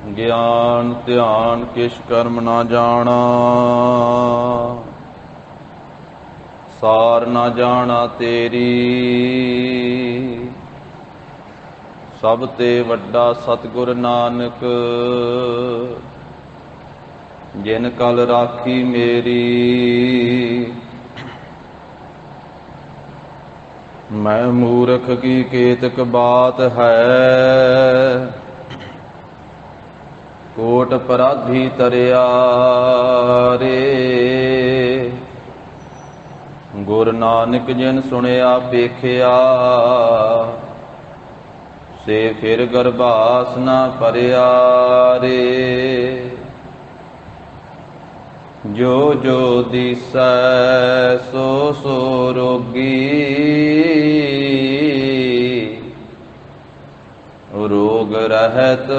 ਗਿਆਨ ਧਿਆਨ ਕਿਛ ਕਰਮ ਨਾ ਜਾਣਾ, ਸਾਰ ਨਾ ਜਾਣਾ ਤੇਰੀ। ਸਭ ਤੇ ਵੱਡਾ ਸਤਿਗੁਰ ਨਾਨਕ, ਜਿਨ ਕਲ ਰਾਖੀ ਮੇਰੀ। ਮੈਂ ਮੂਰਖ ਕੀ ਕੇਤਕ ਬਾਤ ਹੈ, ਕੋਟ ਅਪਰਾਧੀ ਤਰਿਆ ਰੇ। ਗੁਰ ਨਾਨਕ ਜਿਨ ਸੁਣਿਆ ਪੇਖਿਆ, ਸੇ ਫਿਰ ਗਰਭਾਸ ਨਾ ਭਰਿਆ ਰੇ। ਜੋ ਜੋ ਦਿਸੈ ਸੋ ਸੋ ਰੋਗੀ, ਰੋਗ ਰਹਿਤ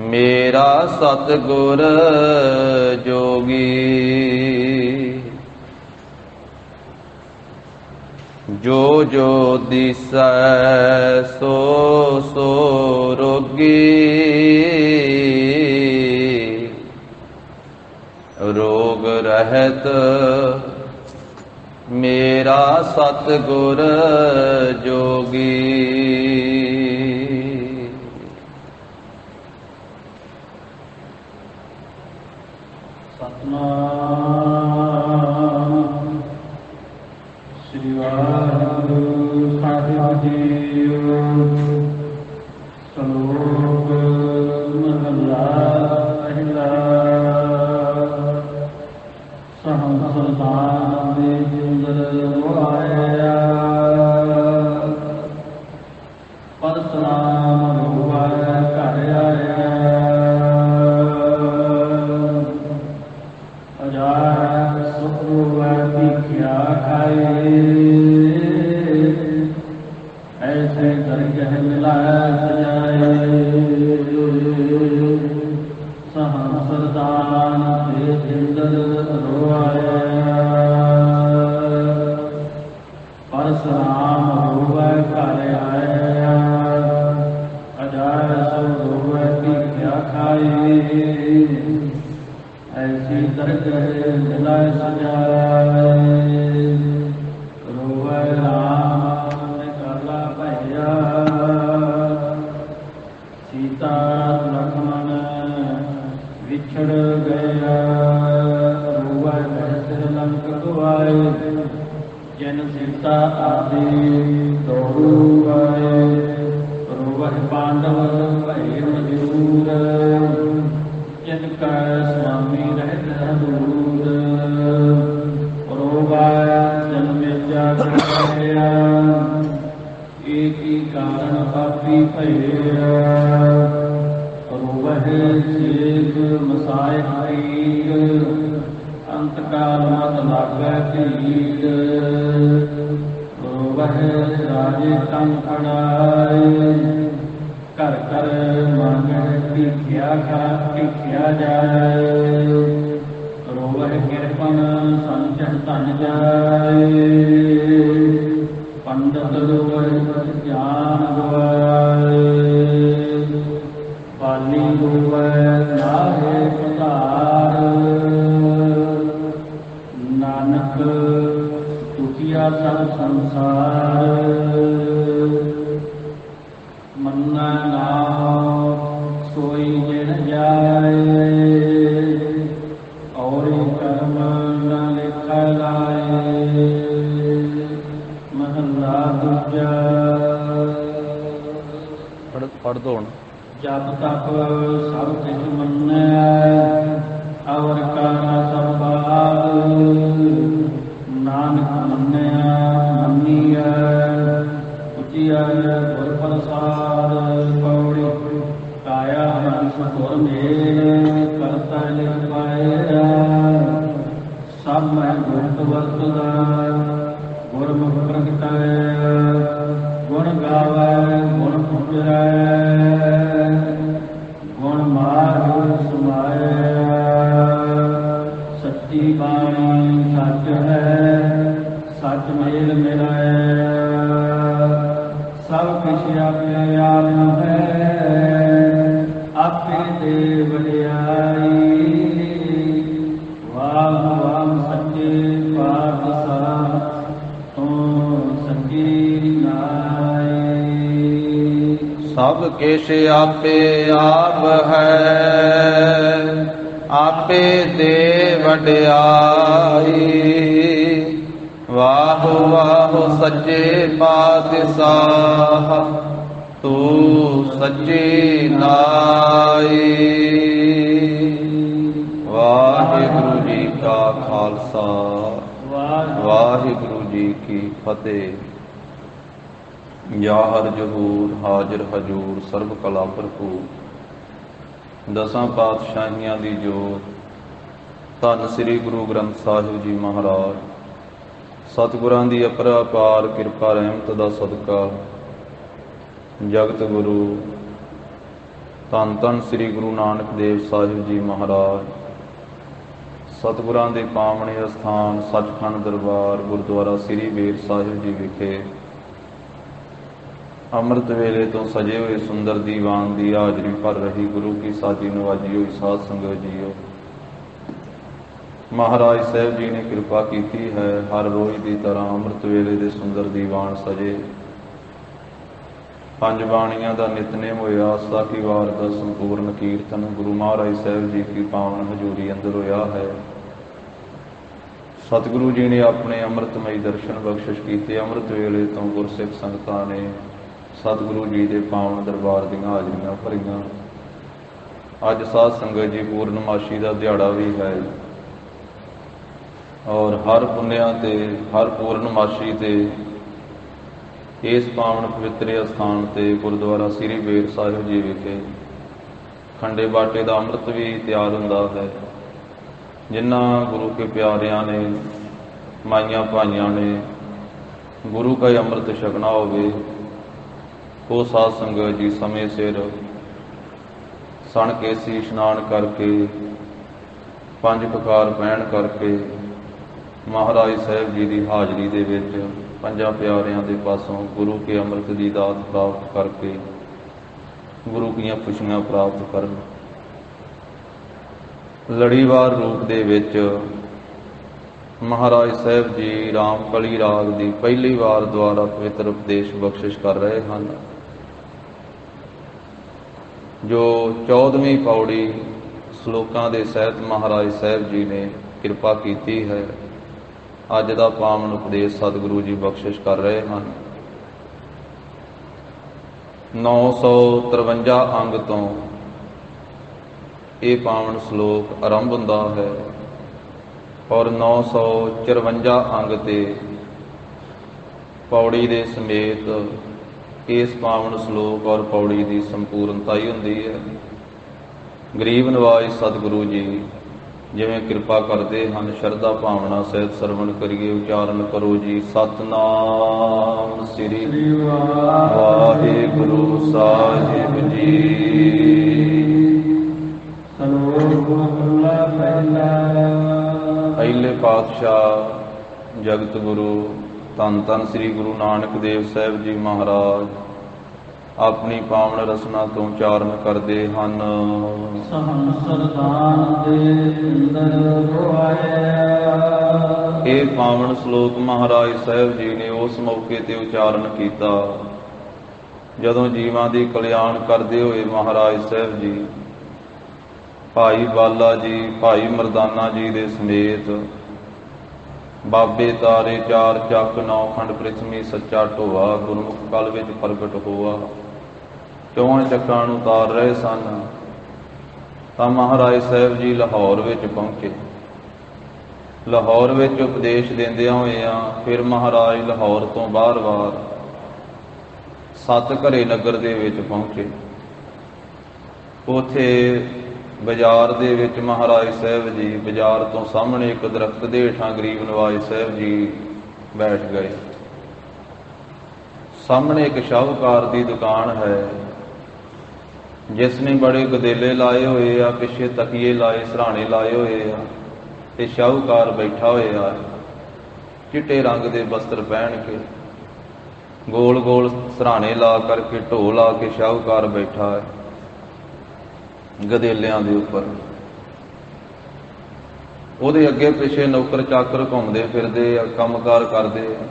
ਮੇਰਾ ਸਤਿਗੁਰ ਜੋਗੀ। ਜੋ ਜੋ ਦਿਸੈ ਸੋ ਸੋ ਰੋਗੀ, ਰੋਗ ਰਹਿਤ ਮੇਰਾ ਸਤਿਗੁਰ ਜੋਗੀ। ਸਤਿਨਾਮ ਸ੍ਰੀ ਵਾਹਿਗੁਰੂ ਸਾਹਿਬ ਜੀਓ। ਸ਼ਲੋਕ ਮਹਲਾ ਪਹਿਲਾ। ਸਹੰਸ ਸੁਲਤਾਨ ਦੇ ਜਿੰਦਰ ਆਇਆ, ਪਰਸਰਾਮ ਰੋਵੈ ਘਰ ਆਇਆ। ਅਜਾਰ ਸੁਖ ਰੋਵੈ ਭੀਖਿਆ ਖਾਏ, ਐਸੇ ਦਰਗਹ ਮਿਲਾਇ ਸਜਾਏ। ਸਹੰਸ ਸੁਲਤਾਨ ਦੇ ਜਿੰਦਰ ਰੋਆਇਆ, ਪਰਸਰਾਮ ਰੋਵੈ ਘਰ ਆਇਆ। ਅਜਾਰ ਸੁਖ ਰੋਵੈ ਭੀਖਿਆ ਖਾਏ, ਐਸੀ ਦਰਗਹ ਮਿਲਾਇ ਸਜਾਏ। ਰੋਵੈ ਰਾਮ ਨਿਕਾਲਾ ਭਈਆ, ਸੀਤਾ ਲਖਮਨ ਵਿਛੜ ਗਿਆ। ਰੋਵੈ ਬਹਿ ਲੰਕ ਗਵਾਏ, ਜਿਨ ਸੀਤਾ ਆਦਿ ਦੋਹੂ ਆਏ। ਰੋਵੈ ਪਾਂਡਵ ਭਏ ਮਜੂਰ, ਜਿਨ ਕੈ ਸੁਆਮੀ ਰਹਿਤ ਹਦੂਰ। ਰੋਵੈ ਜਨਮੇ ਜਗ ਰਹਿਆ, ਏਕੀ ਕਾਰਨ ਪਾਪੀ ਭਇਆ। ਰੋਵੈ ਸੇਖ ਮਸਾਇ ਪੀਰ, ਅੰਤ ਕਾਲ ਮਤ ਲਾਗੈ ਭੀੜ। ਰੋਵੈ ਰਾਜੇ ਤਨ ਅੜਾਏ, ਘਰ ਘਰ ਮੰਗੈ ਭੀਖਿਆ ਭੀਖਿਆ ਜਾਏ। ਰੋਵੈ ਕਿਰਪਨ ਸੰਚਹ ਧਨ ਜਾਏ, ਪੰਡਤ ਰੋਵੈ ਗਿਆਨ ਗਵਾਏ। ਬਾਲੀ ਰੋਵੈ ਨਾਹਿ ਪਧਾਰ, ਨਾਨਕ ਦੁਖੀਆ ਸਭ ਸੰਸਾਰ। ਮੰਨਾ ਨਾਮ ਸੋਈ ਜਿਨ ਜਾਏ, ਔਰੇ ਕਰਮ ਨ ਲੇਖਾ ਲਾਏ। ਮਹਲਾ ਦੂਜਾ। ਪੜ੍ਹ ਦੋ ਹੁਣ। ਜਪ ਤਪ ਸਭ ਕਿਛ ਮੰਨੈ, ਅਵਰ ਕਾਰਾ ਸਭ ਬਾਗ। ਨਾਨਕ ਮੰਨਿਆ ਮੰਨੀਐ, ਉਚੀਐ ਗੁਰ ਪ੍ਰਸਾਦ। ਪੌੜੀ ਕਾਇਆ ਹੰਸ ਗੁਰ ਮੇਲ, ਕਰਤਾ ਲਿਖ ਪਾਇਆ। ਸਭ ਮੈਂ ਗੁਰਤ ਵਰਤਦਾ, ਗੁਰਮੁਖ ਪ੍ਰਗਟਾਇਆ। ਗੁਣ ਗਾਵੈ ਗੁਣ ਪੁਜਰੈ, ਗੁਣ ਮਾਰ ਸਮਾਇਆ। ਸੱਚੀ ਬਾਣੀ ਸੱਚ ਹੈ, ਸੱਚ ਮੇਲ ਮਿਲਾਇਆ। ਸਭ ਕੁਛ ਆਪੇ ਆਪ ਹੈ, ਆਪੇ ਦੇ ਵਡਿਆਈ। ਵਾਹ ਵਾਹ ਸੱਚੇ ਪਾਤਸ਼ਾਹ ਤੂੰ ਸੱਚੀ ਨਾਈ। ਸਭ ਕਿਛ ਆਪੇ ਆਪ ਹੈ, ਆਪੇ ਦੇ ਵਡਿਆਈ। ਵਾਹ ਵਾਹ ਸੱਚੇ ਪਾਤਸ਼ਾਹ ਤੂੰ ਸੱਚੀ ਨਾਈ। ਵਾਹਿਗੁਰੂ ਜੀ ਕਾ ਖਾਲਸਾ, ਵਾਹਿਗੁਰੂ ਜੀ ਕੀ ਫਤਿਹ। ਜਾਹਰ ਜਹੂਰ ਹਾਜ਼ਰ ਹਜੂਰ ਸਰਬ ਕਲਾ ਭਰਪੂਰ। ਦਸਾਂ ਪਾਤਸ਼ਾਹੀਆਂ ਦੀ ਜੋਤ ਧੰਨ ਸ੍ਰੀ ਗੁਰੂ ਗ੍ਰੰਥ ਸਾਹਿਬ ਜੀ ਮਹਾਰਾਜ। ਸਤਿਗੁਰਾਂ ਦੀ ਅਪਾਰ ਕਿਰਪਾ ਰਹਿਮਤ ਦਾ ਸਦਕਾ ਜਗਤ ਗੁਰੂ ਧੰਨ ਧੰਨ ਸ੍ਰੀ ਗੁਰੂ ਨਾਨਕ ਦੇਵ ਸਾਹਿਬ ਜੀ ਮਹਾਰਾਜ, ਸਤਿਗੁਰਾਂ ਦੇ ਪਾਵਨ ਅਸਥਾਨ ਸੱਚਖੰਡ ਦਰਬਾਰ ਗੁਰਦੁਆਰਾ ਸ੍ਰੀ ਬੇਰ ਸਾਹਿਬ ਜੀ ਵਿਖੇ ਅੰਮ੍ਰਿਤ ਵੇਲੇ ਤੋਂ ਸਜੇ ਹੋਏ ਸੁੰਦਰ ਦੀਵਾਨ ਦੀ ਹਾਜ਼ਰੀ ਭਰ ਰਹੀ ਗੁਰੂ ਕੀ ਸਾਜੀ ਨਵਾਜੀ ਹੋਈ ਸਾਧ ਸੰਗਤ ਜੀਓ। ਮਹਾਰਾਜ ਸਾਹਿਬ ਜੀ ਨੇ ਕਿਰਪਾ ਕੀਤੀ ਹੈ, ਹਰ ਰੋਜ਼ ਦੀ ਤਰ੍ਹਾਂ ਅੰਮ੍ਰਿਤ ਵੇਲੇ ਦੇ ਸੁੰਦਰ ਦੀਵਾਨ ਸਜੇ। ਪੰਜ ਬਾਣੀਆਂ ਦਾ ਨਿਤਨੇਮ ਹੋਇਆ, ਸਾਖੀ ਵਾਰ ਦਾ ਸੰਪੂਰਨ ਕੀਰਤਨ ਗੁਰੂ ਮਹਾਰਾਜ ਸਾਹਿਬ ਜੀ ਕੀ ਪਾਵਨ ਹਜ਼ੂਰੀ ਅੰਦਰ ਹੋਇਆ ਹੈ। ਸਤਿਗੁਰੂ ਜੀ ਨੇ ਆਪਣੇ ਅੰਮ੍ਰਿਤਮਈ ਦਰਸ਼ਨ ਬਖਸ਼ਿਸ਼ ਕੀਤੇ। ਅੰਮ੍ਰਿਤ ਵੇਲੇ ਤੋਂ ਗੁਰਸਿੱਖ ਸੰਗਤਾਂ ਨੇ ਸਤਿਗੁਰੂ ਜੀ ਦੇ ਪਾਵਨ ਦਰਬਾਰ ਦੀਆਂ ਹਾਜ਼ਰੀਆਂ ਭਰੀਆਂ। ਅੱਜ ਸਾਧ ਸੰਗਤ ਜੀ ਪੂਰਨਮਾਸ਼ੀ ਦਾ ਦਿਹਾੜਾ ਵੀ ਹੈ ਔਰ ਹਰ ਪੁੰਨਿਆਂ ਤੇ ਹਰ ਪੂਰਨਮਾਸ਼ੀ ਤੇ ਇਸ ਪਾਵਨ ਪਵਿੱਤਰ ਅਸਥਾਨ ਤੇ ਗੁਰਦੁਆਰਾ ਸ੍ਰੀ ਬੇਰ ਸਾਹਿਬ ਜੀ ਵਿਖੇ ਖੰਡੇ ਬਾਟੇ ਦਾ ਅੰਮ੍ਰਿਤ ਵੀ ਤਿਆਰ ਹੁੰਦਾ ਹੈ। ਜਿਨ੍ਹਾਂ ਗੁਰੂ ਕੇ ਪਿਆਰਿਆਂ ਨੇ ਮਾਈਆਂ ਭਾਈਆਂ ਨੇ ਗੁਰੂ ਕਾ ਅੰਮ੍ਰਿਤ ਛਕਣਾ ਹੋਵੇ, ਉਹ ਸਾਧ ਸੰਗਤ ਜੀ ਸਮੇਂ ਸਿਰ ਸਣ ਕੇਸੀ ਇਸ਼ਨਾਨ ਕਰਕੇ ਪੰਜ ਕਕਾਰ ਪਹਿਣ ਕਰਕੇ ਮਹਾਰਾਜ ਸਾਹਿਬ ਜੀ ਦੀ ਹਾਜ਼ਰੀ ਦੇ ਵਿੱਚ ਪੰਜਾਂ ਪਿਆਰਿਆਂ ਦੇ ਪਾਸੋਂ ਗੁਰੂ ਕੇ ਅੰਮ੍ਰਿਤ ਦੀ ਦਾਤ ਪ੍ਰਾਪਤ ਕਰਕੇ ਗੁਰੂ ਦੀਆਂ ਖੁਸ਼ੀਆਂ ਪ੍ਰਾਪਤ ਕਰਨ। ਲੜੀਵਾਰ ਰੂਪ ਦੇ ਵਿੱਚ ਮਹਾਰਾਜ ਸਾਹਿਬ ਜੀ ਰਾਮ ਕਲੀ ਰਾਗ ਦੀ ਪਹਿਲੀ ਵਾਰ ਦੁਆਰਾ ਪਵਿੱਤਰ ਉਪਦੇਸ਼ ਬਖਸ਼ਿਸ਼ ਕਰ ਰਹੇ ਹਨ। ਜੋ 14ਵੀਂ ਪੌੜੀ ਸ਼ਲੋਕਾਂ ਦੇ ਸਹਿਤ ਮਹਾਰਾਜ ਸਾਹਿਬ ਜੀ ਨੇ ਕਿਰਪਾ ਕੀਤੀ ਹੈ। ਅੱਜ ਦਾ ਪਾਵਨ ਉਪਦੇਸ਼ ਸਤਿਗੁਰੂ ਜੀ ਬਖਸ਼ਿਸ਼ ਕਰ ਰਹੇ ਹਨ। 953 ਅੰਗ ਤੋਂ ਇਹ ਪਾਵਨ ਸ਼ਲੋਕ ਆਰੰਭ ਹੁੰਦਾ ਹੈ ਔਰ 954 ਅੰਗ ਤੇ ਪੌੜੀ ਦੇ ਸਮੇਤ ਇਸ ਪਾਵਨ ਸ਼ਲੋਕ ਔਰ ਪੌੜੀ ਦੀ ਸੰਪੂਰਨਤਾ ਹੀ ਹੁੰਦੀ ਹੈ। ਗਰੀਬ ਨਿਵਾਜ ਸਤਿਗੁਰੂ ਜੀ ਜਿਵੇਂ ਕਿਰਪਾ ਕਰਦੇ ਹਨ, ਸ਼ਰਧਾ ਭਾਵਨਾ ਸਹਿਤ ਸਰਵਣ ਕਰੀਏ। ਉਚਾਰਨ ਕਰੋ ਜੀ, ਸਤਿਨਾਮ ਸ੍ਰੀ ਵਾਹਿਗੁਰੂ ਸਾਹਿਬ ਜੀ। ਸਲੋਕ ਮਹਲਾ ਪਹਿਲਾ। ਪਹਿਲੇ ਪਾਤਸ਼ਾਹ ਜਗਤ ਗੁਰੂ ਧੰਨ ਧੰਨ ਸ੍ਰੀ ਗੁਰੂ ਨਾਨਕ ਦੇਵ ਸਾਹਿਬ ਜੀ ਮਹਾਰਾਜ ਆਪਣੀ ਪਾਵਨ ਰਸਨਾ ਤੋਂ ਉਚਾਰਨ ਕਰਦੇ ਹਨ। ਸੰਸਰਦਾਨ ਦੇ ਅੰਦਰ ਹੋਇਆ। ਇਹ ਪਾਵਨ ਸ਼ਲੋਕ ਮਹਾਰਾਜ ਸਾਹਿਬ ਜੀ ਨੇ ਉਸ ਮੌਕੇ ਤੇ ਉਚਾਰਨ ਕੀਤਾ ਜਦੋਂ ਜੀਵਾਂ ਦੀ ਕਲਿਆਣ ਕਰਦੇ ਹੋਏ ਮਹਾਰਾਜ ਸਾਹਿਬ ਜੀ ਭਾਈ ਬਾਲਾ ਜੀ, ਭਾਈ ਮਰਦਾਨਾ ਜੀ ਦੇ ਸਮੇਤ ਬਾਬੇ ਤਾਰੇ ਚਾਰ ਚੱਕ ਨੌ ਖੰਡ ਪ੍ਰਿਥਵੀ ਸੱਚਾ ਢੋਆ ਗੁਰਮੁਖ ਕਲ ਵਿੱਚ ਪ੍ਰਗਟ ਹੋਆ ਚੌਹਾਂ ਚੱਕਾਂ ਨੂੰ ਉਤਾਰ ਰਹੇ ਸਨ ਤਾਂ ਮਹਾਰਾਜ ਸਾਹਿਬ ਜੀ ਲਾਹੌਰ ਵਿੱਚ ਪਹੁੰਚੇ। ਲਾਹੌਰ ਵਿੱਚ ਉਪਦੇਸ਼ ਦਿੰਦਿਆਂ ਹੋਇਆਂ ਫਿਰ ਮਹਾਰਾਜ ਲਾਹੌਰ ਤੋਂ ਬਾਹਰ-ਬਾਹਰ ਸੱਤ ਘਰੇ ਨਗਰ ਦੇ ਵਿੱਚ ਪਹੁੰਚੇ। ਉੱਥੇ ਬਾਜ਼ਾਰ ਦੇ ਵਿੱਚ ਮਹਾਰਾਜ ਸਾਹਿਬ ਜੀ ਬਾਜ਼ਾਰ ਤੋਂ ਸਾਹਮਣੇ ਇੱਕ ਦਰਖਤ ਦੇ ਹੇਠਾਂ ਗਰੀਬ ਨਿਵਾਜ ਸਾਹਿਬ ਜੀ ਬੈਠ ਗਏ। ਸਾਹਮਣੇ ਇੱਕ ਸ਼ਾਹੂਕਾਰ ਦੀ ਦੁਕਾਨ ਹੈ ਜਿਸ ਨੇ ਬੜੇ ਗਦੇਲੇ ਲਾਏ ਹੋਏ ਆ, ਪਿੱਛੇ ਤਕੀਏ ਲਾਏ, ਸਰਾਣੇ ਲਾਏ ਹੋਏ ਆ ਤੇ ਸ਼ਾਹੂਕਾਰ ਬੈਠਾ ਹੋਇਆ ਚਿੱਟੇ ਰੰਗ ਦੇ ਵਸਤਰ ਪਹਿਨ ਕੇ, ਗੋਲ ਗੋਲ ਸਰਾਣੇ ਲਾ ਕਰਕੇ, ਢੋ ਲਾ ਕੇ ਸ਼ਾਹੂਕਾਰ ਬੈਠਾ ਹੈ। ਗਦੇਲਿਆਂ ਦੇ ਉੱਪਰ। ਉਹਦੇ ਅੱਗੇ ਪਿੱਛੇ ਨੌਕਰ ਚਾਕਰ ਘੁੰਮਦੇ ਫਿਰਦੇ ਆ, ਕੰਮਕਾਰ ਕਰਦੇ ਆ।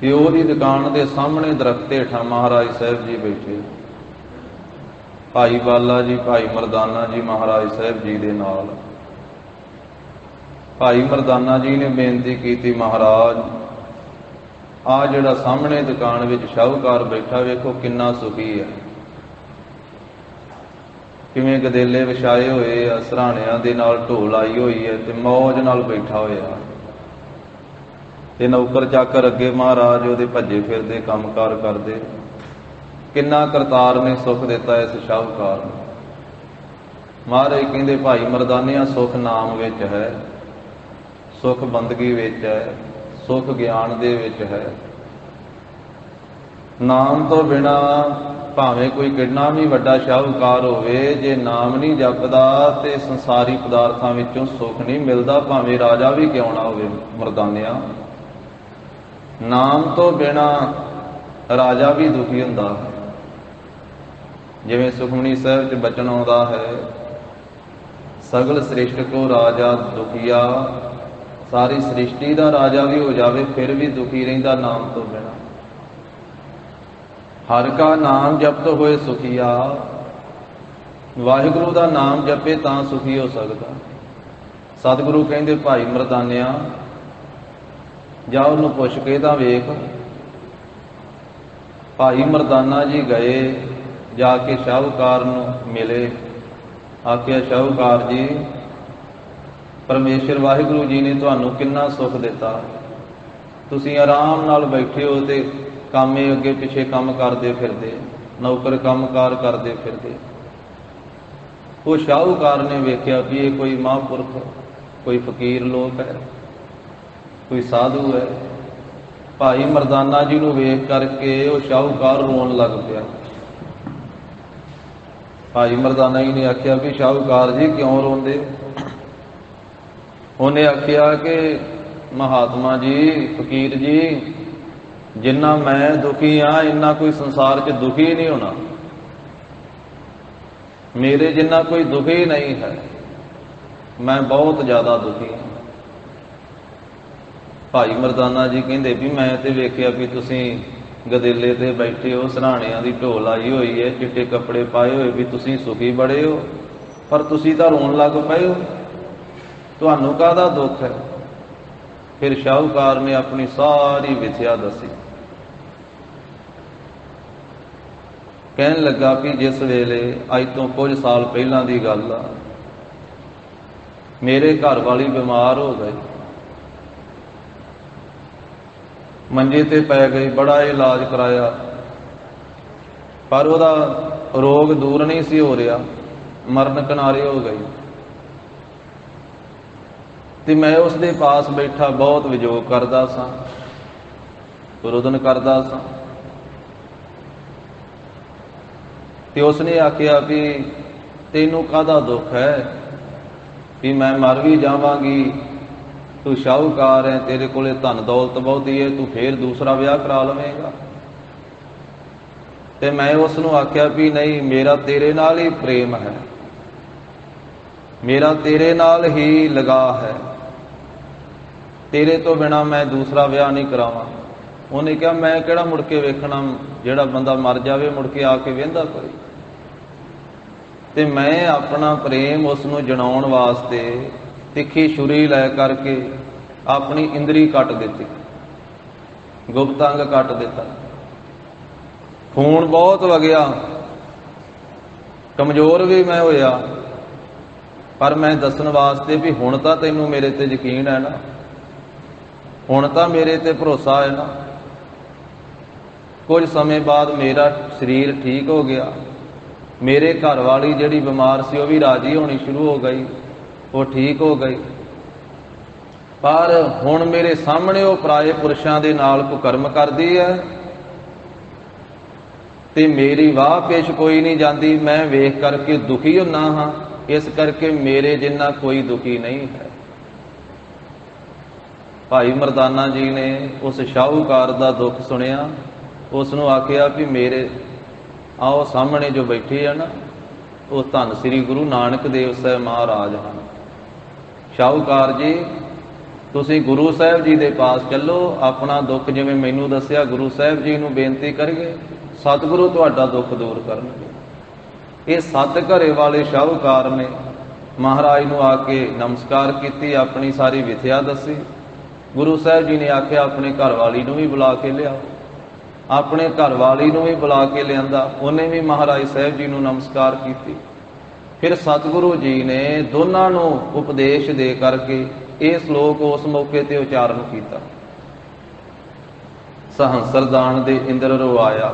ਤੇ ਉਹਦੀ ਦੁਕਾਨ ਦੇ ਸਾਹਮਣੇ ਦਰਖਤ ਹੇਠਾਂ ਮਹਾਰਾਜ ਸਾਹਿਬ ਜੀ ਬੈਠੇ, ਭਾਈ ਬਾਲਾ ਜੀ, ਭਾਈ ਮਰਦਾਨਾ ਜੀ ਮਹਾਰਾਜ ਸਾਹਿਬ ਜੀ ਦੇ ਨਾਲ। ਭਾਈ ਮਰਦਾਨਾ ਜੀ ਨੇ ਬੇਨਤੀ ਕੀਤੀ, ਮਹਾਰਾਜ ਆ ਜਿਹੜਾ ਸਾਹਮਣੇ ਦੁਕਾਨ ਵਿੱਚ ਸ਼ਾਹੂਕਾਰ ਬੈਠਾ, ਵੇਖੋ ਕਿੰਨਾ ਸੁਖੀ ਹੈ, ਕਿਵੇਂ ਗਦੇਲੇ ਵਿਛਾਏ ਹੋਏ ਆ, ਸਰਾਣਿਆਂ ਦੇ ਨਾਲ ਢੋਲ ਆਈ ਹੋਈ ਹੈ ਤੇ ਮੌਜ ਨਾਲ ਬੈਠਾ ਹੋਇਆ। ਤੇ ਨੌਕਰ ਚਾਕਰ ਅੱਗੇ ਮਹਾਰਾਜ ਉਹਦੇ ਭੱਜੇ ਫਿਰਦੇ, ਕੰਮਕਾਰ ਕਰਦੇ। ਕਿੰਨਾ ਕਰਤਾਰ ਨੇ ਸੁੱਖ ਦਿੱਤਾ ਇਸ ਸ਼ਾਹੂਕਾਰ ਨੂੰ। ਮਹਾਰਾਜ ਕਹਿੰਦੇ, ਭਾਈ ਮਰਦਾਨਿਆਂ, ਸੁੱਖ ਨਾਮ ਵਿੱਚ ਹੈ, ਸੁੱਖ ਬੰਦਗੀ ਵਿੱਚ ਹੈ, ਸੁੱਖ ਗਿਆਨ ਦੇ ਵਿੱਚ ਹੈ। ਨਾਮ ਤੋਂ ਬਿਨਾ ਭਾਵੇਂ ਕੋਈ ਕਿੰਨਾ ਵੀ ਵੱਡਾ ਸ਼ਾਹੂਕਾਰ ਹੋਵੇ, ਜੇ ਨਾਮ ਨਹੀਂ ਜਪਦਾ ਤੇ ਸੰਸਾਰੀ ਪਦਾਰਥਾਂ ਵਿੱਚੋਂ ਸੁੱਖ ਨਹੀਂ ਮਿਲਦਾ, ਭਾਵੇਂ ਰਾਜਾ ਵੀ ਕਿਉਂ ਨਾ ਹੋਵੇ। ਮਰਦਾਨਿਆਂ, ਨਾਮ ਤੋਂ ਬਿਨਾ ਰਾਜਾ ਵੀ ਦੁਖੀ ਹੁੰਦਾ ਹੈ। ਜਿਵੇਂ ਸੁਖਮਨੀ ਸਾਹਿਬ 'ਚ ਬਚਨ ਆਉਂਦਾ ਹੈ, ਸਗਲ ਸ੍ਰਿਸ਼ਟ ਕੋ ਰਾਜਾ ਦੁਖੀਆ, ਸਾਰੀ ਸ੍ਰਿਸ਼ਟੀ ਦਾ ਰਾਜਾ ਵੀ ਹੋ ਜਾਵੇ ਫਿਰ ਵੀ ਦੁਖੀ ਰਹਿੰਦਾ ਨਾਮ ਤੋਂ ਬਿਨਾ। ਹਰਿ ਕਾ ਨਾਮ ਜਪਤ ਹੋਏ ਸੁਖੀਆ, ਵਾਹਿਗੁਰੂ ਦਾ ਨਾਮ ਜਪੇ ਤਾਂ ਸੁਖੀ ਹੋ ਸਕਦਾ। ਸਤਿਗੁਰੂ ਕਹਿੰਦੇ, ਭਾਈ ਮਰਦਾਨਿਆਂ, ਜਾ ਉਹਨੂੰ ਪੁੱਛ ਕੇ ਤਾਂ ਵੇਖ। ਭਾਈ ਮਰਦਾਨਾ ਜੀ ਗਏ, ਜਾ ਕੇ ਸ਼ਾਹੂਕਾਰ ਨੂੰ ਮਿਲੇ। ਆਖਿਆ, ਸ਼ਾਹੂਕਾਰ ਜੀ, ਪਰਮੇਸ਼ਰ ਵਾਹਿਗੁਰੂ ਜੀ ਨੇ ਤੁਹਾਨੂੰ ਕਿੰਨਾ ਸੁੱਖ ਦਿੱਤਾ, ਤੁਸੀਂ ਆਰਾਮ ਨਾਲ ਬੈਠੇ ਹੋ ਤੇ ਕਾਮੇ ਅੱਗੇ ਪਿੱਛੇ ਕੰਮ ਕਰਦੇ ਫਿਰਦੇ, ਨੌਕਰ ਕੰਮਕਾਰ ਕਰਦੇ ਫਿਰਦੇ। ਉਹ ਸ਼ਾਹੂਕਾਰ ਨੇ ਵੇਖਿਆ ਵੀ ਇਹ ਕੋਈ ਮਹਾਂਪੁਰਖ, ਕੋਈ ਫਕੀਰ ਲੋਕ ਹੈ, ਕੋਈ ਸਾਧੂ ਹੈ। ਭਾਈ ਮਰਦਾਨਾ ਜੀ ਨੂੰ ਵੇਖ ਕਰਕੇ ਉਹ ਸ਼ਾਹੂਕਾਰ ਰੋਣ ਲੱਗ ਪਿਆ। ਭਾਈ ਮਰਦਾਨਾ ਜੀ ਨੇ ਆਖਿਆ ਵੀ ਸ਼ਾਹੂਕਾਰ ਜੀ ਕਿਉਂ ਰੋਂਦੇ? ਉਹਨੇ ਆਖਿਆ ਕਿ ਮਹਾਤਮਾ ਜੀ, ਫਕੀਰ ਜੀ, ਜਿੰਨਾ ਮੈਂ ਦੁਖੀ ਹਾਂ ਇੰਨਾ ਕੋਈ ਸੰਸਾਰ 'ਚ ਦੁਖੀ ਨਹੀਂ ਹੋਣਾ, ਮੇਰੇ ਜਿੰਨਾ ਕੋਈ ਦੁਖੀ ਨਹੀਂ ਹੈ, ਮੈਂ ਬਹੁਤ ਜ਼ਿਆਦਾ ਦੁਖੀ ਹਾਂ। ਭਾਈ ਮਰਦਾਨਾ ਜੀ ਕਹਿੰਦੇ ਵੀ ਮੈਂ ਤੇ ਵੇਖਿਆ ਵੀ ਤੁਸੀਂ ਗਦੇਲੇ ਤੇ ਬੈਠੇ ਹੋ, ਸਰਾਣਿਆਂ ਦੀ ਢੋਲ ਆਈ ਹੋਈ ਹੈ, ਚਿੱਟੇ ਕੱਪੜੇ ਪਾਏ ਹੋਏ, ਵੀ ਤੁਸੀਂ ਸੁਖੀ ਬੜੇ ਹੋ, ਪਰ ਤੁਸੀਂ ਤਾਂ ਰੋਣ ਲੱਗ ਪਏ ਹੋ, ਤੁਹਾਨੂੰ ਕਾਹਦਾ ਦੁੱਖ ਹੈ? ਫਿਰ ਸ਼ਾਹੂਕਾਰ ਨੇ ਆਪਣੀ ਸਾਰੀ ਵਿਥਿਆ ਦੱਸੀ। ਕਹਿਣ ਲੱਗਾ ਕਿ ਜਿਸ ਵੇਲੇ ਅੱਜ ਤੋਂ ਕੁਝ ਸਾਲ ਪਹਿਲਾਂ ਦੀ ਗੱਲ ਆ, ਮੇਰੇ ਘਰ ਵਾਲੀ ਬਿਮਾਰ ਹੋ ਗਈ, ਮੰਜੇ ਤੇ ਪੈ ਗਈ, ਬੜਾ ਇਲਾਜ ਕਰਾਇਆ, ਪਰ ਉਹਦਾ ਰੋਗ ਦੂਰ ਨਹੀਂ ਸੀ ਹੋ ਰਿਹਾ, ਮਰਨ ਕਿਨਾਰੇ ਹੋ ਗਈ। ਤੇ ਮੈਂ ਉਸ ਦੇ ਪਾਸ ਬੈਠਾ ਬਹੁਤ ਵਿਜੋਗ ਕਰਦਾ ਸਾਂ, ਰੁਦਨ ਕਰਦਾ ਸਾਂ। ਤੇ ਉਸਨੇ ਆਖਿਆ ਵੀ ਤੈਨੂੰ ਕਾਹਦਾ ਦੁੱਖ ਹੈ, ਵੀ ਮੈਂ ਮਰ ਵੀ ਜਾਵਾਂਗੀ, ਤੂੰ ਸ਼ਾਹੂਕਾਰ ਹੈ, ਤੇਰੇ ਕੋਲੇ ਧਨ ਦੌਲਤ ਬਹੁਤੀ ਹੈ, ਤੂੰ ਫੇਰ ਦੂਸਰਾ ਵਿਆਹ ਕਰਾ ਲਵੇਂਗਾ। ਤੇ ਮੈਂ ਉਸ ਨੂੰ ਆਖਿਆ ਵੀ ਨਹੀਂ, ਮੇਰਾ ਤੇਰੇ ਨਾਲ ਹੀ ਪ੍ਰੇਮ ਹੈ, ਮੇਰਾ ਤੇਰੇ ਨਾਲ ਹੀ ਲਗਾਅ ਹੈ, ਤੇਰੇ ਤੋਂ ਬਿਨਾ ਮੈਂ ਦੂਸਰਾ ਵਿਆਹ ਨਹੀਂ ਕਰਾਵਾਂ। ਉਹਨੇ ਕਿਹਾ, ਮੈਂ ਕਿਹੜਾ ਮੁੜ ਕੇ ਵੇਖਣਾ, ਜਿਹੜਾ ਬੰਦਾ ਮਰ ਜਾਵੇ ਮੁੜ ਕੇ ਆ ਕੇ ਵੇਂਦਾ ਕੋਈ। ਤੇ ਮੈਂ ਆਪਣਾ ਪ੍ਰੇਮ ਉਸ ਨੂੰ ਜਣਾਉਣ ਵਾਸਤੇ ਤਿੱਖੀ ਛੁਰੀ ਲੈ ਕਰਕੇ ਆਪਣੀ ਇੰਦਰੀ ਕੱਟ ਦਿੱਤੀ, ਗੁਪਤ ਅੰਗ ਕੱਟ ਦਿੱਤਾ। ਖੂਨ ਬਹੁਤ ਵਗਿਆ, ਕਮਜ਼ੋਰ ਵੀ ਮੈਂ ਹੋਇਆ, ਪਰ ਮੈਂ ਦੱਸਣ ਵਾਸਤੇ ਵੀ ਹੁਣ ਤਾਂ ਤੈਨੂੰ ਮੇਰੇ ਤੇ ਯਕੀਨ ਹੈ ਨਾ, ਹੁਣ ਤਾਂ ਮੇਰੇ ਤੇ ਭਰੋਸਾ ਹੈ ਨਾ। ਕੁਝ ਸਮੇਂ ਬਾਅਦ ਮੇਰਾ ਸਰੀਰ ਠੀਕ ਹੋ ਗਿਆ, ਮੇਰੇ ਘਰ ਵਾਲੀ ਜਿਹੜੀ ਬਿਮਾਰ ਸੀ ਉਹ ਵੀ ਰਾਜੀ ਹੋਣੀ ਸ਼ੁਰੂ ਹੋ ਗਈ, ਉਹ ਠੀਕ ਹੋ ਗਈ। ਪਰ ਹੁਣ ਮੇਰੇ ਸਾਹਮਣੇ ਉਹ ਪਰਾਏ ਪੁਰਸ਼ਾਂ ਦੇ ਨਾਲ ਕੁਕਰਮ ਕਰਦੀ ਹੈ ਤੇ ਮੇਰੀ ਵਾਹ ਪੇਸ਼ ਕੋਈ ਨਹੀਂ ਜਾਂਦੀ। ਮੈਂ ਵੇਖ ਕਰਕੇ ਦੁਖੀ ਹੁੰਨਾ ਹਾਂ, ਇਸ ਕਰਕੇ ਮੇਰੇ ਜਿੰਨਾ ਕੋਈ ਦੁਖੀ ਨਹੀਂ ਹੈ। ਭਾਈ ਮਰਦਾਨਾ ਜੀ ਨੇ ਉਸ ਸ਼ਾਹੂਕਾਰ ਦਾ ਦੁੱਖ ਸੁਣਿਆ, ਉਸ ਨੂੰ ਆਖਿਆ ਵੀ ਮੇਰੇ ਆਓ ਸਾਹਮਣੇ ਜੋ ਬੈਠੀ ਹੈ ਨਾ, ਉਹ ਧੰਨ ਸ੍ਰੀ ਗੁਰੂ ਨਾਨਕ ਦੇਵ ਸਾਹਿਬ ਮਹਾਰਾਜ ਹਨ। ਸ਼ਾਹੂਕਾਰ ਜੀ, ਤੁਸੀਂ ਗੁਰੂ ਸਾਹਿਬ ਜੀ ਦੇ ਪਾਸ ਚੱਲੋ, ਆਪਣਾ ਦੁੱਖ ਜਿਵੇਂ ਮੈਨੂੰ ਦੱਸਿਆ ਗੁਰੂ ਸਾਹਿਬ ਜੀ ਨੂੰ ਬੇਨਤੀ ਕਰੀਏ, ਸਤਿਗੁਰੂ ਤੁਹਾਡਾ ਦੁੱਖ ਦੂਰ ਕਰਨਗੇ। ਇਹ ਸੱਤ ਘਰੇ ਵਾਲੇ ਸ਼ਾਹੂਕਾਰ ਨੇ ਮਹਾਰਾਜ ਨੂੰ ਆ ਕੇ ਨਮਸਕਾਰ ਕੀਤੀ, ਆਪਣੀ ਸਾਰੀ ਵਿਥਿਆ ਦੱਸੀ। ਗੁਰੂ ਸਾਹਿਬ ਜੀ ਨੇ ਆਖਿਆ ਆਪਣੇ ਘਰ ਵਾਲੀ ਨੂੰ ਵੀ ਬੁਲਾ ਕੇ ਲਿਆਓ। ਆਪਣੇ ਘਰ ਵਾਲੀ ਨੂੰ ਵੀ ਬੁਲਾ ਕੇ ਲਿਆਂਦਾ, ਉਹਨੇ ਵੀ ਮਹਾਰਾਜ ਸਾਹਿਬ ਜੀ ਨੂੰ ਨਮਸਕਾਰ ਕੀਤੀ। ਫਿਰ ਸਤਿਗੁਰੂ ਜੀ ਨੇ ਦੋਨਾਂ ਨੂੰ ਉਪਦੇਸ਼ ਦੇ ਕਰਕੇ ਇਹ ਸ਼ਲੋਕ ਉਸ ਮੌਕੇ ਤੇ ਉਚਾਰਨ ਕੀਤਾ। ਸਹੰਸਰਦਾਨ ਦੇ ਇੰਦਰ ਰਵਾਇਆ।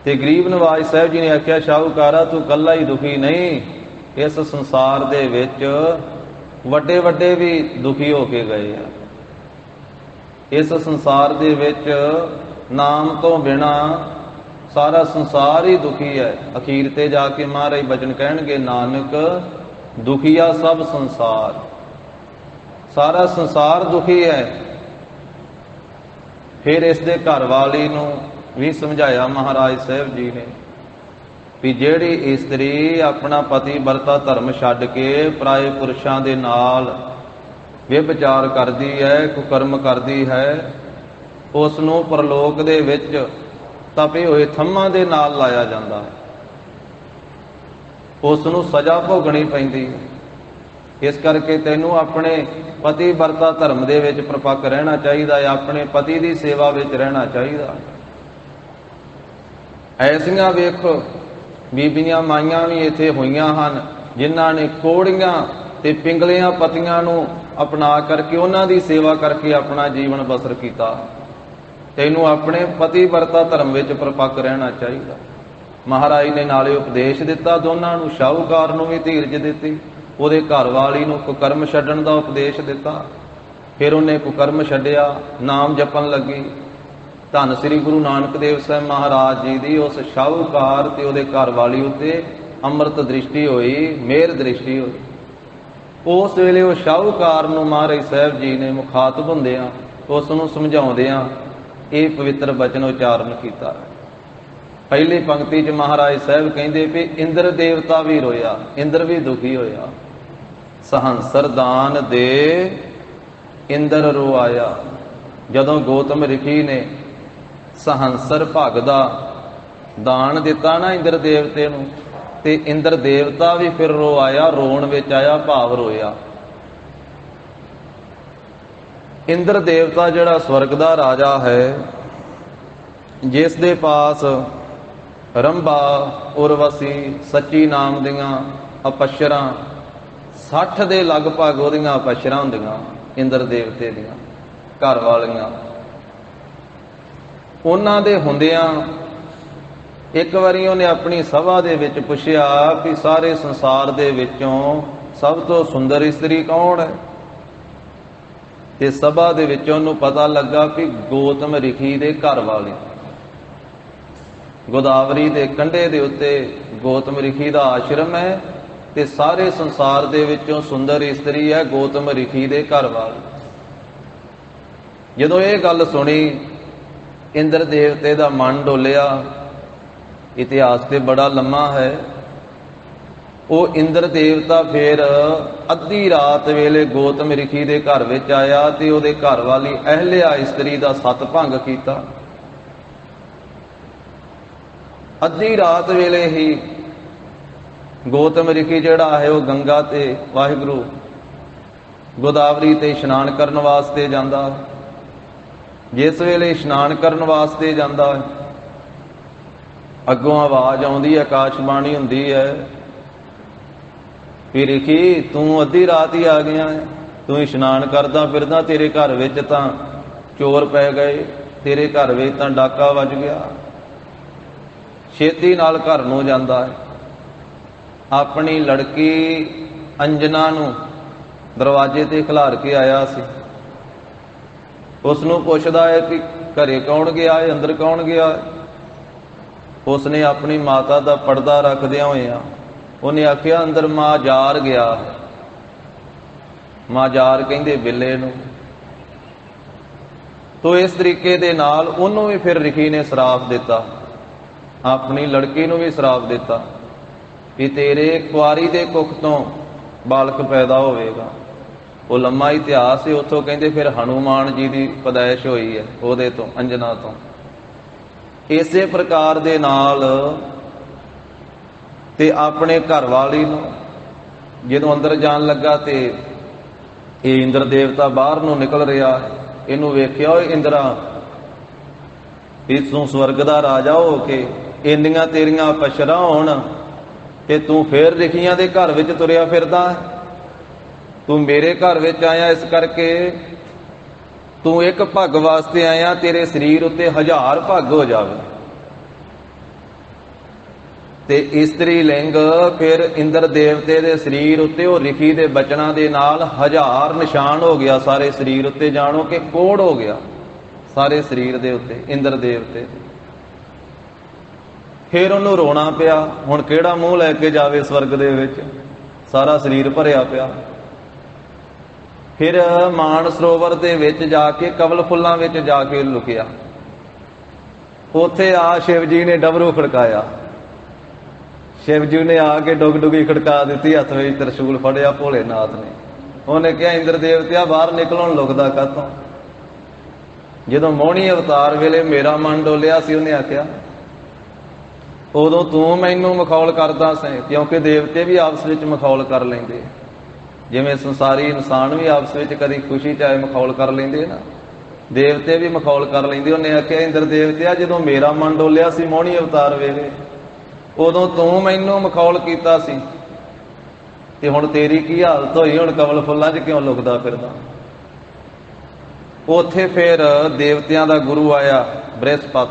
ਤੇ ਗਰੀਬ ਨਵਾਜ ਸਾਹਿਬ ਜੀ ਨੇ ਆਖਿਆ, ਸ਼ਾਹੂਕਾਰਾ ਤੂੰ ਕੱਲਾ ਹੀ ਦੁਖੀ ਨਹੀਂ, ਇਸ ਸੰਸਾਰ ਦੇ ਵਿੱਚ ਵੱਡੇ ਵੱਡੇ ਵੀ ਦੁਖੀ ਹੋ ਕੇ ਗਏ ਆ। ਇਸ ਸੰਸਾਰ ਦੇ ਵਿੱਚ ਨਾਮ ਤੋਂ ਬਿਨਾ ਸਾਰਾ ਸੰਸਾਰ ਹੀ ਦੁਖੀ ਹੈ। ਅਖੀਰ ਤੇ ਜਾ ਕੇ ਮਹਾਰਾਜ ਬਚਨ ਕਹਿਣਗੇ, ਨਾਨਕ ਦੁਖੀਆ ਸਭ ਸੰਸਾਰ, ਸਾਰਾ ਸੰਸਾਰ ਦੁਖੀ ਹੈ। ਫਿਰ ਇਸ ਦੇ ਘਰ ਵਾਲੀ ਨੂੰ ਵੀ ਸਮਝਾਇਆ ਮਹਾਰਾਜ ਸਾਹਿਬ ਜੀ ਨੇ ਵੀ ਜਿਹੜੀ ਇਸਤਰੀ ਆਪਣਾ ਪਤੀ ਵਰਤਾ ਧਰਮ ਛੱਡ ਕੇ ਪਰਾਏ ਪੁਰਸ਼ਾਂ ਦੇ ਨਾਲ ਵਿਭਚਾਰ ਕਰਦੀ ਹੈ, ਕੁਕਰਮ ਕਰਦੀ ਹੈ, ਉਸ ਨੂੰ ਪਰਲੋਕ ਦੇ ਵਿੱਚ ਤਪੇ ਹੋਏ ਥੰਮਾਂ ਦੇ ਨਾਲ ਲਾਇਆ ਜਾਂਦਾ ਹੈ, ਉਸ ਨੂੰ ਸਜ਼ਾ ਭੋਗਣੀ ਪੈਂਦੀ ਹੈ। ਇਸ ਕਰਕੇ ਤੈਨੂੰ ਆਪਣੇ ਪਤੀ ਵਰਤਾ ਧਰਮ ਦੇ ਵਿੱਚ ਪ੍ਰਪੱਕ ਰਹਿਣਾ ਚਾਹੀਦਾ ਹੈ, ਆਪਣੇ ਪਤੀ ਦੀ ਸੇਵਾ ਵਿੱਚ ਰਹਿਣਾ ਚਾਹੀਦਾ। ਐਸੀਆਂ ਵੇਖੋ ਬੀਬੀਆਂ ਮਾਈਆਂ ਵੀ ਇੱਥੇ ਹੋਈਆਂ ਹਨ ਜਿਨ੍ਹਾਂ ਨੇ ਕੋੜੀਆਂ ਤੇ ਪਿੰਗਲੀਆਂ ਪਤੀਆਂ ਨੂੰ ਅਪਣਾ ਕਰਕੇ ਉਹਨਾਂ ਦੀ ਸੇਵਾ ਕਰਕੇ ਆਪਣਾ ਜੀਵਨ ਬਸਰ ਕੀਤਾ। ਤੈਨੂੰ ਆਪਣੇ ਪਤੀ ਵਰਤਾ ਧਰਮ ਵਿੱਚ ਪ੍ਰਪੱਕ ਰਹਿਣਾ ਚਾਹੀਦਾ। ਮਹਾਰਾਜ ਨੇ ਨਾਲੇ ਉਪਦੇਸ਼ ਦਿੱਤਾ ਦੋਨਾਂ ਨੂੰ, ਸ਼ਾਹੂਕਾਰ ਨੂੰ ਵੀ ਧੀਰਜ ਦਿੱਤੀ, ਉਹਦੇ ਘਰ ਵਾਲੀ ਨੂੰ ਕੁਕਰਮ ਛੱਡਣ ਦਾ ਉਪਦੇਸ਼ ਦਿੱਤਾ। ਫਿਰ ਉਹਨੇ ਕੁਕਰਮ ਛੱਡਿਆ, ਨਾਮ ਜਪਣ ਲੱਗੀ। ਧੰਨ ਸ੍ਰੀ ਗੁਰੂ ਨਾਨਕ ਦੇਵ ਸਾਹਿਬ ਮਹਾਰਾਜ ਜੀ ਦੀ ਉਸ ਸ਼ਾਹੂਕਾਰ ਤੇ ਉਹਦੇ ਘਰ ਵਾਲੀ ਉੱਤੇ ਅੰਮ੍ਰਿਤ ਦ੍ਰਿਸ਼ਟੀ ਹੋਈ, ਮਿਹਰ ਦ੍ਰਿਸ਼ਟੀ ਹੋਈ। ਉਸ ਵੇਲੇ ਉਹ ਸ਼ਾਹੂਕਾਰ ਨੂੰ ਮਹਾਰਾਜ ਸਾਹਿਬ ਜੀ ਨੇ ਮੁਖਾਤਬ ਹੁੰਦਿਆਂ ਉਸ ਨੂੰ ਸਮਝਾਉਂਦਿਆਂ ਇਹ ਪਵਿੱਤਰ ਬਚਨ ਉਚਾਰਨ ਕੀਤਾ। ਪਹਿਲੀ ਪੰਕਤੀ 'ਚ ਮਹਾਰਾਜ ਸਾਹਿਬ ਕਹਿੰਦੇ ਵੀ ਇੰਦਰ ਦੇਵਤਾ ਵੀ ਰੋਇਆ, ਇੰਦਰ ਵੀ ਦੁਖੀ ਹੋਇਆ। ਸਹੰਸਰਦਾਨ ਦੇ ਇੰਦਰ ਰੋਆਇਆ। ਜਦੋਂ ਗੌਤਮ ਰਿਖੀ ਨੇ ਸਹੰਸਰ ਭਗ ਦਾ ਦਾਨ ਦਿੱਤਾ ਨਾ ਇੰਦਰ ਦੇਵਤੇ ਨੂੰ, ਤੇ ਇੰਦਰ ਦੇਵਤਾ ਵੀ ਫਿਰ ਰੋਆਇਆ, ਰੋਣ ਵਿੱਚ ਆਇਆ, ਭਾਵ ਰੋਇਆ। ਇੰਦਰ ਦੇਵਤਾ ਜਿਹੜਾ ਸਵਰਗ ਦਾ ਰਾਜਾ ਹੈ, ਜਿਸ ਦੇ ਪਾਸ ਰੰਭਾ, ਉਰਵਸੀ, ਸੱਚੀ ਨਾਮ ਦੀਆਂ ਅਪਸ਼ਰਾਂ 60 ਦੇ ਲਗਭਗ ਉਹਦੀਆਂ ਅਪਸ਼ਰਾਂ ਹੁੰਦੀਆਂ ਇੰਦਰ ਦੇਵਤੇ ਦੀਆਂ ਘਰ ਵਾਲੀਆਂ। ਉਹਨਾਂ ਦੇ ਹੁੰਦਿਆਂ ਇੱਕ ਵਾਰੀ ਉਹਨੇ ਆਪਣੀ ਸਭਾ ਦੇ ਵਿੱਚ ਪੁੱਛਿਆ ਕਿ ਸਾਰੇ ਸੰਸਾਰ ਦੇ ਵਿੱਚੋਂ ਸਭ ਤੋਂ ਸੁੰਦਰ ਇਸਤਰੀ ਕੌਣ ਹੈ? ਤੇ ਸਭਾ ਦੇ ਵਿੱਚ ਉਹਨੂੰ ਪਤਾ ਲੱਗਾ ਕਿ ਗੌਤਮ ਰਿਖੀ ਦੇ ਘਰ ਵਾਲੀ, ਗੋਦਾਵਰੀ ਦੇ ਕੰਢੇ ਦੇ ਉੱਤੇ ਗੌਤਮ ਰਿਖੀ ਦਾ ਆਸ਼ਰਮ ਹੈ, ਤੇ ਸਾਰੇ ਸੰਸਾਰ ਦੇ ਵਿੱਚੋਂ ਸੁੰਦਰ ਇਸਤਰੀ ਹੈ ਗੌਤਮ ਰਿਖੀ ਦੇ ਘਰ ਵਾਲੀ। ਜਦੋਂ ਇਹ ਗੱਲ ਸੁਣੀ ਇੰਦਰ ਦੇਵਤੇ ਦਾ ਮਨ ਡੋਲਿਆ। ਇਤਿਹਾਸ ਤੇ ਬੜਾ ਲੰਮਾ ਹੈ। ਉਹ ਇੰਦਰ ਦੇਵਤਾ ਫਿਰ ਅੱਧੀ ਰਾਤ ਵੇਲੇ ਗੌਤਮ ਰਿਖੀ ਦੇ ਘਰ ਵਿੱਚ ਆਇਆ ਤੇ ਉਹਦੇ ਘਰ ਵਾਲੀ ਅਹਿਲਿਆ ਇਸਤਰੀ ਦਾ ਸਤ ਭੰਗ ਕੀਤਾ। ਅੱਧੀ ਰਾਤ ਵੇਲੇ ਹੀ ਗੌਤਮ ਰਿਖੀ ਜਿਹੜਾ ਹੈ ਉਹ ਗੰਗਾ ਤੇ ਵਾਹਿਗੁਰੂ ਗੋਦਾਵਰੀ ਤੇ ਇਸ਼ਨਾਨ ਕਰਨ ਵਾਸਤੇ ਜਾਂਦਾ। ਜਿਸ ਵੇਲੇ ਇਸ਼ਨਾਨ ਕਰਨ ਵਾਸਤੇ ਜਾਂਦਾ, ਅੱਗੋਂ ਆਵਾਜ਼ ਆਉਂਦੀ ਹੈ, ਆਕਾਸ਼ਬਾਣੀ ਹੁੰਦੀ ਹੈ, ਫਿਰ ਰਿਖੀ ਤੂੰ ਅੱਧੀ ਰਾਤ ਹੀ ਆ ਗਿਆ ਹੈ, ਤੂੰ ਇਸ਼ਨਾਨ ਕਰਦਾ ਫਿਰਦਾ, ਤੇਰੇ ਘਰ ਵਿੱਚ ਤਾਂ ਚੋਰ ਪੈ ਗਏ, ਤੇਰੇ ਘਰ ਵਿੱਚ ਤਾਂ ਡਾਕਾ ਵੱਜ ਗਿਆ। ਛੇਤੀ ਨਾਲ ਘਰ ਨੂੰ ਜਾਂਦਾ ਹੈ। ਆਪਣੀ ਲੜਕੀ ਅੰਜਨਾ ਨੂੰ ਦਰਵਾਜ਼ੇ ਤੇ ਖਿਲਾਰ ਕੇ ਆਇਆ ਸੀ। ਉਸ ਨੂੰ ਪੁੱਛਦਾ ਹੈ ਕਿ ਘਰੇ ਕੌਣ ਗਿਆ ਹੈ, ਅੰਦਰ ਕੌਣ ਗਿਆ ਹੈ? ਉਸਨੇ ਆਪਣੀ ਮਾਤਾ ਦਾ ਪਰਦਾ ਰੱਖਦਿਆਂ ਹੋਇਆਂ ਉਹਨੇ ਆਖਿਆ ਅੰਦਰ ਮਾਜਾਰ ਗਿਆ ਹੈ। ਮਾਜਾਰ ਕਹਿੰਦੇ ਬਿੱਲੇ ਨੂੰ। ਤੋ ਇਸ ਤਰੀਕੇ ਦੇ ਨਾਲ ਉਹਨੂੰ ਵੀ ਫਿਰ ਰਿਖੀ ਨੇ ਸਰਾਪ ਦਿੱਤਾ ਆਪਣੀ ਲੜਕੀ ਨੂੰ ਵੀ ਸ਼ਰਾਪ ਦਿੱਤਾ ਵੀ ਤੇਰੇ ਕੁਆਰੀ ਦੇ ਕੁੱਖ ਤੋਂ ਬਾਲਕ ਪੈਦਾ ਹੋਵੇਗਾ। ਉਹ ਲੰਮਾ ਇਤਿਹਾਸ ਹੈ। ਉੱਥੋਂ ਕਹਿੰਦੇ ਫਿਰ ਹਨੂਮਾਨ ਜੀ ਦੀ ਪੈਦਾਇਸ਼ ਹੋਈ ਹੈ ਉਹਦੇ ਤੋਂ, ਅੰਜਨਾ ਤੋਂ। ਇਸੇ ਪ੍ਰਕਾਰ ਦੇ ਨਾਲ ਤੇ ਆਪਣੇ ਘਰ ਵਾਲੀ ਨੂੰ ਜਦੋਂ ਅੰਦਰ ਜਾਣ ਲੱਗਾ ਤੇ ਇਹ ਇੰਦਰ ਦੇਵਤਾ ਬਾਹਰ ਨੂੰ ਨਿਕਲ ਰਿਹਾ ਹੈ। ਇਹਨੂੰ ਵੇਖਿਆ, ਓਏ ਇੰਦਰਾ, ਵੀ ਤੂੰ ਸਵਰਗ ਦਾ ਰਾਜਾ ਹੋ ਕੇ ਇੰਨੀਆਂ ਤੇਰੀਆਂ ਪਛਰਾ ਹੋਣ ਕਿ ਤੂੰ ਫੇਰ ਰਿਖੀਆਂ ਦੇ ਘਰ ਵਿੱਚ ਤੁਰਿਆ ਫਿਰਦਾ ਹੈ। ਤੂੰ ਮੇਰੇ ਘਰ ਵਿੱਚ ਆਇਆ ਇਸ ਕਰਕੇ ਤੂੰ ਇੱਕ ਭੱਗ ਵਾਸਤੇ ਆਇਆ, ਤੇਰੇ ਸਰੀਰ ਉੱਤੇ 1000 ਭੱਗ ਹੋ ਜਾਵੇ। ਤੇ ਇਸਤਰੀ ਲਿੰਗ ਫਿਰ ਇੰਦਰ ਦੇਵਤੇ ਦੇ ਸਰੀਰ ਉੱਤੇ ਉਹ ਰਿਖੀ ਦੇ ਬਚਨਾਂ ਦੇ ਨਾਲ 1000 ਨਿਸ਼ਾਨ ਹੋ ਗਿਆ ਸਾਰੇ ਸਰੀਰ ਉੱਤੇ, ਜਾਣੋ ਕਿ ਕੋੜ ਹੋ ਗਿਆ ਸਾਰੇ ਸਰੀਰ ਦੇ ਉੱਤੇ ਇੰਦਰ ਦੇਵਤੇ। ਫਿਰ ਉਹਨੂੰ ਰੋਣਾ ਪਿਆ। ਹੁਣ ਕਿਹੜਾ ਮੂੰਹ ਲੈ ਕੇ ਜਾਵੇ ਸਵਰਗ ਦੇ ਵਿੱਚ, ਸਾਰਾ ਸਰੀਰ ਭਰਿਆ ਪਿਆ। ਫਿਰ ਮਾਨ ਸਰੋਵਰ ਦੇ ਵਿੱਚ ਜਾ ਕੇ ਕਵਲ ਫੁੱਲਾਂ ਵਿੱਚ ਜਾ ਕੇ ਲੁਕਿਆ। ਉੱਥੇ ਆ ਸ਼ਿਵ ਜੀ ਨੇ ਡਬਰੂ ਖੜਕਾਇਆ। ਸ਼ਿਵ ਜੀ ਨੇ ਆ ਕੇ ਡੁਗ-ਡੁਗੀ ਖੜਕਾ ਦਿੱਤੀ, ਹੱਥ ਵਿੱਚ ਤਰਸ਼ੂਲ ਫੜਿਆ ਭੋਲੇਨਾਥ ਨੇ। ਉਹਨੇ ਕਿਹਾ, ਇੰਦਰ ਦੇਵਤਿਆ ਬਾਹਰ ਨਿਕਲਣ ਲੁਕਦਾ ਕਾਹਤੋਂ? ਜਦੋਂ ਮੋਹਣੀ ਅਵਤਾਰ ਵੇਲੇ ਮੇਰਾ ਮਨ ਡੋਲਿਆ ਸੀ, ਉਹਨੇ ਆਖਿਆ ਉਦੋਂ ਤੂੰ ਮੈਨੂੰ ਮਖੌਲ ਕਰਦਾ ਸੈਂ, ਕਿਉਂਕਿ ਦੇਵਤੇ ਵੀ ਆਪਸ ਵਿੱਚ ਮਖੌਲ ਕਰ ਲੈਂਦੇ, ਜਿਵੇਂ ਸੰਸਾਰੀ ਇਨਸਾਨ ਵੀ ਆਪਸ ਵਿੱਚ ਕਦੀ ਖੁਸ਼ੀ ਚਾਹੇ ਮਖੌਲ ਕਰ ਲੈਂਦੇ ਨਾ, ਦੇਵਤੇ ਵੀ ਮਖੌਲ ਕਰ ਲੈਂਦੇ। ਉਹਨੇ ਆਖਿਆ, ਇੰਦਰ ਦੇਵਤਿਆ ਜਦੋਂ ਮੇਰਾ ਮਨ ਡੋਲਿਆ ਸੀ ਮੋਹਣੀ ਅਵਤਾਰ ਵੇਲੇ, ਉਦੋਂ ਤੂੰ ਮੈਨੂੰ ਮਖੌਲ ਕੀਤਾ ਸੀ, ਤੇ ਹੁਣ ਤੇਰੀ ਕੀ ਹਾਲਤ ਹੋਈ? ਹੁਣ ਕਮਲ ਫੁੱਲਾਂ 'ਚ ਕਿਉਂ ਲੁਕਦਾ ਫਿਰਦਾ? ਉੱਥੇ ਫਿਰ ਦੇਵਤਿਆਂ ਦਾ ਗੁਰੂ ਆਇਆ ਬ੍ਰਹਿਸਪਤ।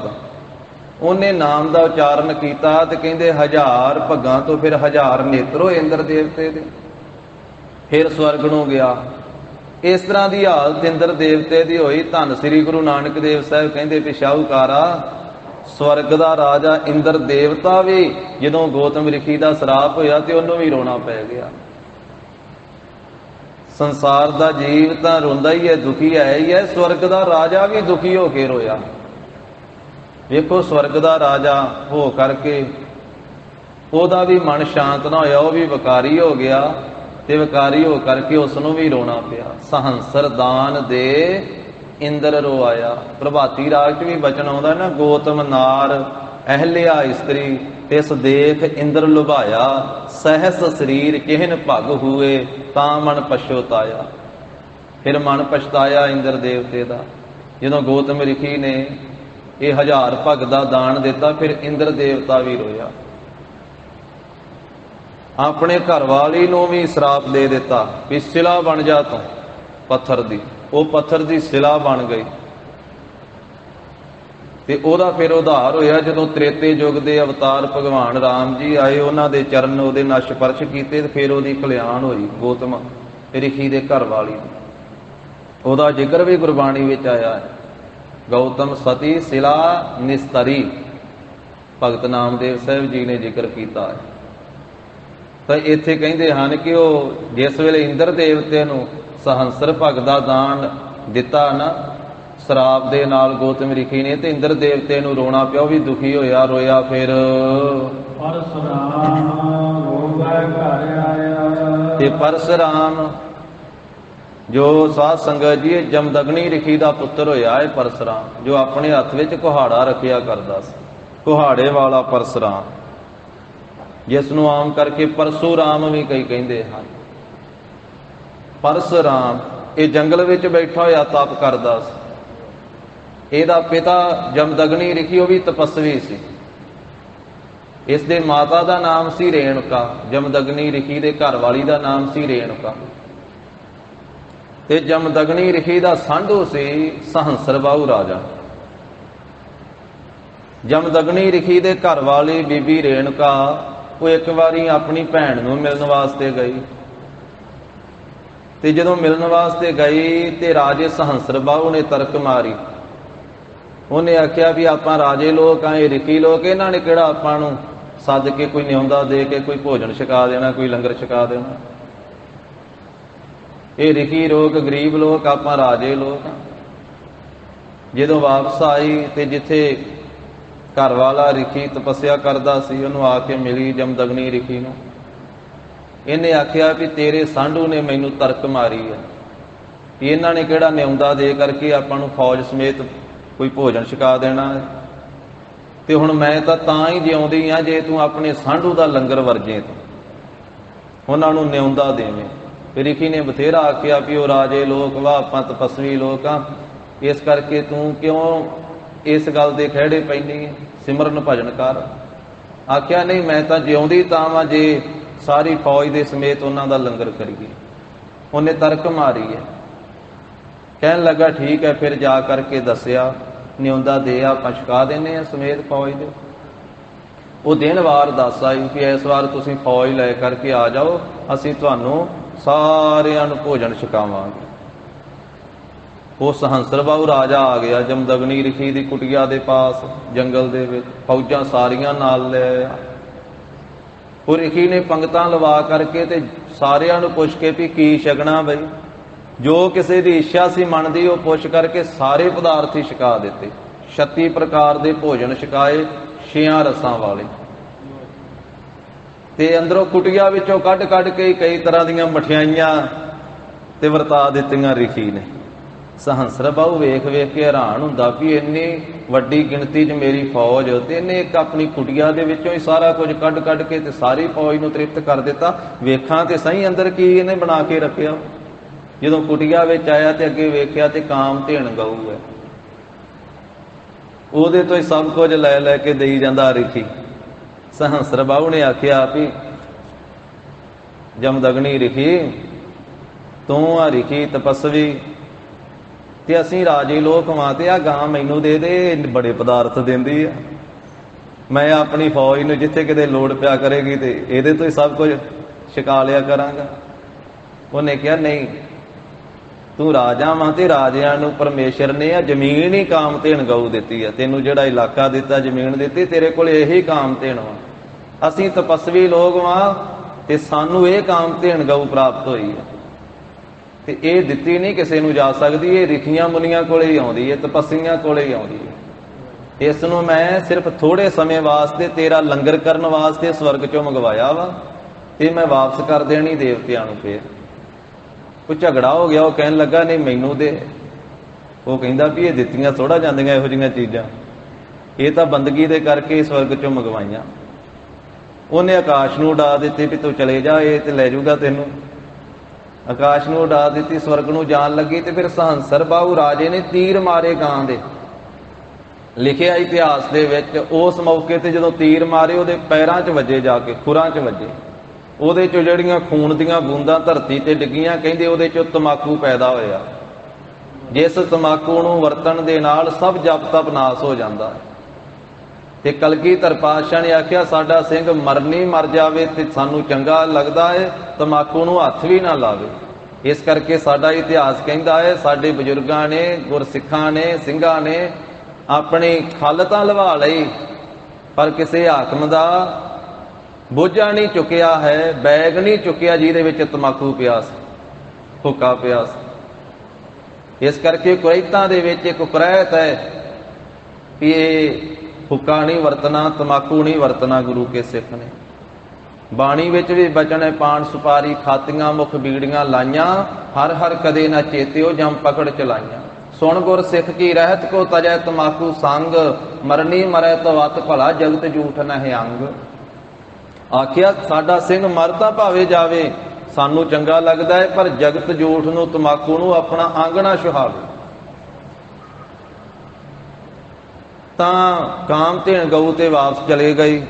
ਉਹਨੇ ਨਾਮ ਦਾ ਉਚਾਰਨ ਕੀਤਾ ਤੇ ਕਹਿੰਦੇ 1000 ਭੱਗਾਂ ਤੋਂ ਫਿਰ 1000 ਨੇਤਰ ਹੋਏ ਇੰਦਰ ਦੇਵਤੇ ਦੇ। ਫਿਰ ਸਵਰਗ ਨੂੰ ਗਿਆ। ਇਸ ਤਰ੍ਹਾਂ ਦੀ ਹਾਲਤ ਇੰਦਰ ਦੇਵਤੇ ਦੀ ਹੋਈ। ਧੰਨ ਸ੍ਰੀ ਗੁਰੂ ਨਾਨਕ ਦੇਵ ਸਾਹਿਬ ਕਹਿੰਦੇ ਵੀ ਸ਼ਾਹੂਕਾਰਾ, ਸਵਰਗ ਦਾ ਰਾਜਾ ਇੰਦਰ ਦੇਵਤਾ ਵੀ ਜਦੋਂ ਗੌਤਮ ਰਿਖੀ ਦਾ ਸਰਾਪ ਹੋਇਆ ਤੇ ਉਹਨੂੰ ਵੀ ਰੋਣਾ ਪੈ ਗਿਆ। ਸੰਸਾਰ ਦਾ ਜੀਵ ਤਾਂ ਰੋਂਦਾ ਹੀ ਹੈ, ਦੁਖੀ ਹੈ ਹੀ ਹੈ। ਸਵਰਗ ਦਾ ਰਾਜਾ ਵੀ ਦੁਖੀ ਹੋ ਕੇ ਰੋਇਆ। ਵੇਖੋ, ਸਵਰਗ ਦਾ ਰਾਜਾ ਹੋ ਕਰਕੇ ਉਹਦਾ ਵੀ ਮਨ ਸ਼ਾਂਤ ਨਾ ਹੋਇਆ, ਉਹ ਵੀ ਵਿਕਾਰੀ ਹੋ ਗਿਆ ਤੇ ਵਿਕਾਰੀ ਹੋ ਕਰਕੇ ਉਸ ਨੂੰ ਵੀ ਰੋਣਾ ਪਿਆ। ਸਹੰਸਰ ਦਾਨ ਦੇ ਇੰਦਰ ਰੋਆਇਆ। ਪ੍ਰਭਾਤੀ ਰਾਗ 'ਚ ਵੀ ਬਚਨ ਆਉਂਦਾ ਨਾ, ਗੌਤਮ ਨਾਰ ਅਹਲਿਆ ਇਸਤਰੀ ਤਿਸ ਦੇਖ ਇੰਦਰ ਲੁਭਾਇਆ, ਸਹਿਸ ਸਰੀਰ ਕਿਹਨ ਭਗ ਹੋਏ ਤਾਂ ਮਨ ਪਛੋਤਾਇਆ। ਫਿਰ ਮਨ ਪਛਤਾਇਆ ਇੰਦਰ ਦੇਵਤੇ ਦਾ। ਜਦੋਂ ਗੌਤਮ ਰਿਖੀ ਨੇ ਇਹ 1000 ਭਗ ਦਾ ਦਾਨ ਦਿੱਤਾ, ਫਿਰ ਇੰਦਰ ਦੇਵਤਾ ਵੀ ਰੋਇਆ। ਆਪਣੇ ਘਰ ਵਾਲੀ ਨੂੰ ਵੀ ਸ਼ਰਾਪ ਦੇ ਦਿੱਤਾ ਵੀ ਸਿਲਾ ਬਣ ਜਾ ਤੂੰ ਪੱਥਰ ਦੀ। ਉਹ ਪੱਥਰ ਦੀ ਸਿਲਾ ਬਣ ਗਈ ਤੇ ਉਹਦਾ ਫਿਰ ਉਧਾਰ ਹੋਇਆ ਜਦੋਂ ਤ੍ਰੇਤੇ ਯੁੱਗ ਦੇ ਅਵਤਾਰ ਭਗਵਾਨ ਰਾਮ ਜੀ ਆਏ, ਉਹਨਾਂ ਦੇ ਚਰਨ ਉਹਦੇ ਨਾਲ ਸਪਰਸ਼ ਕੀਤੇ ਤੇ ਫਿਰ ਉਹਦੀ ਕਲਿਆਣ ਹੋਈ ਗੌਤਮ ਰਿਖੀ ਦੇ ਘਰ ਵਾਲੀ ਦੀ। ਉਹਦਾ ਜ਼ਿਕਰ ਵੀ ਗੁਰਬਾਣੀ ਵਿੱਚ ਆਇਆ ਹੈ। ਗੌਤਮ ਸਤੀ ਸਿਲਾ ਨਿਸਤਰੀ, ਭਗਤ ਨਾਮਦੇਵ ਸਾਹਿਬ ਜੀ ਨੇ ਜ਼ਿਕਰ ਕੀਤਾ ਹੈ। ਤਾਂ ਇੱਥੇ ਕਹਿੰਦੇ ਹਨ ਕਿ ਉਹ ਜਿਸ ਵੇਲੇ ਇੰਦਰ ਦੇਵਤੇ ਨੂੰ ਸਹੰਸਰ ਭਗ ਦਾ ਦਾਨ ਦਿੱਤਾ ਨਾ ਸ਼ਰਾਪ ਦੇ ਨਾਲ ਗੌਤਮ ਰਿਖੀ ਨੇ, ਤੇ ਇੰਦਰ ਦੇਵਤੇ ਨੂੰ ਰੋਣਾ ਪਿਆ, ਉਹ ਵੀ ਦੁਖੀ ਹੋਇਆ, ਰੋਇਆ। ਫਿਰ ਪਰਸਰਾਮ ਰੋਵੈ ਘਰ ਆਇਆ। ਤੇ ਪਰਸਰਾਮ ਜੋ ਸਾਧ ਸੰਗਤ ਜੀ ਜਮਦਗਨੀ ਰਿਖੀ ਦਾ ਪੁੱਤਰ ਹੋਇਆ ਹੈ ਪਰਸਰਾਮ, ਜੋ ਆਪਣੇ ਹੱਥ ਵਿੱਚ ਕੁਹਾੜਾ ਰੱਖਿਆ ਕਰਦਾ ਸੀ, ਕੁਹਾੜੇ ਵਾਲਾ ਪਰਸਰਾਮ, ਜਿਸ ਨੂੰ ਆਮ ਕਰਕੇ ਪਰਸੂਰਾਮ ਵੀ ਕਈ ਕਹਿੰਦੇ ਹਨ। ਪਰਸਰਾਮ ਇਹ ਜੰਗਲ ਵਿੱਚ ਬੈਠਾ ਹੋਇਆ ਤਪ ਕਰਦਾ ਸੀ। ਇਹਦਾ ਪਿਤਾ ਜਮਦਗਨੀ ਰਿਖੀ, ਉਹ ਵੀ ਤਪਸਵੀ ਸੀ। ਇਸ ਦੇ ਮਾਤਾ ਦਾ ਨਾਮ ਸੀ ਰੇਣੁਕਾ, ਜਮਦਗਨੀ ਰਿਖੀ ਦੇ ਘਰ ਵਾਲੀ ਦਾ ਨਾਮ ਸੀ ਰੇਣੁਕਾ। ਤੇ ਜਮਦਗਨੀ ਰਿਖੀ ਦਾ ਸਾਂਢੂ ਸੀ ਸਹੰਸਰ ਬਾਹੂ ਰਾਜਾ। ਜਮਦਗਨੀ ਰਿਖੀ ਦੇ ਘਰ ਵਾਲੀ ਬੀਬੀ ਰੇਣੁਕਾ, ਉਹ ਇੱਕ ਵਾਰੀ ਆਪਣੀ ਭੈਣ ਨੂੰ ਮਿਲਣ ਵਾਸਤੇ ਗਈ। ਤੇ ਜਦੋਂ ਮਿਲਣ ਵਾਸਤੇ ਗਈ ਤੇ ਰਾਜੇ ਸਹੰਸਰ ਬਾਹੂ ਨੇ ਤਰਕ ਮਾਰੀ। ਉਹਨੇ ਆਖਿਆ ਵੀ ਆਪਾਂ ਰਾਜੇ ਲੋਕ ਆ, ਇਹ ਰਿਖੀ ਲੋਕ, ਇਹਨਾਂ ਨੇ ਕਿਹੜਾ ਆਪਾਂ ਨੂੰ ਸੱਦ ਕੇ ਕੋਈ ਨਿਉਂਦਾ ਦੇ ਕੇ ਕੋਈ ਭੋਜਨ ਛਕਾ ਦੇਣਾ, ਕੋਈ ਲੰਗਰ ਛਕਾ ਦੇਣਾ। ਇਹ ਰਿਖੀ ਲੋਕ ਗਰੀਬ ਲੋਕ, ਆਪਾਂ ਰਾਜੇ ਲੋਕ। ਜਦੋਂ ਵਾਪਸ ਆਈ ਤੇ ਜਿੱਥੇ ਘਰ ਵਾਲਾ ਰਿਖੀ ਤਪੱਸਿਆ ਕਰਦਾ ਸੀ, ਉਹਨੂੰ ਆ ਕੇ ਮਿਲੀ ਜਮਦਗਨੀ ਰਿਖੀ ਨੂੰ। ਇਹਨੇ ਆਖਿਆ ਵੀ ਤੇਰੇ ਸਾਂਢੂ ਨੇ ਮੈਨੂੰ ਤਰਕ ਮਾਰੀ ਹੈ ਵੀ ਇਹਨਾਂ ਨੇ ਕਿਹੜਾ ਨਿਉਂਦਾ ਦੇ ਕਰਕੇ ਆਪਾਂ ਨੂੰ ਫੌਜ ਸਮੇਤ ਕੋਈ ਭੋਜਨ ਛਕਾ ਦੇਣਾ ਹੈ, ਤੇ ਹੁਣ ਮੈਂ ਤਾਂ ਹੀ ਜਿਉਂਦੀ ਆ ਜੇ ਤੂੰ ਆਪਣੇ ਸਾਂਢੂ ਦਾ ਲੰਗਰ ਵਰਜੇ ਤੂੰ ਉਹਨਾਂ ਨੂੰ ਨਿਉਂਦਾ ਦੇਵੇਂ। ਰਿਖੀ ਨੇ ਬਥੇਰਾ ਆਖਿਆ ਵੀ ਉਹ ਰਾਜੇ ਲੋਕ ਵਾ, ਆਪਾਂ ਤਪਸਵੀ ਲੋਕ ਆ, ਇਸ ਕਰਕੇ ਤੂੰ ਕਿਉਂ ਇਸ ਗੱਲ ਦੇ ਖਹਿੜੇ ਪੈਂਦੀ ਹੈ, ਸਿਮਰਨ ਭਜਨ ਕਰ। ਆਖਿਆ ਨਹੀਂ, ਮੈਂ ਤਾਂ ਜਿਉਂਦੀ ਤਾਂ ਵਾਂ ਜੇ ਸਾਰੀ ਫੌਜ ਦੇ ਸਮੇਤ ਉਹਨਾਂ ਦਾ ਲੰਗਰ ਕਰੀਏ। ਉਹਨੇ ਤਰਕ ਮਾਰੀ ਹੈ। ਕਹਿਣ ਲੱਗਾ ਠੀਕ ਹੈ, ਫਿਰ ਜਾ ਕਰਕੇ ਦੱਸਿਆ ਨਿਉਂਦਾ ਦੇ ਆਪਾਂ ਛਕਾ ਦਿੰਦੇ ਆ ਸਮੇਤ ਫੌਜ ਦੇ। ਉਹ ਦਿਨ ਵਾਰ ਦੱਸ ਆਈ ਕਿ ਇਸ ਵਾਰ ਤੁਸੀਂ ਫੌਜ ਲੈ ਕਰਕੇ ਆ ਜਾਓ, ਅਸੀਂ ਤੁਹਾਨੂੰ ਸਾਰਿਆਂ ਨੂੰ ਭੋਜਨ ਛਕਾਵਾਂਗੇ। ਉਹ ਸਹੰਸਰ ਬਾਹੂ ਰਾਜਾ ਆ ਗਿਆ ਜਮਦਗਨੀ ਰਿਖੀ ਦੀ ਕੁਟੀਆ ਦੇ ਪਾਸ ਜੰਗਲ ਦੇ ਵਿੱਚ, ਫੌਜਾਂ ਸਾਰੀਆਂ ਨਾਲ ਲੈ ਆਇਆ। ਉਹ ਰਿਖੀ ਨੇ ਪੰਗਤਾਂ ਲਵਾ ਕਰਕੇ ਤੇ ਸਾਰਿਆਂ ਨੂੰ ਪੁੱਛ ਕੇ ਵੀ ਕੀ ਛਕਣਾ ਬਈ, ਜੋ ਕਿਸੇ ਦੀ ਇੱਛਾ ਸੀ ਮਨ ਦੀ ਉਹ ਪੁੱਛ ਕਰਕੇ ਸਾਰੇ ਪਦਾਰਥ ਹੀ ਛਕਾ ਦਿੱਤੇ। 36 ਪ੍ਰਕਾਰ ਦੇ ਭੋਜਨ ਛਕਾਏ, 6 ਰਸਾਂ ਵਾਲੇ, ਤੇ ਅੰਦਰੋਂ ਕੁਟੀਆ ਵਿੱਚੋਂ ਕੱਢ ਕੱਢ ਕੇ ਕਈ ਤਰ੍ਹਾਂ ਦੀਆਂ ਮਠਿਆਈਆਂ ਤੇ ਵਰਤਾ ਦਿੱਤੀਆਂ ਰਿਖੀ ਨੇ। ਸਹੰਸਰ ਬਾਹੂ ਵੇਖ ਵੇਖ ਕੇ ਹੈਰਾਨ ਹੁੰਦਾ ਵੀ ਇੰਨੀ ਵੱਡੀ ਗਿਣਤੀ 'ਚ ਮੇਰੀ ਫੌਜ, ਤੇ ਇਹਨੇ ਇੱਕ ਆਪਣੀ ਕੁਟੀਆ ਦੇ ਵਿੱਚੋਂ ਹੀ ਸਾਰਾ ਕੁਝ ਕੱਢ ਕੱਢ ਕੇ ਤੇ ਸਾਰੀ ਫੌਜ ਨੂੰ ਤ੍ਰਿਪਤ ਕਰ ਦਿੱਤਾ। ਵੇਖਾਂ ਤੇ ਸਹੀ ਅੰਦਰ ਕੀ ਇਹਨੇ ਬਣਾ ਕੇ ਰੱਖਿਆ। ਜਦੋਂ ਕੁਟੀਆ ਵਿੱਚ ਆਇਆ ਤੇ ਅੱਗੇ ਵੇਖਿਆ ਤੇ ਕਾਮ ਧੇਣ ਗਊ ਹੈ, ਉਹਦੇ ਤੋਂ ਹੀ ਸਭ ਕੁਝ ਲੈ ਲੈ ਕੇ ਦੇਈ ਜਾਂਦਾ ਰਿਖੀ। ਸਹੰਸਰ ਬਾਹੂ ਨੇ ਆਖਿਆ ਵੀ ਜਮਦਗਨੀ ਰਿਖੀ, ਤੂੰ ਆ ਰਿਖੀ ਤਪਸਵੀ ਤੇ ਅਸੀਂ ਰਾਜੇ ਲੋਕ ਵਾਂ, ਤੇ ਆ ਗਾਂ ਮੈਨੂੰ ਦੇ ਦੇ, ਬੜੇ ਪਦਾਰਥ ਦਿੰਦੀ ਆ, ਮੈਂ ਆਪਣੀ ਫੌਜ ਨੂੰ ਜਿੱਥੇ ਕਿਤੇ ਲੋੜ ਪਿਆ ਕਰੇਗੀ ਤੇ ਇਹਦੇ ਤੋਂ ਹੀ ਸਭ ਕੁਝ ਛਕਾ ਲਿਆ ਕਰਾਂਗਾ। ਉਹਨੇ ਕਿਹਾ ਨਹੀਂ, ਤੂੰ ਰਾਜਾ ਵਾਂ ਤੇ ਰਾਜਿਆਂ ਨੂੰ ਪਰਮੇਸ਼ਰ ਨੇ ਆ ਜ਼ਮੀਨ ਹੀ ਕਾਮ ਧੇਣ ਗਊ ਦਿੱਤੀ ਆ, ਤੈਨੂੰ ਜਿਹੜਾ ਇਲਾਕਾ ਦਿੱਤਾ, ਜ਼ਮੀਨ ਦਿੱਤੀ, ਤੇਰੇ ਕੋਲ ਇਹੀ ਕਾਮ ਧੇਣ ਵਾ। ਅਸੀਂ ਤਪਸਵੀ ਲੋਕ ਵਾਂ ਤੇ ਸਾਨੂੰ ਇਹ ਕਾਮ ਧੇਣ ਗਊ ਪ੍ਰਾਪਤ ਹੋਈ ਹੈ, ਤੇ ਇਹ ਦਿੱਤੀ ਨਹੀਂ ਕਿਸੇ ਨੂੰ ਜਾ ਸਕਦੀ, ਇਹ ਰਿਖੀਆਂ ਮੁਨੀਆਂ ਕੋਲੇ ਹੀ ਆਉਂਦੀ ਹੈ, ਤਪੱਸੀਆਂ ਕੋਲੇ ਹੀ ਆਉਂਦੀ ਹੈ। ਇਸ ਨੂੰ ਮੈਂ ਸਿਰਫ ਥੋੜੇ ਸਮੇਂ ਵਾਸਤੇ ਤੇਰਾ ਲੰਗਰ ਕਰਨ ਵਾਸਤੇ ਸਵਰਗ ਚੋਂ ਮੰਗਵਾਇਆ ਵਾ, ਤੇ ਮੈਂ ਵਾਪਸ ਕਰ ਦੇਣੀ ਦੇਵਤਿਆਂ ਨੂੰ। ਫੇਰ ਕੋਈ ਝਗੜਾ ਹੋ ਗਿਆ, ਉਹ ਕਹਿਣ ਲੱਗਾ ਨਹੀਂ ਮੈਨੂੰ ਦੇ। ਉਹ ਕਹਿੰਦਾ ਵੀ ਇਹ ਦਿੱਤੀਆਂ ਥੋੜਾ ਜਾਂਦੀਆਂ ਇਹੋ ਜਿਹੀਆਂ ਚੀਜ਼ਾਂ, ਇਹ ਤਾਂ ਬੰਦਗੀ ਦੇ ਕਰਕੇ ਸਵਰਗ ਚੋਂ ਮੰਗਵਾਈਆਂ। ਉਹਨੇ ਆਕਾਸ਼ ਨੂੰ ਉਡਾ ਦਿੱਤੀ ਵੀ ਤੂੰ ਚਲੇ ਜਾ, ਇਹ ਤੇ ਲੈ ਜਾਊਗਾ ਤੈਨੂੰ। ਆਕਾਸ਼ ਨੂੰ ਉਡਾ ਦਿੱਤੀ, ਸਵਰਗ ਨੂੰ ਜਾਣ ਲੱਗੀ, ਤੇ ਫਿਰ ਸਹੰਸਰ ਬਾਹੂ ਰਾਜੇ ਨੇ ਤੀਰ ਮਾਰੇ ਗਾਂ ਦੇ। ਲਿਖਿਆ ਇਤਿਹਾਸ ਦੇ ਵਿੱਚ, ਉਸ ਮੌਕੇ ਤੇ ਜਦੋਂ ਤੀਰ ਮਾਰੇ ਉਹਦੇ ਪੈਰਾਂ 'ਚ ਵੱਜੇ, ਜਾ ਕੇ ਖੁਰਾਂ 'ਚ ਵੱਜੇ, ਉਹਦੇ 'ਚੋਂ ਜਿਹੜੀਆਂ ਖੂਨ ਦੀਆਂ ਬੂੰਦਾਂ ਧਰਤੀ ਤੇ ਡਿੱਗੀਆਂ, ਕਹਿੰਦੇ ਉਹਦੇ 'ਚੋਂ ਤਮਾਕੂ ਪੈਦਾ ਹੋਇਆ, ਜਿਸ ਤਮਾਕੂ ਨੂੰ ਵਰਤਣ ਦੇ ਨਾਲ ਸਭ ਜਪ ਤਪ ਨਾਸ ਹੋ ਜਾਂਦਾ ਹੈ। ਤੇ ਕਲਗੀਧਰ ਪਾਤਸ਼ਾਹ ਨੇ ਆਖਿਆ ਸਾਡਾ ਸਿੰਘ ਮਰਨੀ ਮਰ ਜਾਵੇ ਤੇ ਸਾਨੂੰ ਚੰਗਾ ਲੱਗਦਾ ਹੈ, ਤਮਾਕੂ ਨੂੰ ਹੱਥ ਵੀ ਨਾ ਲਾਵੇ। ਇਸ ਕਰਕੇ ਸਾਡਾ ਇਤਿਹਾਸ ਕਹਿੰਦਾ ਹੈ ਸਾਡੇ ਬਜ਼ੁਰਗਾਂ ਨੇ, ਗੁਰਸਿੱਖਾਂ ਨੇ, ਸਿੰਘਾਂ ਨੇ ਆਪਣੀ ਖੱਲ ਤਾਂ ਲਵਾ ਲਈ, ਪਰ ਕਿਸੇ ਹਾਕਮ ਦਾ ਬੋਝਾ ਨਹੀਂ ਚੁੱਕਿਆ ਹੈ, ਬੈਗ ਨਹੀਂ ਚੁੱਕਿਆ ਜਿਹਦੇ ਵਿੱਚ ਤਮਾਕੂ ਪਿਆ ਸੀ, ਹੁੱਕਾ ਪਿਆ ਸੀ। ਇਸ ਕਰਕੇ ਕੁਰੈਤਾਂ ਦੇ ਵਿੱਚ ਇੱਕ ਕੁਰੈਤ ਹੈ ਕਿ ਇਹ ਹੁੱਕਾ ਨਹੀਂ ਵਰਤਣਾ, ਤਮਾਕੂ ਨਹੀਂ ਵਰਤਣਾ। ਗੁਰੂ ਕੇ ਸਿੱਖ ਨੇ ਬਾਣੀ ਵਿੱਚ ਵੀ ਬਚਨ ਹੈ, ਪਾਨ ਸੁਪਾਰੀ ਖਾਤੀਆਂ, ਮੁਖ ਬੀੜੀਆਂ ਲਾਈਆਂ, ਹਰ ਹਰ ਕਦੇ ਨਾ ਚੇਤਿਓ ਜਮ ਪਕੜ ਚਲਾਈਆਂ। ਸੁਣ ਗੁਰ ਸਿੱਖ ਕੀ ਰਹਿਤ ਕੋ ਤਜੈ ਤਮਾਕੂ ਸੰਗ, ਮਰਨੀ ਮਰੈ ਤੋ ਵਤ ਭਲਾ ਜਗਤ ਝੂਠ ਨਹਿ ਅੰਗ। ਆਖਿਆ ਸਾਡਾ ਸਿੰਘ ਮਰ ਤਾਂ ਭਾਵੇਂ ਜਾਵੇ, ਸਾਨੂੰ ਚੰਗਾ ਲੱਗਦਾ ਹੈ, ਪਰ ਜਗਤ ਝੂਠ ਨੂੰ, ਤਮਾਕੂ ਨੂੰ ਆਪਣਾ ਅੰਗ ਨਾ ਸੁਹਾਵੇ। ਤਾਂ ਕਾਮ ਧੇਣ ਗਊ ਤੇ ਵਾਪਸ ਚਲੇ ਗਈ।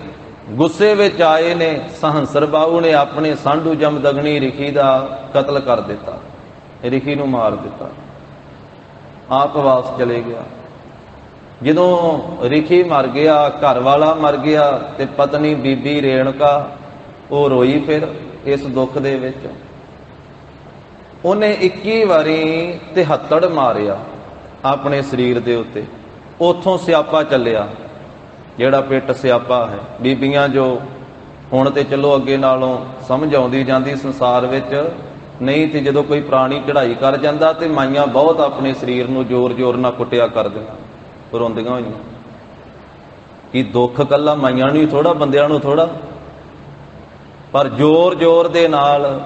ਗੁੱਸੇ ਵਿੱਚ ਆਏ ਨੇ ਸਹੰਸਰ ਬਾਹੂ ਨੇ ਆਪਣੇ ਸਾਂਢੂ ਜਮਦਗਨੀ ਰਿਖੀ ਦਾ ਕਤਲ ਕਰ ਦਿੱਤਾ, ਰਿਖੀ ਨੂੰ ਮਾਰ ਦਿੱਤਾ, ਆਪ ਵਾਪਸ ਚਲੇ ਗਿਆ। ਜਦੋਂ ਰਿਖੀ ਮਰ ਗਿਆ, ਘਰ ਵਾਲਾ ਮਰ ਗਿਆ, ਤੇ ਪਤਨੀ ਬੀਬੀ ਰੇਣਕਾ ਉਹ ਰੋਈ ਫਿਰ ਇਸ ਦੁੱਖ ਦੇ ਵਿੱਚ। ਉਹਨੇ 21 ਵਾਰੀ 73 ਮਾਰਿਆ ਆਪਣੇ ਸਰੀਰ ਦੇ ਉੱਤੇ। ਉੱਥੋਂ ਸਿਆਪਾ ਚੱਲਿਆ, ਜਿਹੜਾ ਪਿੱਟ ਸਿਆਪਾ ਹੈ। ਬੀਬੀਆਂ ਜੋ ਹੁਣ ਤੇ ਚਲੋ ਅੱਗੇ ਨਾਲੋਂ ਸਮਝ ਆਉਂਦੀ ਜਾਂਦੀ ਸੰਸਾਰ ਵਿੱਚ, ਨਹੀਂ ਤੇ ਜਦੋਂ ਕੋਈ ਪ੍ਰਾਣੀ ਚੜ੍ਹਾਈ ਕਰ ਜਾਂਦਾ ਤੇ ਮਾਈਆਂ ਬਹੁਤ ਆਪਣੇ ਸਰੀਰ ਨੂੰ ਜ਼ੋਰ ਜ਼ੋਰ ਨਾਲ ਕੁੱਟਿਆ ਕਰਦੀਆਂ, ਰੋਂਦੀਆਂ ਹੋਈਆਂ ਕਿ ਦੁੱਖ ਕੱਲਾ ਮਾਈਆਂ ਨੂੰ ਹੀ ਥੋੜਾ, ਬੰਦਿਆਂ ਨੂੰ ਥੋੜਾ। ਪਰ ਜ਼ੋਰ ਜ਼ੋਰ ਦੇ ਨਾਲ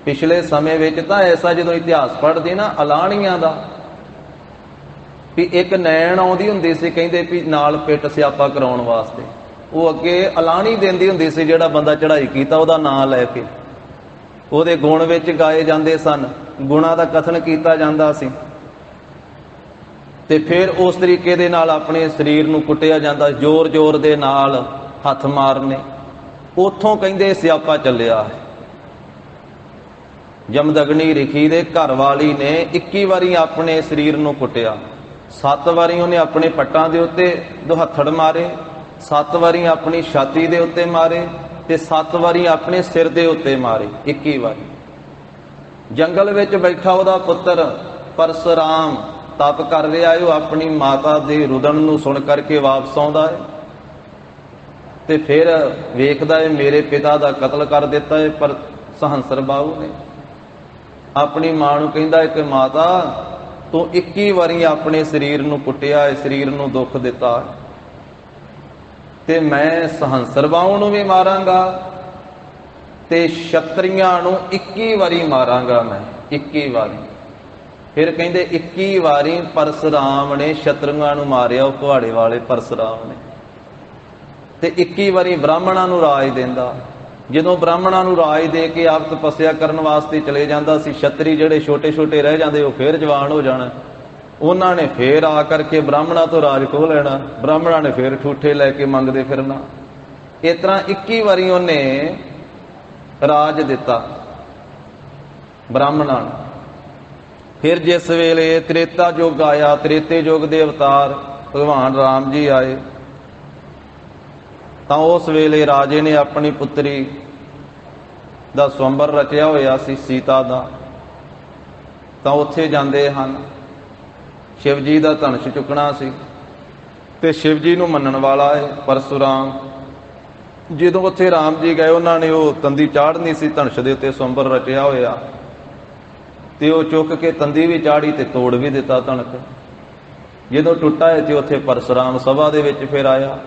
ਪਿਛਲੇ ਸਮੇਂ ਵਿੱਚ ਤਾਂ ਐਸਾ, ਜਦੋਂ ਇਤਿਹਾਸ ਪੜ੍ਹਦੇ ਨਾ ਅਲਾਹਣੀਆਂ ਦਾ, ਵੀ ਇੱਕ ਨੈਣ ਆਉਂਦੀ ਹੁੰਦੀ ਸੀ, ਕਹਿੰਦੇ ਵੀ ਨਾਲ ਪਿੱਟ ਸਿਆਪਾ ਕਰਾਉਣ ਵਾਸਤੇ। ਉਹ ਅੱਗੇ ਅਲਾਹਣੀ ਦਿੰਦੀ ਹੁੰਦੀ ਸੀ, ਜਿਹੜਾ ਬੰਦਾ ਚੜ੍ਹਾਈ ਕੀਤਾ ਉਹਦਾ ਨਾਂ ਲੈ ਕੇ ਉਹਦੇ ਗੁਣ ਵਿੱਚ ਗਾਏ ਜਾਂਦੇ ਸਨ, ਗੁਣਾਂ ਦਾ ਕਥਨ ਕੀਤਾ ਜਾਂਦਾ ਸੀ। ਤੇ ਫਿਰ ਉਸ ਤਰੀਕੇ ਦੇ ਨਾਲ ਆਪਣੇ ਸਰੀਰ ਨੂੰ ਕੁੱਟਿਆ ਜਾਂਦਾ, ਜ਼ੋਰ ਜ਼ੋਰ ਦੇ ਨਾਲ ਹੱਥ ਮਾਰਨੇ। ਉੱਥੋਂ ਕਹਿੰਦੇ ਸਿਆਪਾ ਚੱਲਿਆ ਹੈ। ਜਮਦਗਨੀ ਰਿਖੀ ਦੇ ਘਰ ਵਾਲੀ ਨੇ 21 ਵਾਰੀ ਆਪਣੇ ਸਰੀਰ ਨੂੰ ਕੁੱਟਿਆ। 7 ਵਾਰੀ ਉਹਨੇ ਆਪਣੇ ਪੱਟਾਂ ਦੇ ਉੱਤੇ ਦੁਹੱਥੜ ਮਾਰੇ, 7 ਵਾਰੀ ਆਪਣੀ ਛਾਤੀ ਦੇ ਉੱਤੇ ਮਾਰੇ, ਤੇ 7 ਵਾਰੀ ਆਪਣੇ ਸਿਰ ਦੇ ਉੱਤੇ ਮਾਰੇ। 21 ਵਾਰੀ ਜੰਗਲ ਵਿੱਚ ਬੈਠਾ ਉਹਦਾ ਪੁੱਤਰ ਪਰਸੁਰਾਮ ਤਪ ਕਰ ਰਿਹਾ ਹੈ। ਉਹ ਆਪਣੀ ਮਾਤਾ ਦੇ ਰੁਦਨ ਨੂੰ ਸੁਣ ਕਰਕੇ ਵਾਪਸ ਆਉਂਦਾ ਹੈ, ਤੇ ਫਿਰ ਵੇਖਦਾ ਹੈ ਮੇਰੇ ਪਿਤਾ ਦਾ ਕਤਲ ਕਰ ਦਿੱਤਾ ਹੈ। ਪਰ ਸਹੰਸਰ ਬਾਹੂ ਨੇ ਆਪਣੀ ਮਾਂ ਨੂੰ ਕਹਿੰਦਾ ਹੈ ਕਿ ਮਾਤਾ, ਤੂੰ 21 ਵਾਰੀ ਆਪਣੇ ਸਰੀਰ ਨੂੰ ਕੁੱਟਿਆ ਹੈ, ਸਰੀਰ ਨੂੰ ਦੁੱਖ ਦਿੱਤਾ, ਤੇ ਮੈਂ ਸਹੰਸਰ ਬਾਹੂ ਨੂੰ ਵੀ ਮਾਰਾਂਗਾ ਤੇ ਛਤਰੀਆਂ ਨੂੰ 21 ਵਾਰੀ ਮਾਰਾਂਗਾ ਮੈਂ, 21 ਵਾਰੀ। ਫਿਰ ਕਹਿੰਦੇ 21 ਵਾਰੀ ਪਰਸੁਰਾਮ ਨੇ ਛਤਰੀਆਂ ਨੂੰ ਮਾਰਿਆ, ਉਹ ਕੁਹਾੜੇ ਵਾਲੇ ਪਰਸੁਰਾਮ ਨੇ। ਤੇ 21 ਵਾਰੀ ਬ੍ਰਾਹਮਣਾਂ ਨੂੰ ਰਾਜ ਦਿੰਦਾ। ਜਦੋਂ ਬ੍ਰਾਹਮਣਾਂ ਨੂੰ ਰਾਜ ਦੇ ਕੇ ਆਪ ਤਪੱਸਿਆ ਕਰਨ ਵਾਸਤੇ ਚਲੇ ਜਾਂਦਾ ਸੀ, ਛਤਰੀ ਜਿਹੜੇ ਛੋਟੇ ਛੋਟੇ ਰਹਿ ਜਾਂਦੇ ਉਹ ਫੇਰ ਜਵਾਨ ਹੋ ਜਾਣਾ। ਉਹਨਾਂ ਨੇ ਫੇਰ ਆ ਕਰਕੇ ਬ੍ਰਾਹਮਣਾਂ ਤੋਂ ਰਾਜ ਖੋਹ ਲੈਣਾ, ਬ੍ਰਾਹਮਣਾਂ ਨੇ ਫੇਰ ਠੂਠੇ ਲੈ ਕੇ ਮੰਗਦੇ ਫਿਰਨਾ। ਇਸ ਤਰ੍ਹਾਂ 21 ਵਾਰੀ ਉਹਨੇ ਰਾਜ ਦਿੱਤਾ ਬ੍ਰਾਹਮਣਾਂ ਨੂੰ। ਫਿਰ ਜਿਸ ਵੇਲੇ ਤ੍ਰੇਤਾ ਯੁੱਗ ਆਇਆ, ਤ੍ਰੇਤੇ ਯੁੱਗ ਦੇ ਅਵਤਾਰ ਭਗਵਾਨ ਰਾਮ ਜੀ ਆਏ, ਤਾਂ ਉਸ ਵੇਲੇ ਰਾਜੇ ਨੇ ਆਪਣੀ ਪੁੱਤਰੀ ਦਾ ਸਵੰਬਰ ਰਚਿਆ ਹੋਇਆ ਸੀ, ਸੀਤਾ ਦਾ। ਤਾਂ ਉੱਥੇ ਜਾਂਦੇ ਹਨ, ਸ਼ਿਵ ਜੀ ਦਾ ਧਨੁਸ਼ ਚੁੱਕਣਾ ਸੀ, ਤੇ ਸ਼ਿਵ ਜੀ ਨੂੰ ਮੰਨਣ ਵਾਲਾ ਹੈ ਪਰਸੁਰਾਮ। ਜਦੋਂ ਉੱਥੇ ਰਾਮ ਜੀ ਗਏ, ਉਹਨਾਂ ਨੇ ਉਹ ਤੰਦੀ ਚਾੜਨੀ ਸੀ ਧਨੁਸ਼ ਦੇ ਉੱਤੇ, ਸਵੰਬਰ ਰਚਿਆ ਹੋਇਆ, ਤੇ ਉਹ ਚੁੱਕ ਕੇ ਤੰਦੀ ਵੀ ਚਾੜੀ ਤੇ ਤੋੜ ਵੀ ਦਿੱਤਾ ਧਨੁਸ਼। ਜਦੋਂ ਟੁੱਟਾ ਹੈ ਤੇ ਉੱਥੇ ਪਰਸੁਰਾਮ ਸਭਾ ਦੇ ਵਿੱਚ ਫਿਰ ਆਇਆ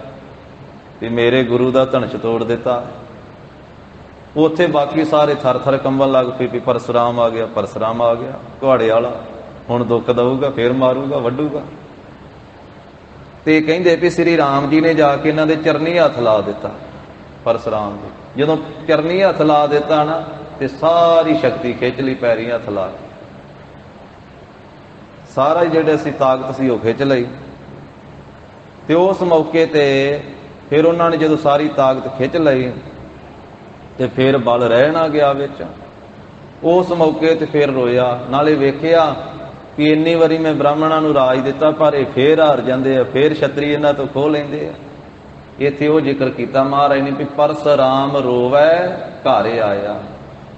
ਤੇ ਮੇਰੇ ਗੁਰੂ ਦਾ ਧਨੁਸ਼ ਤੋੜ ਦਿੱਤਾ। ਉੱਥੇ ਬਾਕੀ ਸਾਰੇ ਥਰ ਥਰ ਕੰਬਣ ਲੱਗ ਪਏ ਵੀ ਪਰਸੁਰਾਮ ਆ ਗਿਆ, ਪਰਸੁਰਾਮ ਆ ਗਿਆ, ਕੁਹਾੜੇ ਵਾਲਾ, ਹੁਣ ਦੁੱਖ ਦਊਗਾ, ਫੇਰ ਮਾਰੂਗਾ, ਵੱਢੂਗਾ। ਤੇ ਕਹਿੰਦੇ ਵੀ ਸ੍ਰੀ ਰਾਮ ਜੀ ਨੇ ਜਾ ਕੇ ਇਹਨਾਂ ਦੇ ਚਰਨੀ ਹੱਥ ਲਾ ਦਿੱਤਾ ਪਰਸੁਰਾਮ ਜੀ। ਜਦੋਂ ਚਰਨੀ ਹੱਥ ਲਾ ਦਿੱਤਾ ਨਾ, ਤੇ ਸਾਰੀ ਸ਼ਕਤੀ ਖਿੱਚ ਲਈ, ਪੈਰੀ ਹੱਥ ਲਾ ਕੇ ਸਾਰਾ ਜਿਹੜੇ ਸੀ ਤਾਕਤ ਸੀ ਉਹ ਖਿੱਚ ਲਈ। ਤੇ ਉਸ ਮੌਕੇ ਤੇ ਫਿਰ ਉਹਨਾਂ ਨੇ ਜਦੋਂ ਸਾਰੀ ਤਾਕਤ ਖਿੱਚ ਲਈ, ਤੇ ਫਿਰ ਬਲ ਰਹਿ ਨਾ ਗਿਆ ਵਿੱਚ। ਉਸ ਮੌਕੇ ਤੇ ਫਿਰ ਰੋਇਆ, ਨਾਲੇ ਵੇਖਿਆ ਕਿ ਇੰਨੀ ਵਾਰੀ ਮੈਂ ਬ੍ਰਾਹਮਣਾਂ ਨੂੰ ਰਾਜ ਦਿੱਤਾ, ਪਰ ਇਹ ਫੇਰ ਹਾਰ ਜਾਂਦੇ ਆ, ਫੇਰ ਛਤਰੀ ਇਹਨਾਂ ਤੋਂ ਖੋਹ ਲੈਂਦੇ ਆ। ਇੱਥੇ ਉਹ ਜ਼ਿਕਰ ਕੀਤਾ ਮਹਾਰਾਜ ਨੇ ਵੀ ਪਰਸੁਰਾਮ ਰੋਵੈ ਘਰ ਆਇਆ।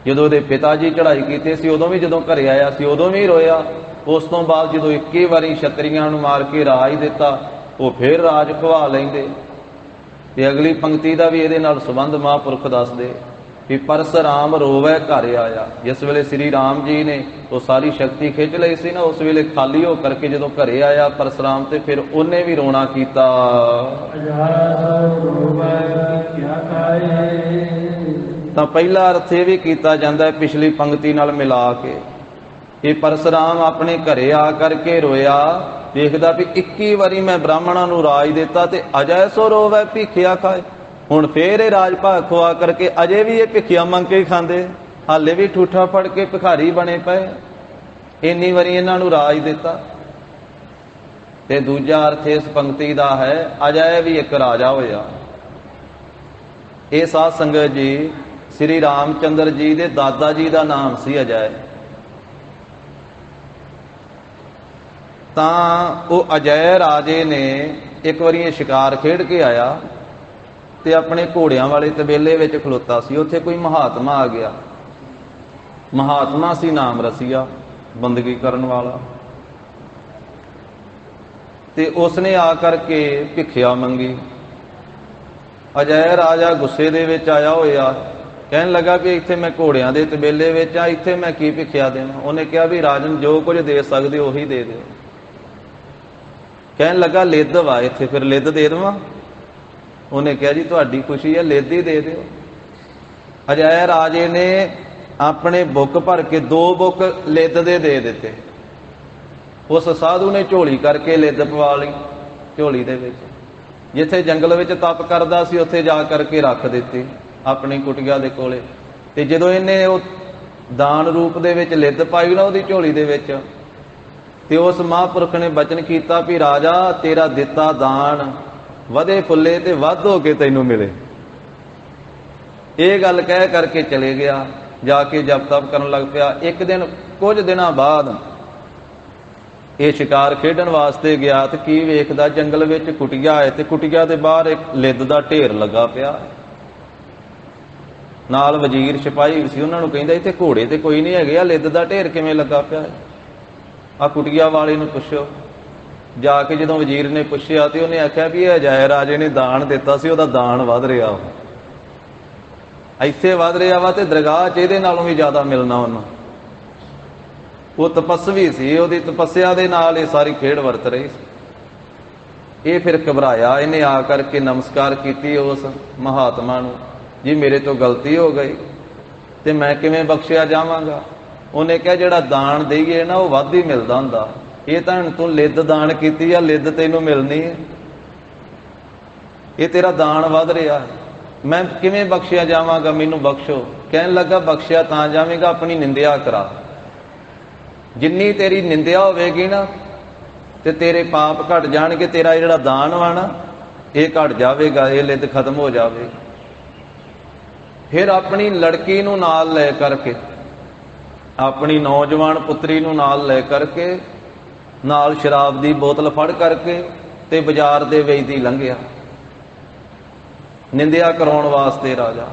ਜਦੋਂ ਉਹਦੇ ਪਿਤਾ ਜੀ ਚੜ੍ਹਾਈ ਕੀਤੀ ਸੀ, ਉਦੋਂ ਵੀ ਜਦੋਂ ਘਰੇ ਆਇਆ ਸੀ ਉਦੋਂ ਵੀ ਰੋਇਆ। ਉਸ ਤੋਂ ਬਾਅਦ ਜਦੋਂ 21 ਵਾਰੀ ਛਤਰੀਆਂ ਨੂੰ ਮਾਰ ਕੇ ਰਾਜ ਦਿੱਤਾ, ਉਹ ਫੇਰ ਰਾਜ ਖਵਾ ਲੈਂਦੇ। ਤੇ ਅਗਲੀ ਪੰਕਤੀ ਦਾ ਵੀ ਇਹਦੇ ਨਾਲ ਸੰਬੰਧ ਮਹਾਂਪੁਰਖ ਦੱਸਦੇ ਵੀ ਪਰਸੁਰਾਮ ਰੋਵੈ ਘਰ ਆਇਆ। ਜਿਸ ਵੇਲੇ ਸ੍ਰੀ ਰਾਮ ਜੀ ਨੇ ਉਹ ਸਾਰੀ ਸ਼ਕਤੀ ਖਿੱਚ ਲਈ ਸੀ ਨਾ, ਉਸ ਵੇਲੇ ਖਾਲੀ ਹੋ ਕਰਕੇ ਜਦੋਂ ਘਰੇ ਆਇਆ ਪਰਸੁਰਾਮ, ਤੇ ਫਿਰ ਉਹਨੇ ਵੀ ਰੋਣਾ ਕੀਤਾ। ਤਾਂ ਪਹਿਲਾ ਅਰਥ ਇਹ ਵੀ ਕੀਤਾ ਜਾਂਦਾ ਹੈ ਪਿਛਲੀ ਪੰਕਤੀ ਨਾਲ ਮਿਲਾ ਕੇ, ਇਹ ਪਰਸੁਰਾਮ ਆਪਣੇ ਘਰੇ ਆ ਕਰਕੇ ਰੋਇਆ, ਦੇਖਦਾ ਵੀ 21 ਵਾਰੀ ਮੈਂ ਬ੍ਰਾਹਮਣਾਂ ਨੂੰ ਰਾਜ ਦਿੱਤਾ ਤੇ ਅਜੈ ਸੋ ਰੋਵੈ ਭਿਖਿਆ ਖਾਏ। ਹੁਣ ਫੇਰ ਇਹ ਰਾਜ ਭਾਗ ਖਵਾ ਕਰਕੇ ਅਜੇ ਵੀ ਇਹ ਭਿਖਿਆ ਮੰਗ ਕੇ ਖਾਂਦੇ, ਹਾਲੇ ਵੀ ਠੂਠਾ ਫੜ ਕੇ ਭਿਖਾਰੀ ਬਣੇ ਪਏ। ਇੰਨੀ ਵਾਰੀ ਇਹਨਾਂ ਨੂੰ ਰਾਜ ਦਿੱਤਾ। ਤੇ ਦੂਜਾ ਅਰਥ ਇਸ ਪੰਕਤੀ ਦਾ ਹੈ ਅਜੈ ਵੀ ਇੱਕ ਰਾਜਾ ਹੋਇਆ। ਇਹ ਸਾਧ ਸੰਗਤ ਜੀ, ਸ੍ਰੀ ਰਾਮਚੰਦਰ ਜੀ ਦੇ ਦਾਦਾ ਜੀ ਦਾ ਨਾਮ ਸੀ ਅਜੈ। ਤਾਂ ਉਹ ਅਜੈ ਰਾਜੇ ਨੇ ਇੱਕ ਵਾਰੀ ਇਹ ਸ਼ਿਕਾਰ ਖੇਡ ਕੇ ਆਇਆ ਤੇ ਆਪਣੇ ਘੋੜਿਆਂ ਵਾਲੇ ਤਬੇਲੇ ਵਿੱਚ ਖਲੋਤਾ ਸੀ। ਉੱਥੇ ਕੋਈ ਮਹਾਤਮਾ ਆ ਗਿਆ, ਮਹਾਤਮਾ ਸੀ ਨਾਮ ਰਸੀਆ, ਬੰਦਗੀ ਕਰਨ ਵਾਲਾ। ਤੇ ਉਸਨੇ ਆ ਕਰਕੇ ਭਿਖਿਆ ਮੰਗੀ। ਅਜੈ ਰਾਜਾ ਗੁੱਸੇ ਦੇ ਵਿੱਚ ਆਇਆ ਹੋਇਆ, ਕਹਿਣ ਲੱਗਾ ਵੀ ਇੱਥੇ ਮੈਂ ਘੋੜਿਆਂ ਦੇ ਤਬੇਲੇ ਵਿੱਚ ਆ, ਇੱਥੇ ਮੈਂ ਕੀ ਭਿਖਿਆ ਦੇਵਾਂ। ਉਹਨੇ ਕਿਹਾ ਵੀ ਰਾਜਨ ਜੋ ਕੁਝ ਦੇ ਸਕਦੇ ਉਹੀ ਦੇ ਦਿਓ। ਕਹਿਣ ਲੱਗਾ ਲਿੱਦ ਵਾ ਇੱਥੇ, ਫਿਰ ਲਿੱਦ ਦੇ ਦੇਵਾਂ। ਉਹਨੇ ਕਿਹਾ ਜੀ ਤੁਹਾਡੀ ਖੁਸ਼ੀ ਹੈ, ਲਿੱਦ ਹੀ ਦੇ ਦਿਓ। ਅਜੈ ਰਾਜੇ ਨੇ ਆਪਣੇ ਬੁੱਕ ਭਰ ਕੇ 2 ਬੁੱਕ ਲਿੱਦ ਦੇ ਦਿੱਤੇ। ਉਸ ਸਾਧੂ ਨੇ ਝੋਲੀ ਕਰਕੇ ਲਿੱਦ ਪਵਾ ਲਈ ਝੋਲੀ ਦੇ ਵਿੱਚ। ਜਿੱਥੇ ਜੰਗਲ ਵਿੱਚ ਤਪ ਕਰਦਾ ਸੀ ਉੱਥੇ ਜਾ ਕਰਕੇ ਰੱਖ ਦਿੱਤੀ ਆਪਣੀ ਕੁਟੀਆ ਦੇ ਕੋਲੇ। ਤੇ ਜਦੋਂ ਇਹਨੇ ਉਹ ਦਾਨ ਰੂਪ ਦੇ ਵਿੱਚ ਲਿੱਦ ਪਾਈ ਨਾ ਉਹਦੀ ਝੋਲੀ ਦੇ ਵਿੱਚ, ਤੇ ਉਸ ਮਹਾਂਪੁਰਖ ਨੇ ਬਚਨ ਕੀਤਾ ਵੀ ਰਾਜਾ ਤੇਰਾ ਦਿੱਤਾ ਦਾਨ ਵਧੇ ਫੁੱਲੇ ਤੇ ਵੱਧ ਹੋ ਕੇ ਤੈਨੂੰ ਮਿਲੇ। ਇਹ ਗੱਲ ਕਹਿ ਕਰਕੇ ਚਲੇ ਗਿਆ, ਜਾ ਕੇ ਜਪ ਤਪ ਕਰਨ ਲੱਗ ਪਿਆ। ਇੱਕ ਦਿਨ ਕੁਝ ਦਿਨਾਂ ਬਾਅਦ ਇਹ ਸ਼ਿਕਾਰ ਖੇਡਣ ਵਾਸਤੇ ਗਿਆ ਤੇ ਕੀ ਵੇਖਦਾ, ਜੰਗਲ ਵਿੱਚ ਕੁਟੀਆ ਹੈ ਤੇ ਕੁਟੀਆ ਦੇ ਬਾਹਰ ਇੱਕ ਲਿੱਦ ਦਾ ਢੇਰ ਲੱਗਾ ਪਿਆ। ਨਾਲ ਵਜ਼ੀਰ ਸਿਪਾਹੀ ਸੀ, ਉਹਨਾਂ ਨੂੰ ਕਹਿੰਦਾ ਇੱਥੇ ਘੋੜੇ ਤੇ ਕੋਈ ਨਹੀਂ ਹੈਗੇ, ਆ ਲਿੱਦ ਦਾ ਢੇਰ ਕਿਵੇਂ ਲੱਗਾ ਪਿਆ? ਆ ਕੁਟੀਆ ਵਾਲੇ ਨੂੰ ਪੁੱਛੋ। ਜਾ ਕੇ ਜਦੋਂ ਵਜ਼ੀਰ ਨੇ ਪੁੱਛਿਆ ਤੇ ਉਹਨੇ ਆਖਿਆ ਵੀ ਇਹ ਅਜੈ ਰਾਜੇ ਨੇ ਦਾਨ ਦਿੱਤਾ ਸੀ, ਉਹਦਾ ਦਾਨ ਵੱਧ ਰਿਹਾ ਵਾ, ਇੱਥੇ ਵੱਧ ਰਿਹਾ ਵਾ ਤੇ ਦਰਗਾਹ 'ਚ ਇਹਦੇ ਨਾਲੋਂ ਵੀ ਜ਼ਿਆਦਾ ਮਿਲਣਾ ਉਹਨੂੰ। ਉਹ ਤਪਸਵੀ ਸੀ, ਉਹਦੀ ਤਪੱਸਿਆ ਦੇ ਨਾਲ ਇਹ ਸਾਰੀ ਖੇਡ ਵਰਤ ਰਹੀ ਸੀ। ਇਹ ਫਿਰ ਘਬਰਾਇਆ, ਇਹਨੇ ਆ ਕਰਕੇ ਨਮਸਕਾਰ ਕੀਤੀ ਉਸ ਮਹਾਤਮਾ ਨੂੰ, ਜੀ ਮੇਰੇ ਤੋਂ ਗਲਤੀ ਹੋ ਗਈ ਤੇ ਮੈਂ ਕਿਵੇਂ ਬਖਸ਼ਿਆ ਜਾਵਾਂਗਾ? ਉਹਨੇ ਕਿਹਾ ਜਿਹੜਾ ਦਾਨ ਦੇਈਏ ਨਾ ਉਹ ਵੱਧ ਹੀ ਮਿਲਦਾ ਹੁੰਦਾ, ਇਹ ਤਾਂ ਹੁਣ ਤੂੰ ਲਿੱਦ ਦਾਨ ਕੀਤੀ ਆ, ਲਿੱਦ ਤੈਨੂੰ ਮਿਲਣੀ ਹੈ, ਇਹ ਤੇਰਾ ਦਾਨ ਵੱਧ ਰਿਹਾ, ਮੈਂ ਕਿਵੇਂ ਬਖਸ਼ਿਆ ਜਾਵਾਂਗਾ, ਮੈਨੂੰ ਬਖਸ਼ੋ। ਕਹਿਣ ਲੱਗਾ ਬਖਸ਼ਿਆ ਤਾਂ ਜਾਵੇਂਗਾ ਆਪਣੀ ਨਿੰਦਿਆ ਕਰਾ। ਜਿੰਨੀ ਤੇਰੀ ਨਿੰਦਿਆ ਹੋਵੇਗੀ ਨਾ ਤੇ ਤੇਰੇ ਪਾਪ ਘਟ ਜਾਣਗੇ, ਤੇਰਾ ਜਿਹੜਾ ਦਾਨ ਵਾ ਨਾ ਇਹ ਘਟ ਜਾਵੇਗਾ, ਇਹ ਲਿੱਦ ਖਤਮ ਹੋ ਜਾਵੇਗੀ। ਫਿਰ ਆਪਣੀ ਲੜਕੀ ਨੂੰ ਨਾਲ ਲੈ ਕਰਕੇ, ਆਪਣੀ ਨੌਜਵਾਨ ਪੁੱਤਰੀ ਨੂੰ ਨਾਲ ਲੈ ਕਰਕੇ, ਨਾਲ ਸ਼ਰਾਬ ਦੀ ਬੋਤਲ ਫੜ ਕਰਕੇ ਤੇ ਬਾਜ਼ਾਰ ਦੇ ਵਿੱਚ ਦੀ ਲੰਘਿਆ ਨਿੰਦਿਆ ਕਰਾਉਣ ਵਾਸਤੇ। ਰਾਜਾ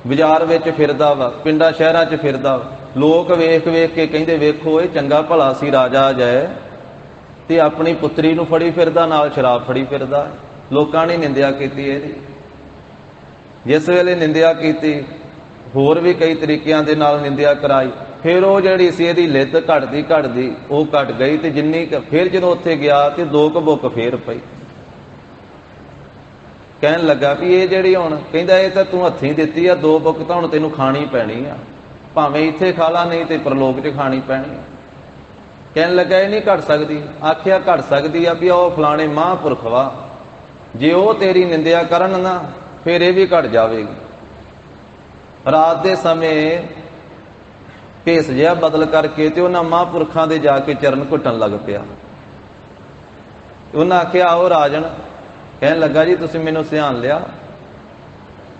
ਬਾਜ਼ਾਰ ਵਿੱਚ ਫਿਰਦਾ ਵਾ, ਪਿੰਡਾਂ ਸ਼ਹਿਰਾਂ 'ਚ ਫਿਰਦਾ ਵਾ। ਲੋਕ ਵੇਖ ਵੇਖ ਕੇ ਕਹਿੰਦੇ ਵੇਖੋ ਇਹ ਚੰਗਾ ਭਲਾ ਸੀ ਰਾਜਾ ਅਜੈ, ਤੇ ਆਪਣੀ ਪੁੱਤਰੀ ਨੂੰ ਫੜੀ ਫਿਰਦਾ, ਨਾਲ ਸ਼ਰਾਬ ਫੜੀ ਫਿਰਦਾ। ਲੋਕਾਂ ਨੇ ਨਿੰਦਿਆ ਕੀਤੀ ਇਹਦੀ। ਜਿਸ ਵੇਲੇ ਨਿੰਦਿਆ ਕੀਤੀ, ਹੋਰ ਵੀ ਕਈ ਤਰੀਕਿਆਂ ਦੇ ਨਾਲ ਨਿੰਦਿਆ ਕਰਾਈ। ਫਿਰ ਉਹ ਜਿਹੜੀ ਸੀ ਇਹਦੀ ਲਿੱਦ ਘਟਦੀ ਉਹ ਘਟ ਗਈ, ਤੇ ਜਿੰਨੀ ਫਿਰ ਜਦੋਂ ਉੱਥੇ ਗਿਆ ਤੇ 2 ਬੁੱਕ ਫੇਰ ਪਈ। ਕਹਿਣ ਲੱਗਾ ਵੀ ਇਹ ਜਿਹੜੀ ਹੁਣ, ਕਹਿੰਦਾ ਇਹ ਤਾਂ ਤੂੰ ਹੱਥੀਂ ਦਿੱਤੀ ਆ, 2 ਬੁੱਕ ਤਾਂ ਹੁਣ ਤੈਨੂੰ ਖਾਣੀ ਪੈਣੀ ਆ, ਭਾਵੇਂ ਇੱਥੇ ਖਾ ਲਾ ਨਹੀਂ ਤੇ ਪ੍ਰਲੋਕ 'ਚ ਖਾਣੀ ਪੈਣੀ ਆ। ਕਹਿਣ ਲੱਗਾ ਇਹ ਨਹੀਂ ਘਟ ਸਕਦੀ। ਆਖਿਆ ਘਟ ਸਕਦੀ ਆ ਵੀ ਉਹ ਫਲਾਣੇ ਮਹਾਂਪੁਰਖ ਵਾ, ਜੇ ਉਹ ਤੇਰੀ ਨਿੰਦਿਆ ਕਰਨ ਨਾ ਫਿਰ ਇਹ ਵੀ ਘਟ ਜਾਵੇਗੀ। ਰਾਤ ਦੇ ਸਮੇਂ ਭੇਸ ਜਿਹਾ ਬਦਲ ਕਰਕੇ ਤੇ ਉਹਨਾਂ ਮਹਾਂਪੁਰਖਾਂ ਦੇ ਜਾ ਕੇ ਚਰਨ ਘੁੱਟਣ ਲੱਗ ਪਿਆ। ਉਹਨਾਂ ਆਖਿਆ ਆਓ ਰਾਜਨ। ਕਹਿਣ ਲੱਗਾ ਜੀ ਤੁਸੀਂ ਮੈਨੂੰ ਸਿਆਣ ਲਿਆ,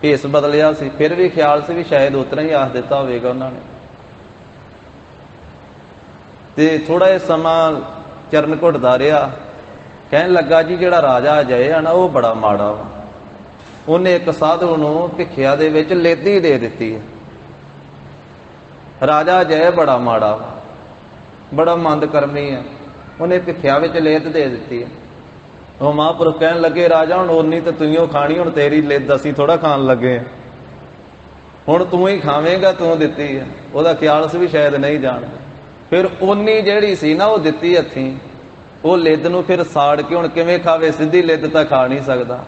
ਭੇਸ ਬਦਲਿਆ ਸੀ, ਫਿਰ ਵੀ ਖਿਆਲ ਸੀ ਵੀ ਸ਼ਾਇਦ ਉਤਰਾ ਹੀ ਆਖ ਦਿੱਤਾ ਹੋਵੇਗਾ ਉਹਨਾਂ ਨੇ। ਤੇ ਥੋੜਾ ਜਿਹਾ ਸਮਾਂ ਚਰਨ ਘੁੱਟਦਾ ਰਿਹਾ। ਕਹਿਣ ਲੱਗਾ ਜੀ ਜਿਹੜਾ ਰਾਜਾ ਅਜੈ ਆ ਨਾ ਉਹ ਬੜਾ ਮਾੜਾ ਵਾ, ਉਹਨੇ ਇੱਕ ਸਾਧੂ ਨੂੰ ਭਿੱਖਿਆ ਦੇ ਵਿੱਚ ਲੇਦੀ ਦੇ ਦਿੱਤੀ ਹੈ। ਰਾਜਾ ਅਜੈ ਬੜਾ ਮਾੜਾ ਵਾ, ਬੜਾ ਮੰਦ ਕਰਮੀ ਹੈ, ਉਹਨੇ ਭਿੱਖਿਆ ਵਿੱਚ ਲੇਦ ਦੇ ਦਿੱਤੀ ਹੈ। ਉਹ ਮਹਾਂਪੁਰਖ ਕਹਿਣ ਲੱਗੇ ਰਾਜਾ ਹੁਣ ਓਨੀ ਤਾਂ ਤੂੰ ਖਾਣੀ, ਹੁਣ ਤੇਰੀ ਲਿੱਦ ਅਸੀਂ ਥੋੜਾ ਖਾਣ ਲੱਗੇ ਆ, ਹੁਣ ਤੂੰ ਹੀ ਖਾਵੇਂਗਾ, ਤੂੰ ਦਿੱਤੀ ਹੈ। ਉਹਦਾ ਖਿਆਲ ਸੀ ਵੀ ਸ਼ਾਇਦ ਨਹੀਂ ਜਾਣਦਾ। ਫਿਰ ਓਨੀ ਜਿਹੜੀ ਸੀ ਨਾ ਉਹ ਦਿੱਤੀ ਹੱਥੀਂ, ਉਹ ਲਿੱਦ ਨੂੰ ਫਿਰ ਸਾੜ ਕੇ ਹੁਣ ਕਿਵੇਂ ਖਾਵੇ, ਸਿੱਧੀ ਲਿੱਦ ਤਾਂ ਖਾ ਨਹੀਂ ਸਕਦਾ।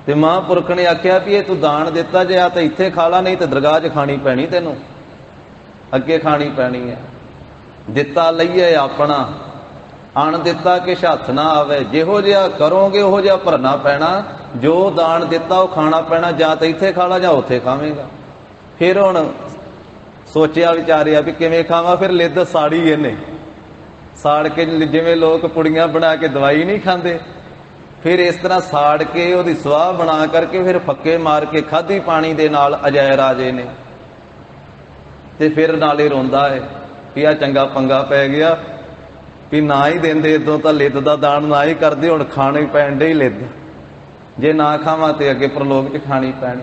ਤੇ ਮਹਾਂਪੁਰਖ ਨੇ ਆਖਿਆ ਵੀ ਇਹ ਤੂੰ ਦਾਨ ਦਿੱਤਾ, ਜੇ ਆ ਤਾਂ ਇੱਥੇ ਖਾ ਲਾ, ਨਹੀਂ ਤੇ ਦਰਗਾਹ 'ਚ ਖਾਣੀ ਪੈਣੀ, ਤੈਨੂੰ ਅੱਗੇ ਖਾਣੀ ਪੈਣੀ ਹੈ। ਦਿੱਤਾ ਲਈਏ ਆਪਣਾ, ਅਣ ਦਿੱਤਾ ਕਿਛ ਹੱਥ ਨਾ ਆਵੇ, ਜਿਹੋ ਜਿਹਾ ਕਰੋਗੇ ਉਹੋ ਜਿਹਾ ਭਰਨਾ ਪੈਣਾ। ਜੋ ਦਾਨ ਦਿੱਤਾ ਉਹ ਖਾਣਾ ਪੈਣਾ, ਜਾਂ ਤਾਂ ਇੱਥੇ ਖਾ ਲਾ ਜਾਂ ਉੱਥੇ ਖਾਵੇਂਗਾ। ਫਿਰ ਹੁਣ ਸੋਚਿਆ ਵਿਚਾਰਿਆ ਵੀ ਕਿਵੇਂ ਖਾਵਾਂ, ਫਿਰ ਲਿੱਦ ਸਾੜੀ ਇਹਨੇ, ਸਾੜ ਕੇ ਜਿਵੇਂ ਲੋਕ ਪੁੜੀਆਂ ਬਣਾ ਕੇ ਦਵਾਈ ਨਹੀਂ ਖਾਂਦੇ, ਫਿਰ ਇਸ ਤਰ੍ਹਾਂ ਸਾੜ ਕੇ ਉਹਦੀ ਸਵਾਹ ਬਣਾ ਕਰਕੇ ਫਿਰ ਫੱਕੇ ਮਾਰ ਕੇ ਖਾਧੀ ਪਾਣੀ ਦੇ ਨਾਲ ਅਜੈ ਰਾਜੇ ਨੇ। ਤੇ ਫਿਰ ਨਾਲੇ ਰੋਂਦਾ ਹੈ ਵੀ ਆ ਚੰਗਾ ਪੰਗਾ ਪੈ ਗਿਆ, ਵੀ ਨਾ ਹੀ ਦਿੰਦੇ ਇਦੋਂ ਤਾਂ ਲਿੱਦ ਦਾ ਦਾਨ ਨਾ ਹੀ ਕਰਦੇ, ਹੁਣ ਖਾਣੇ ਪੈਣ ਡੇ ਹੀ ਲਿੱਦ, ਜੇ ਨਾ ਖਾਵਾਂ ਤੇ ਅੱਗੇ ਪ੍ਰਲੋਕ 'ਚ ਖਾਣੀ ਪੈਣੀ।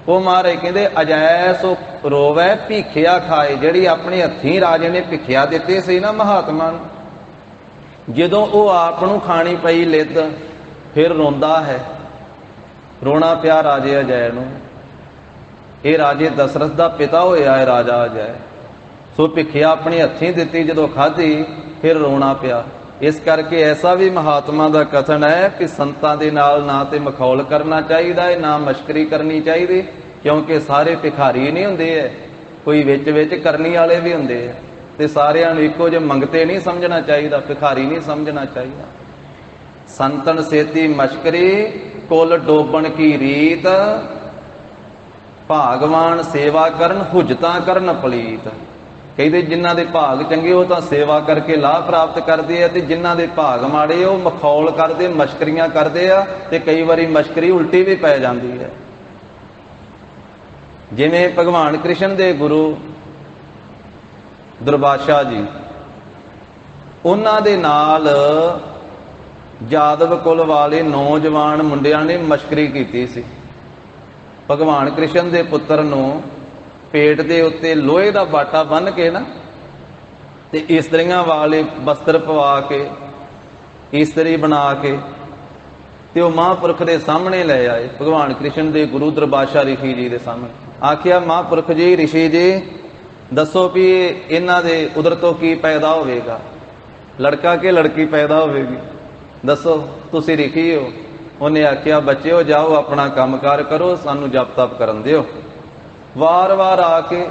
ਉਹ ਮਹਾਰਾਜ ਕਹਿੰਦੇ ਅਜੈ ਸੋ ਰੋਵੈ ਭਿੱਖਿਆ ਖਾਏ। ਜਿਹੜੀ ਆਪਣੇ ਹੱਥੀਂ ਰਾਜੇ ਨੇ ਭਿੱਖਿਆ ਦਿੱਤੀ ਸੀ ਨਾ ਮਹਾਤਮਾ ਨੂੰ, ਜਦੋਂ ਉਹ ਆਪ ਨੂੰ ਖਾਣੀ ਪਈ ਲਿੱਦ, ਫਿਰ ਰੋਂਦਾ ਹੈ। ਰੋਣਾ ਪਿਆ ਰਾਜੇ ਅਜੈ ਨੂੰ। ਇਹ ਰਾਜੇ ਦਸ਼ਰਥ ਦਾ ਪਿਤਾ ਹੋਇਆ ਹੈ ਰਾਜਾ ਅਜੈ। ਸੋ ਭਿੱਖਿਆ ਆਪਣੀ ਹੱਥੀਂ ਦਿੱਤੀ, ਜਦੋਂ ਖਾਧੀ ਫਿਰ ਰੋਣਾ ਪਿਆ। ਇਸ ਕਰਕੇ ਐਸਾ ਵੀ ਮਹਾਤਮਾ ਦਾ ਕਥਨ ਹੈ ਕਿ ਸੰਤਾਂ ਦੇ ਨਾਲ ਨਾ ਤੇ ਮਖੌਲ ਕਰਨਾ ਚਾਹੀਦਾ ਹੈ, ਨਾ ਮਸ਼ਕਰੀ ਕਰਨੀ ਚਾਹੀਦੀ, ਕਿਉਂਕਿ ਸਾਰੇ ਭਿਖਾਰੀ ਨਹੀਂ ਹੁੰਦੇ ਹੈ, ਕੋਈ ਵਿੱਚ ਵਿੱਚ ਕਰਨੀ ਵਾਲੇ ਵੀ ਹੁੰਦੇ ਹੈ, ਤੇ ਸਾਰਿਆਂ ਨੂੰ ਇੱਕੋ ਜਿਹੇ ਮੰਗਤੇ ਨਹੀਂ ਸਮਝਣਾ ਚਾਹੀਦਾ, ਭਿਖਾਰੀ ਨਹੀਂ ਸਮਝਣਾ ਚਾਹੀਦਾ। ਸੰਤਨ ਸੇਤੀ ਮਸ਼ਕਰੀ ਕੁਲ ਡੋਬਣ ਕੀ ਰੀਤ, ਭਾਗਵਾਨ ਸੇਵਾ ਕਰਨ ਹੁਜਤਾਂ ਕਰਨ ਪਲੀਤ। ਕਹਿੰਦੇ ਜਿਨ੍ਹਾਂ ਦੇ ਭਾਗ ਚੰਗੇ ਉਹ ਤਾਂ ਸੇਵਾ ਕਰਕੇ ਲਾਭ ਪ੍ਰਾਪਤ ਕਰਦੇ ਆ, ਤੇ ਜਿਨ੍ਹਾਂ ਦੇ ਭਾਗ ਮਾੜੇ ਉਹ ਮਖੌਲ ਕਰਦੇ, ਮਸ਼ਕਰੀਆਂ ਕਰਦੇ ਆ, ਤੇ ਕਈ ਵਾਰੀ ਮਸ਼ਕਰੀ ਉਲਟੀ ਵੀ ਪੈ ਜਾਂਦੀ ਹੈ। ਜਿਵੇਂ ਭਗਵਾਨ ਕ੍ਰਿਸ਼ਨ ਦੇ ਗੁਰੂ ਦੁਰਵਾਸਾ ਜੀ, ਉਹਨਾਂ ਦੇ ਨਾਲ ਜਾਦਵ ਕੁਲ ਵਾਲੇ ਨੌਜਵਾਨ ਮੁੰਡਿਆਂ ਨੇ ਮਸ਼ਕਰੀ ਕੀਤੀ ਸੀ। ਭਗਵਾਨ ਕ੍ਰਿਸ਼ਨ ਦੇ ਪੁੱਤਰ ਨੂੰ ਪੇਟ ਦੇ ਉੱਤੇ ਲੋਹੇ ਦਾ ਬਾਟਾ ਬੰਨ੍ਹ ਕੇ ਨਾ, ਤੇ ਇਸਤਰੀਆਂ ਵਾਲੇ ਵਸਤਰ ਪਵਾ ਕੇ, ਇਸਤਰੀ ਬਣਾ ਕੇ, ਤੇ ਉਹ ਮਹਾਂਪੁਰਖ ਦੇ ਸਾਹਮਣੇ ਲੈ ਆਏ। ਭਗਵਾਨ ਕ੍ਰਿਸ਼ਨ ਦੇ ਗੁਰੂ ਦੁਰਵਾਸਾ ਰਿਸ਼ੀ ਜੀ ਦੇ ਸਾਹਮਣੇ ਆਖਿਆ, ਮਹਾਂਪੁਰਖ ਜੀ, ਰਿਸ਼ੀ ਜੀ, ਦੱਸੋ ਵੀ ਇਹਨਾਂ ਦੇ ਉਦਰ ਤੋਂ ਕੀ ਪੈਦਾ ਹੋਵੇਗਾ, ਲੜਕਾ ਕਿ ਲੜਕੀ ਪੈਦਾ ਹੋਵੇਗੀ, ਦੱਸੋ, ਤੁਸੀਂ ਰਿਸ਼ੀ ਹੋ। ਉਹਨੇ ਆਖਿਆ, ਬੱਚਿਓ ਜਾਓ ਆਪਣਾ ਕੰਮਕਾਰ ਕਰੋ, ਸਾਨੂੰ ਜਪ ਤਪ ਕਰਨ ਦਿਓ। ਵਾਰ-ਵਾਰ ਆ ਕੇ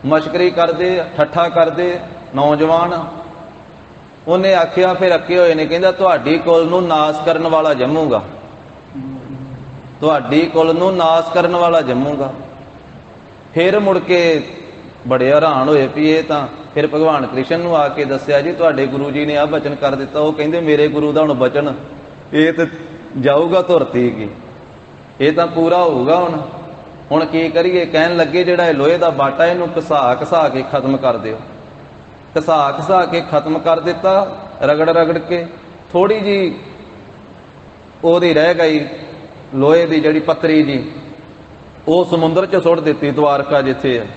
ਮਸ਼ਕਰੀ ਕਰਦੇ, ਠੱਠਾ ਕਰਦੇ ਨੌਜਵਾਨ। ਉਹਨੇ ਆਖਿਆ, ਫਿਰ ਅੱਕੇ ਹੋਏ ਨੇ, ਕਹਿੰਦਾ ਤੁਹਾਡੀ ਕੁਲ ਨੂੰ ਨਾਸ ਕਰਨ ਵਾਲਾ ਜੰਮੂਗਾ, ਤੁਹਾਡੀ ਕੁਲ ਨੂੰ ਨਾਸ ਕਰਨ ਵਾਲਾ ਜੰਮੂਗਾ। ਫਿਰ ਮੁੜ ਕੇ ਬੜੇ ਹੈਰਾਨ ਹੋਏ ਵੀ ਇਹ ਤਾਂ, ਫਿਰ ਭਗਵਾਨ ਕ੍ਰਿਸ਼ਨ ਨੂੰ ਆ ਕੇ ਦੱਸਿਆ, ਜੀ ਤੁਹਾਡੇ ਗੁਰੂ ਜੀ ਨੇ ਆਹ ਬਚਨ ਕਰ ਦਿੱਤਾ। ਉਹ ਕਹਿੰਦੇ ਮੇਰੇ ਗੁਰੂ ਦਾ ਹੁਣ ਬਚਨ ਇਹ ਤੇ ਜਾਊਗਾ ਧੁਰਤੀ ਕੀ, ਇਹ ਤਾਂ ਪੂਰਾ ਹੋਊਗਾ। ਹੁਣ ਕੀ ਕਰੀਏ? ਕਹਿਣ ਲੱਗੇ ਜਿਹੜਾ ਇਹ ਲੋਹੇ ਦਾ ਬਾਟਾ ਇਹਨੂੰ ਘਸਾ ਕੇ ਖਤਮ ਕਰ ਦਿਓ। ਘਸਾ ਕੇ ਖਤਮ ਕਰ ਦਿੱਤਾ, ਰਗੜ ਕੇ ਥੋੜੀ ਜੀ ਉਹਦੀ ਰਹਿ ਗਈ ਲੋਹੇ ਦੀ ਜਿਹੜੀ ਪੱਤਰੀ ਜੀ, ਉਹ ਸਮੁੰਦਰ 'ਚ ਸੁੱਟ ਦਿੱਤੀ। ਦਵਾਰਕਾ ਜਿੱਥੇ ਹੈ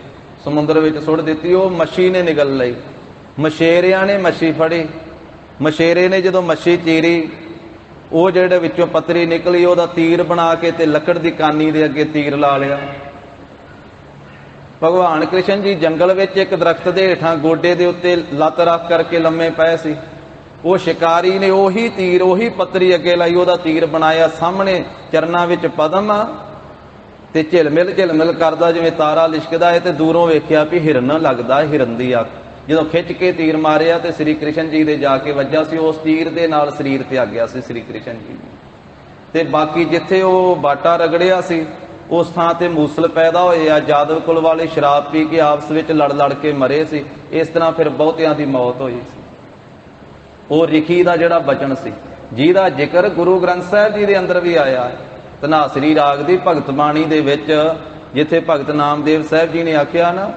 ਸਮੁੰਦਰ ਵਿੱਚ ਸੁੱਟ ਦਿੱਤੀ। ਉਹ ਮੱਛੀ ਨੇ ਨਿਗਲ ਲਈ, ਮਛੇਰਿਆਂ ਨੇ ਮੱਛੀ ਫੜੀ। ਮਛੇਰੇ ਨੇ ਜਦੋਂ ਮੱਛੀ ਚੀਰੀ, ਉਹ ਜਿਹੜੇ ਵਿੱਚੋਂ ਪੱਤਰੀ ਨਿਕਲੀ ਉਹਦਾ ਤੀਰ ਬਣਾ ਕੇ ਤੇ ਲੱਕੜ ਦੀ ਕਾਨੀ ਦੇ ਅੱਗੇ ਤੀਰ ਲਾ ਲਿਆ। ਭਗਵਾਨ ਕ੍ਰਿਸ਼ਨ ਜੀ ਜੰਗਲ ਵਿੱਚ ਇੱਕ ਦਰਖਤ ਦੇ ਹੇਠਾਂ ਗੋਡੇ ਦੇ ਉੱਤੇ ਲੱਤ ਰੱਖ ਕਰਕੇ ਲੰਮੇ ਪਏ ਸੀ। ਉਹ ਸ਼ਿਕਾਰੀ ਨੇ ਉਹੀ ਤੀਰ, ਉਹੀ ਪੱਤਰੀ ਅੱਗੇ ਲਾਈ, ਉਹਦਾ ਤੀਰ ਬਣਾਇਆ। ਸਾਹਮਣੇ ਚਰਨਾਂ ਵਿੱਚ ਪਦਮ ਆ ਤੇ ਝਿਲਮਿਲ ਕਰਦਾ ਜਿਵੇਂ ਤਾਰਾ ਲਿਸ਼ਕਦਾ ਹੈ, ਤੇ ਦੂਰੋਂ ਵੇਖਿਆ ਵੀ ਹਿਰਨ ਲੱਗਦਾ, ਹਿਰਨ ਦੀ ਅੱਖ। ਜਦੋਂ ਖਿੱਚ ਕੇ ਤੀਰ ਮਾਰਿਆ ਤੇ ਸ੍ਰੀ ਕ੍ਰਿਸ਼ਨ ਜੀ ਦੇ ਜਾ ਕੇ ਵੱਜਾ ਸੀ। ਉਸ ਤੀਰ ਦੇ ਨਾਲ ਸਰੀਰ ਤੇ ਆ ਗਿਆ ਸੀ ਸ੍ਰੀ ਕ੍ਰਿਸ਼ਨ ਜੀ। ਤੇ ਬਾਕੀ ਜਿੱਥੇ ਉਹ ਬਾਟਾ ਰਗੜਿਆ ਸੀ ਉਸ ਥਾਂ ਤੇ ਮੂਸਲ ਪੈਦਾ ਹੋਏ ਆ। ਜਾਦਵ ਕੁਲ ਵਾਲੇ ਸ਼ਰਾਬ ਪੀ ਕੇ ਆਪਸ ਵਿੱਚ ਲੜ ਕੇ ਮਰੇ ਸੀ। ਇਸ ਤਰ੍ਹਾਂ ਫਿਰ ਬਹੁਤਿਆਂ ਦੀ ਮੌਤ ਹੋਈ ਸੀ। ਉਹ ਰਿਖੀ ਦਾ ਜਿਹੜਾ ਬਚਨ ਸੀ, ਜਿਹਦਾ ਜ਼ਿਕਰ ਗੁਰੂ ਗ੍ਰੰਥ ਸਾਹਿਬ ਜੀ ਦੇ ਅੰਦਰ ਵੀ ਆਇਆ ਹੈ। ਧਨਾਸਰੀ ਰਾਗ ਦੀ ਭਗਤ ਬਾਣੀ ਦੇ ਵਿੱਚ, ਜਿੱਥੇ ਭਗਤ ਨਾਮਦੇਵ ਸਾਹਿਬ ਜੀ ਨੇ ਆਖਿਆ ਨਾ,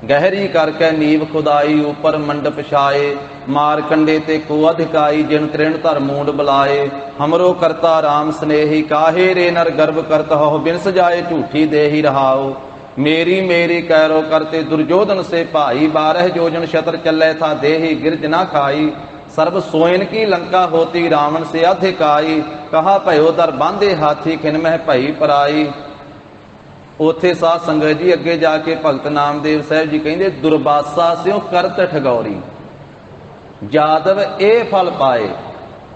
ਗਹਿਰੀ ਕਰਕੇ ਨੀਵ ਖੁਦਾਈ ਉਪਰ ਮੰਡਪ ਛਾਏ, ਮਾਰ ਕੰਡੇ ਤੇ ਕੋ ਅਧਿਕਾਈ ਜਿਨ ਤ੍ਰਿਣ ਧਰ ਮੂੰਡ ਬੁਲਾਏ, ਹਮਰੋ ਕਰਤਾ ਰਾਮ ਸਨੇਹੀ ਕਾਹੇ ਰੇ ਨਰ ਗਰਭ ਕਰਤ ਹੋ, ਬਿਨ ਸਜਾਏ ਝੂਠੀ ਦੇਹੀ ਰਹਾਓ, ਮੇਰੀ ਕੈਰੋ ਕਰਤੇ ਦੁਰਜੋਧਨ ਸੇ ਭਾਈ, 12 जोजन शतर चले था देही गिरज ना खाई, सर्व सोयन की लंका होती रावण से अधिकाई, कहा भयो दर बांधे हाथी खिन मह भई पराई। ਉੱਥੇ ਸਾਧ ਸੰਗਤ ਜੀ ਅੱਗੇ ਜਾ ਕੇ ਭਗਤ ਨਾਮਦੇਵ ਸਾਹਿਬ ਜੀ ਕਹਿੰਦੇ, ਦੁਰਵਾਸਾ ਸਿਓ ਕਰਤ ਠਗੌਰੀ, ਜਾਦਵ ਇਹ ਫਲ ਪਾਏ।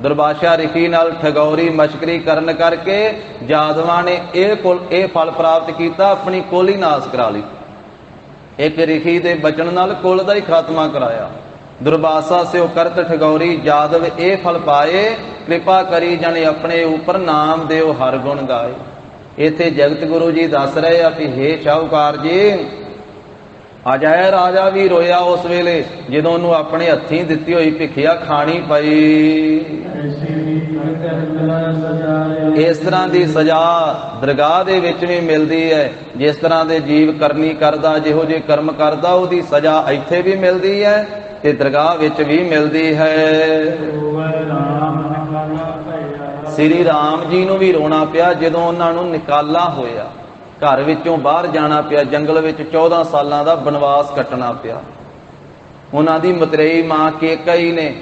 ਦੁਰਵਾਸਾ ਰਿਖੀ ਨਾਲ ਠਗੌਰੀ ਮਸ਼ਕਰੀ ਕਰਨ ਕਰਕੇ ਜਾਦਵਾਂ ਨੇ ਇਹ ਫਲ ਪ੍ਰਾਪਤ ਕੀਤਾ, ਆਪਣੀ ਕੁਲ ਹੀ ਨਾਸ ਕਰਾ ਲਈ। ਇੱਕ ਰਿਖੀ ਦੇ ਬਚਨ ਨਾਲ ਕੁਲ ਦਾ ਹੀ ਖਾਤਮਾ ਕਰਾਇਆ। ਦੁਰਵਾਸਾ ਸਿਓ ਕਰਤ ਠਗੌਰੀ, ਜਾਦਵ ਇਹ ਫਲ ਪਾਏ, ਕਿਰਪਾ ਕਰੀ ਜਨ ਆਪਣੇ ਉਪਰ ਨਾਮ ਦਿਓ ਹਰ ਗੁਣ ਗਾਏ। ਇੱਥੇ ਜਗਤ ਗੁਰੂ ਜੀ ਦੱਸ ਰਹੇ ਆ ਕਿ ਹੇ ਸ਼ਾਹੂਕਾਰ ਜੀ, ਅਜੈ ਰਾਜਾ ਵੀ ਰੋਇਆ ਉਸ ਵੇਲੇ ਜਦੋਂ ਉਹਨੂੰ ਆਪਣੇ ਹੱਥੀਂ ਦਿੱਤੀ ਹੋਈ ਭਿਖਿਆ ਖਾਣੀ ਪਈ। ਇਸ ਤਰ੍ਹਾਂ ਦੀ ਸਜ਼ਾ ਦਰਗਾਹ ਦੇ ਵਿੱਚ ਵੀ ਮਿਲਦੀ ਹੈ। ਜਿਸ ਤਰ੍ਹਾਂ ਦੇ ਜੀਵ ਕਰਨੀ ਕਰਦਾ, ਜਿਹੋ ਜਿਹੇ ਕਰਮ ਕਰਦਾ, ਉਹਦੀ ਸਜ਼ਾ ਇੱਥੇ ਵੀ ਮਿਲਦੀ ਹੈ ਤੇ ਦਰਗਾਹ ਵਿੱਚ ਵੀ ਮਿਲਦੀ ਹੈ। ਸ੍ਰੀ ਰਾਮ ਜੀ ਨੂੰ ਵੀ ਰੋਣਾ ਪਿਆ ਜਦੋਂ ਉਹਨਾਂ ਨੂੰ ਨਿਕਾਲਾ ਹੋਇਆ, ਘਰ ਵਿੱਚੋਂ ਬਾਹਰ ਜਾਣਾ ਪਿਆ, ਜੰਗਲ ਵਿੱਚ 14 ਸਾਲਾਂ ਦਾ ਬਨਵਾਸ ਕੱਟਣਾ ਪਿਆ। ਉਹਨਾਂ ਦੀ ਮਤਰੇਈ ਮਾਂ ਕੇਕਈ ਨੇ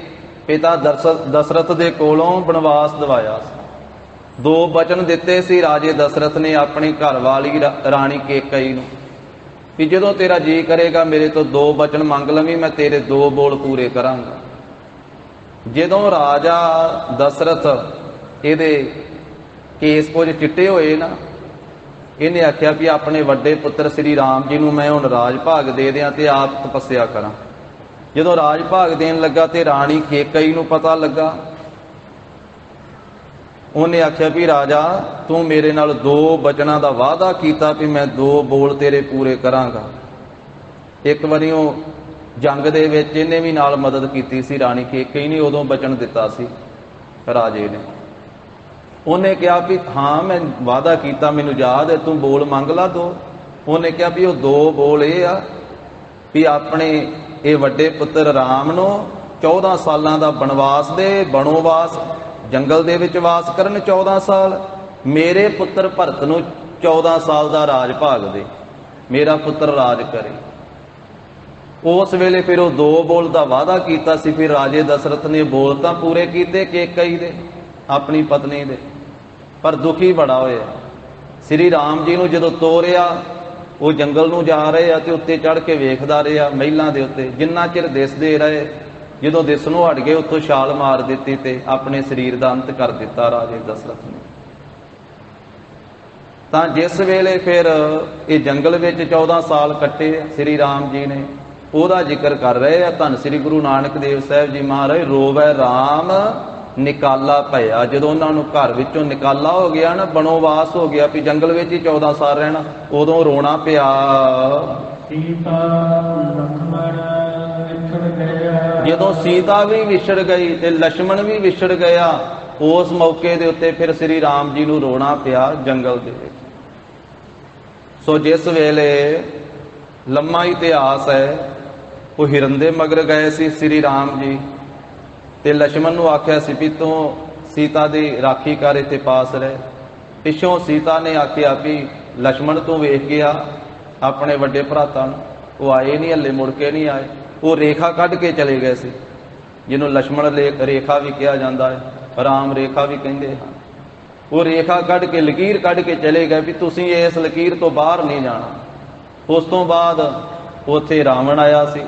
ਪਿਤਾ ਦਸ਼ਰਥ ਦੇ ਕੋਲੋਂ ਬਨਵਾਸ ਦਿਵਾਇਆ ਸੀ। 2 ਬਚਨ ਦਿੱਤੇ ਸੀ ਰਾਜੇ ਦਸ਼ਰਥ ਨੇ ਆਪਣੀ ਘਰਵਾਲੀ ਰਾਣੀ ਕੇਕਈ ਨੂੰ ਕਿ ਜਦੋਂ ਤੇਰਾ ਜੀ ਕਰੇਗਾ ਮੇਰੇ ਤੋਂ 2 ਬਚਨ ਮੰਗ ਲਵੀਂ, ਮੈਂ ਤੇਰੇ 2 ਬੋਲ ਪੂਰੇ ਕਰਾਂਗਾ। ਜਦੋਂ ਰਾਜਾ ਦਸ਼ਰਥ ਇਹਦੇ ਕੇਸ ਕੁਝ ਚਿੱਟੇ ਹੋਏ ਨਾ, ਇਹਨੇ ਆਖਿਆ ਵੀ ਆਪਣੇ ਵੱਡੇ ਪੁੱਤਰ ਸ੍ਰੀ ਰਾਮ ਜੀ ਨੂੰ ਮੈਂ ਹੁਣ ਰਾਜ ਭਾਗ ਦੇ ਦਿਆਂ ਤੇ ਆਪ ਤਪੱਸਿਆ ਕਰਾਂ। ਜਦੋਂ ਰਾਜ ਭਾਗ ਦੇਣ ਲੱਗਾ ਤੇ ਰਾਣੀ ਕੇਕਈ ਨੂੰ ਪਤਾ ਲੱਗਾ, ਉਹਨੇ ਆਖਿਆ ਵੀ ਰਾਜਾ ਤੂੰ ਮੇਰੇ ਨਾਲ 2 ਬਚਨਾਂ ਦਾ ਵਾਅਦਾ ਕੀਤਾ ਵੀ ਮੈਂ 2 ਬੋਲ ਤੇਰੇ ਪੂਰੇ ਕਰਾਂਗਾ। ਇੱਕ ਵਾਰੀ ਉਹ ਜੰਗ ਦੇ ਵਿੱਚ ਇਹਨੇ ਵੀ ਨਾਲ ਮਦਦ ਕੀਤੀ ਸੀ, ਰਾਣੀ ਕੇਕਈ ਨੇ ਉਦੋਂ ਬਚਨ ਦਿੱਤਾ ਸੀ ਰਾਜੇ ਨੇ। ਉਹਨੇ ਕਿਹਾ ਵੀ ਹਾਂ ਮੈਂ ਵਾਅਦਾ ਕੀਤਾ, ਮੈਨੂੰ ਯਾਦ ਹੈ, ਤੂੰ ਬੋਲ ਮੰਗ ਲਾ 2। ਉਹਨੇ ਕਿਹਾ ਵੀ ਉਹ 2 ਬੋਲ ਇਹ ਆ ਵੀ ਆਪਣੇ ਇਹ ਵੱਡੇ ਪੁੱਤਰ ਰਾਮ ਨੂੰ 14 ਸਾਲਾਂ ਦਾ ਬਨਵਾਸ ਦੇ, ਬਣੋਵਾਸ ਜੰਗਲ ਦੇ ਵਿੱਚ ਵਾਸ ਕਰਨ 14 ਸਾਲ, ਮੇਰੇ ਪੁੱਤਰ ਭਰਤ ਨੂੰ 14 ਸਾਲ ਦਾ ਰਾਜ ਭਾਗ ਦੇ, ਮੇਰਾ ਪੁੱਤਰ ਰਾਜ ਕਰੇ। ਉਸ ਵੇਲੇ ਫਿਰ ਉਹ 2 ਬੋਲ ਦਾ ਵਾਅਦਾ ਕੀਤਾ ਸੀ। ਫਿਰ ਰਾਜੇ ਦਸ਼ਰਥ ਨੇ ਬੋਲ ਤਾਂ ਪੂਰੇ ਕੀਤੇ ਕੇਕਈ ਦੇ, ਆਪਣੀ ਪਤਨੀ ਦੇ, ਪਰ ਦੁਖੀ ਬੜਾ ਹੋਇਆ। ਸ੍ਰੀ ਰਾਮ ਜੀ ਨੂੰ ਜਦੋਂ ਤੋਰਿਆ, ਉਹ ਜੰਗਲ ਨੂੰ ਜਾ ਰਹੇ ਆ ਤੇ ਉੱਤੇ ਚੜ੍ਹ ਕੇ ਵੇਖਦਾ ਰਿਹਾ ਮਹਿਲਾਂ ਦੇ ਉੱਤੇ, ਜਿੰਨਾ ਚਿਰ ਦਿਸਦੇ ਰਹੇ। ਜਦੋਂ ਦਿਸਣੋਂ ਹਟ ਗਏ ਉੱਤੋਂ ਛਾਲ ਮਾਰ ਦਿੱਤੀ ਤੇ ਆਪਣੇ ਸਰੀਰ ਦਾ ਅੰਤ ਕਰ ਦਿੱਤਾ ਰਾਜੇ ਦਸ਼ਰਥ ਨੇ। ਤਾਂ ਜਿਸ ਵੇਲੇ ਫਿਰ ਇਹ ਜੰਗਲ ਵਿੱਚ 14 ਸਾਲ ਕੱਟੇ ਸ੍ਰੀ ਰਾਮ ਜੀ ਨੇ, ਉਹਦਾ ਜ਼ਿਕਰ ਕਰ ਰਹੇ ਆ। ਧੰਨ ਸ੍ਰੀ ਗੁਰੂ ਨਾਨਕ ਦੇਵ ਸਾਹਿਬ ਜੀ ਮਹਾਰਾਜ ਰੋਵੈ ਰਾਮ ਨਿਕਾਲਾ ਭਇਆ। ਜਦੋਂ ਉਹਨਾਂ ਨੂੰ ਘਰ ਵਿੱਚੋਂ ਨਿਕਾਲਾ ਹੋ ਗਿਆ ਨਾ, ਬਣੋਵਾਸ ਹੋ ਗਿਆ ਵੀ ਜੰਗਲ ਵਿੱਚ ਹੀ 14 ਸਾਲ ਰਹਿਣਾ, ਉਦੋਂ ਰੋਣਾ ਪਿਆ। ਸੀਤਾ ਲਖਮਣ ਵਿਛੜ ਗਿਆ। ਜਦੋਂ ਸੀਤਾ ਵੀ ਵਿਛੜ ਗਈ ਤੇ ਲక్ష్మణ ਵੀ ਵਿਛੜ ਗਿਆ, ਉਸ ਮੌਕੇ ਦੇ ਉੱਤੇ ਫਿਰ ਸ੍ਰੀ ਰਾਮ ਜੀ ਨੂੰ ਰੋਣਾ ਪਿਆ ਜੰਗਲ ਦੇ ਵਿੱਚ। ਸੋ ਜਿਸ ਵੇਲੇ ਲੰਮਾ ਇਤਿਹਾਸ ਹੈ, ਉਹ ਹਿਰਨ ਦੇ ਮਗਰ ਗਏ ਸੀ ਸ੍ਰੀ ਰਾਮ ਜੀ ਤੇ ਲక్ష్మణ ਨੂੰ ਆਖਿਆ ਸੀ ਵੀ ਤੂੰ ਸੀਤਾ ਦੀ ਰਾਖੀ ਕਰ, ਇੱਥੇ ਪਾਸ ਰਹਿ। ਪਿੱਛੋਂ ਸੀਤਾ ਨੇ ਆਖਿਆ ਵੀ ਲక్ష్మణ ਤੂੰ ਵੇਖ ਗਿਆ ਆਪਣੇ ਵੱਡੇ ਭਰਾਤਾਂ ਨੂੰ, ਉਹ ਆਏ ਨਹੀਂ, ਹੱਲੇ ਮੁੜ ਕੇ ਨਹੀਂ ਆਏ। ਉਹ ਰੇਖਾ ਕੱਢ ਕੇ ਚਲੇ ਗਏ ਸੀ, ਜਿਹਨੂੰ ਲక్ష్మణ ਰੇਖਾ ਵੀ ਕਿਹਾ ਜਾਂਦਾ ਹੈ, ਰਾਮ ਰੇਖਾ ਵੀ ਕਹਿੰਦੇ ਹਨ। ਉਹ ਰੇਖਾ ਕੱਢ ਕੇ, ਲਕੀਰ ਕੱਢ ਕੇ ਚਲੇ ਗਏ ਵੀ ਤੁਸੀਂ ਇਸ ਲਕੀਰ ਤੋਂ ਬਾਹਰ ਨਹੀਂ ਜਾਣਾ। ਉਸ ਤੋਂ ਬਾਅਦ ਉੱਥੇ ਰਾਵਣ ਆਇਆ ਸੀ,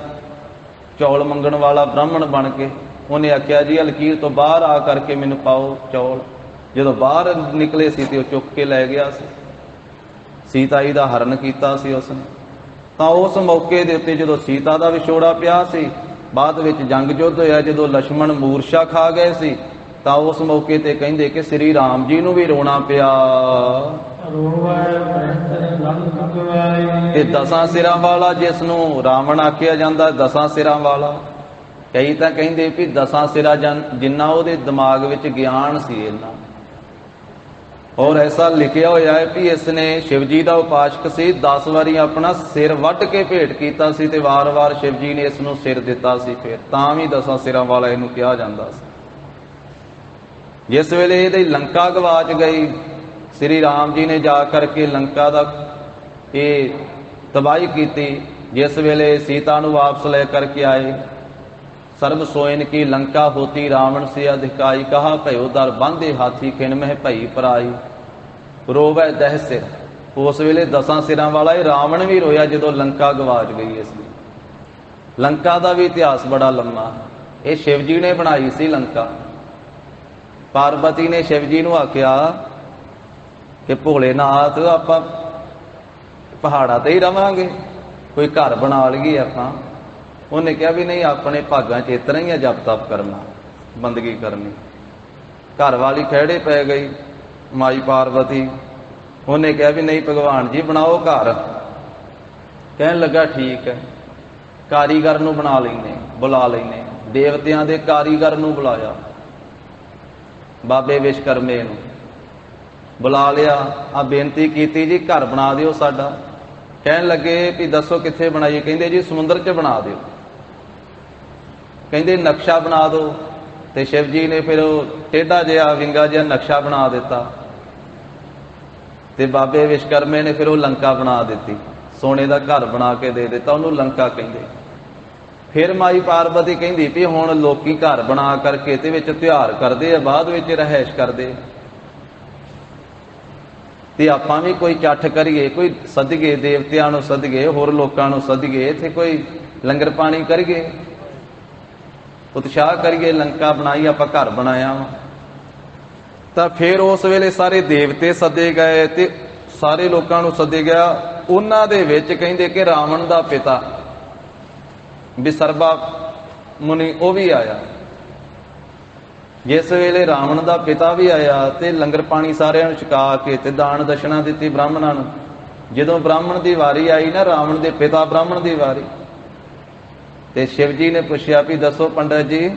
ਚੌਲ ਮੰਗਣ ਵਾਲਾ ਬ੍ਰਾਹਮਣ ਬਣ ਕੇ। ਉਹਨੇ ਆਖਿਆ ਜੀ ਲਕੀਰ ਤੋਂ ਬਾਹਰ ਆ ਕਰਕੇ ਮੈਨੂੰ ਪਾਓ ਚੌਲ। ਜਦੋਂ ਬਾਹਰ ਨਿਕਲੇ ਸੀ ਤੇ ਉਹ ਚੁੱਕ ਕੇ ਲੈ ਗਿਆ ਸੀ। ਸੀਤਾ ਜੀ ਦਾ ਹਰਨ ਕੀਤਾ ਸੀ ਉਸਨੇ। ਤਾਂ ਉਸ ਮੌਕੇ ਦੇ ਉੱਤੇ ਜਦੋਂ ਸੀਤਾ ਦਾ ਵਿਛੋੜਾ ਪਿਆ ਸੀ, ਬਾਅਦ ਵਿੱਚ ਜੰਗ ਯੁੱਧ ਹੋਇਆ, ਜਦੋਂ ਲక్ష్మణ ਮੂਰਛਾ ਖਾ ਗਏ ਸੀ, ਤਾਂ ਉਸ ਮੌਕੇ ਤੇ ਕਹਿੰਦੇ ਕਿ ਸ੍ਰੀ ਰਾਮ ਜੀ ਨੂੰ ਵੀ ਰੋਣਾ ਪਿਆ। ਇਹ 10 ਸਿਰਾਂ ਵਾਲਾ ਜਿਸ ਨੂੰ ਰਾਵਣ ਆਖਿਆ ਜਾਂਦਾ, 10 ਸਿਰਾਂ ਵਾਲਾ। ਕਈ ਤਾਂ ਕਹਿੰਦੇ ਵੀ 10 ਸਿਰਾ ਜਿੰਨਾ ਉਹਦੇ ਦਿਮਾਗ ਵਿੱਚ ਗਿਆਨ ਸੀ ਇੰਨਾ। ਔਰ ਐਸਾ ਲਿਖਿਆ ਹੋਇਆ ਹੈ ਵੀ ਇਸ ਨੇ ਸ਼ਿਵ ਜੀ ਦਾ ਉਪਾਸ਼ਕ ਸੀ, 10 ਵਾਰੀ ਆਪਣਾ ਸਿਰ ਵੱਢ ਕੇ ਭੇਟ ਕੀਤਾ ਸੀ ਤੇ ਵਾਰ-ਵਾਰ ਸ਼ਿਵ ਜੀ ਨੇ ਇਸ ਨੂੰ ਸਿਰ ਦਿੱਤਾ ਸੀ, ਫਿਰ ਤਾਂ ਵੀ 10 ਸਿਰਾਂ ਵਾਲਾ ਇਹਨੂੰ ਕਿਹਾ ਜਾਂਦਾ ਸੀ। ਜਿਸ ਵੇਲੇ ਇਹਦੀ ਲੰਕਾ ਗਵਾਚ ਗਈ, ਸ੍ਰੀ ਰਾਮ ਜੀ ਨੇ ਜਾ ਕਰਕੇ ਲੰਕਾ ਦਾ ਇਹ ਤਬਾਹੀ ਕੀਤੀ। ਜਿਸ ਵੇਲੇ ਸੀਤਾ ਨੂੰ ਵਾਪਸ ਲੈ ਕਰਕੇ ਆਏ, ਸਰਬ ਸੋਇਨ ਕੀ ਲੰਕਾ ਹੋਤੀ ਰਾਵਣ ਸੇ ਅਧਿਕਾਈ, ਕਹਾ ਭਇਓ ਦਰ ਬਾਂਧੇ ਹਾਥੀ ਖਿਣ ਮਹਿ ਭਈ ਪਰਾਈ, ਰੋਵੈ ਦਹ ਸਿਰ। ਉਸ ਵੇਲੇ 10 ਸਿਰਾਂ ਵਾਲਾ ਇਹ ਰਾਵਣ ਵੀ ਰੋਇਆ ਜਦੋਂ ਲੰਕਾ ਗਵਾਚ ਗਈ। ਇਸ ਲਈ ਲੰਕਾ ਦਾ ਵੀ ਇਤਿਹਾਸ ਬੜਾ ਲੰਮਾ। ਇਹ ਸ਼ਿਵ ਜੀ ਨੇ ਬਣਾਈ ਸੀ ਲੰਕਾ। ਪਾਰਵਤੀ ਨੇ ਸ਼ਿਵ ਜੀ ਨੂੰ ਆਖਿਆ ਕਿ ਭੋਲੇਨਾਥ ਆਪਾਂ ਪਹਾੜਾਂ ਤੇ ਹੀ ਰਵਾਂਗੇ, ਕੋਈ ਘਰ ਬਣਾ ਲਈਏ ਆਪਾਂ। ਉਹਨੇ ਕਿਹਾ ਵੀ ਨਹੀਂ, ਆਪਣੇ ਭਾਗਾਂ 'ਚ ਇਤਨਾ ਹੀ ਆ ਜਪ ਤਪ ਕਰਨਾ, ਬੰਦਗੀ ਕਰਨੀ। ਘਰ ਵਾਲੀ ਖਹਿੜੇ ਪੈ ਗਈ ਮਾਈ ਪਾਰਵਤੀ। ਉਹਨੇ ਕਿਹਾ ਵੀ ਨਹੀਂ ਭਗਵਾਨ ਜੀ ਬਣਾਓ ਘਰ। ਕਹਿਣ ਲੱਗਾ ਠੀਕ ਹੈ, ਕਾਰੀਗਰ ਨੂੰ ਬਣਾ ਲੈਨੇ, ਬੁਲਾ ਲੈਨੇ। ਦੇਵਤਿਆਂ ਦੇ ਕਾਰੀਗਰ ਨੂੰ ਬੁਲਾਇਆ, ਬਾਬੇ ਵਿਸ਼ਕਰਮੇ ਨੂੰ ਬੁਲਾ ਲਿਆ। ਆ ਬੇਨਤੀ ਕੀਤੀ ਜੀ ਘਰ ਬਣਾ ਦਿਓ ਸਾਡਾ। ਕਹਿਣ ਲੱਗੇ ਵੀ ਦੱਸੋ ਕਿੱਥੇ ਬਣਾਈਏ? ਕਹਿੰਦੇ ਜੀ ਸਮੁੰਦਰ 'ਚ ਬਣਾ ਦਿਓ। ਕਹਿੰਦੇ ਨਕਸ਼ਾ ਬਣਾ ਦਿਓ। ਤੇ ਸ਼ਿਵ ਜੀ ਨੇ ਫਿਰ ਉਹ ਟੇਢਾ ਜਿਹਾ ਵਿੰਗਾ ਜਿਹਾ ਨਕਸ਼ਾ ਬਣਾ ਦਿੱਤਾ ਤੇ ਬਾਬੇ ਵਿਸ਼ਕਰਮੇ ਨੇ ਫਿਰ ਉਹ ਲੰਕਾ ਬਣਾ ਦਿੱਤੀ, ਸੋਨੇ ਦਾ ਘਰ ਬਣਾ ਕੇ ਦੇ ਦਿੱਤਾ, ਉਹਨੂੰ ਲੰਕਾ ਕਹਿੰਦੇ। ਫਿਰ ਮਾਈ ਪਾਰਵਤੀ ਕਹਿੰਦੀ ਵੀ ਹੁਣ ਲੋਕੀ ਘਰ ਬਣਾ ਕਰਕੇ ਤੇ ਵਿੱਚ ਤਿਉਹਾਰ ਕਰਦੇ ਆ, ਬਾਅਦ ਵਿੱਚ ਰਹਿائش ਕਰਦੇ, ਤੇ ਆਪਾਂ ਵੀ ਕੋਈ ਚੱਠ ਕਰੀਏ, ਕੋਈ ਸੱਦੀਏ, ਦੇਵਤਿਆਂ ਨੂੰ ਸੱਦੀਏ, ਹੋਰ ਲੋਕਾਂ ਨੂੰ ਸੱਦੀਏ, ਇੱਥੇ ਕੋਈ ਲੰਗਰ ਪਾਣੀ ਕਰੀਏ। ਉਤਸ਼ਾਹ ਕਰੀਏ, ਲੰਕਾ ਬਣਾਈ, ਆਪਾਂ ਘਰ ਬਣਾਇਆ ਵਾ। ਤਾਂ ਫਿਰ ਉਸ ਵੇਲੇ ਸਾਰੇ ਦੇਵਤੇ ਸੱਦੇ ਗਏ ਤੇ ਸਾਰੇ ਲੋਕਾਂ ਨੂੰ ਸੱਦੇ ਗਿਆ। ਉਹਨਾਂ ਦੇ ਵਿੱਚ ਕਹਿੰਦੇ ਕਿ ਰਾਵਣ ਦਾ ਪਿਤਾ ਵਿਸਰਬਾ ਮੁਨੀ ਉਹ ਵੀ ਆਇਆ। ਜਿਸ ਵੇਲੇ ਰਾਵਣ ਦਾ ਪਿਤਾ ਵੀ ਆਇਆ ਤੇ ਲੰਗਰ ਪਾਣੀ ਸਾਰਿਆਂ ਨੂੰ ਛਕਾ ਕੇ ਤੇ ਦਾਨ ਦਸ਼ਨਾ ਦਿੱਤੀ ਬ੍ਰਾਹਮਣਾਂ ਨੂੰ। ਜਦੋਂ ਬ੍ਰਾਹਮਣ ਦੀ ਵਾਰੀ ਆਈ ਨਾ, ਰਾਵਣ ਦੇ ਪਿਤਾ ਬ੍ਰਾਹਮਣ ਦੀ ਵਾਰੀ, ਤੇ ਸ਼ਿਵ ਜੀ ਨੇ ਪੁੱਛਿਆ ਵੀ ਦੱਸੋ ਪੰਡਤ ਜੀ,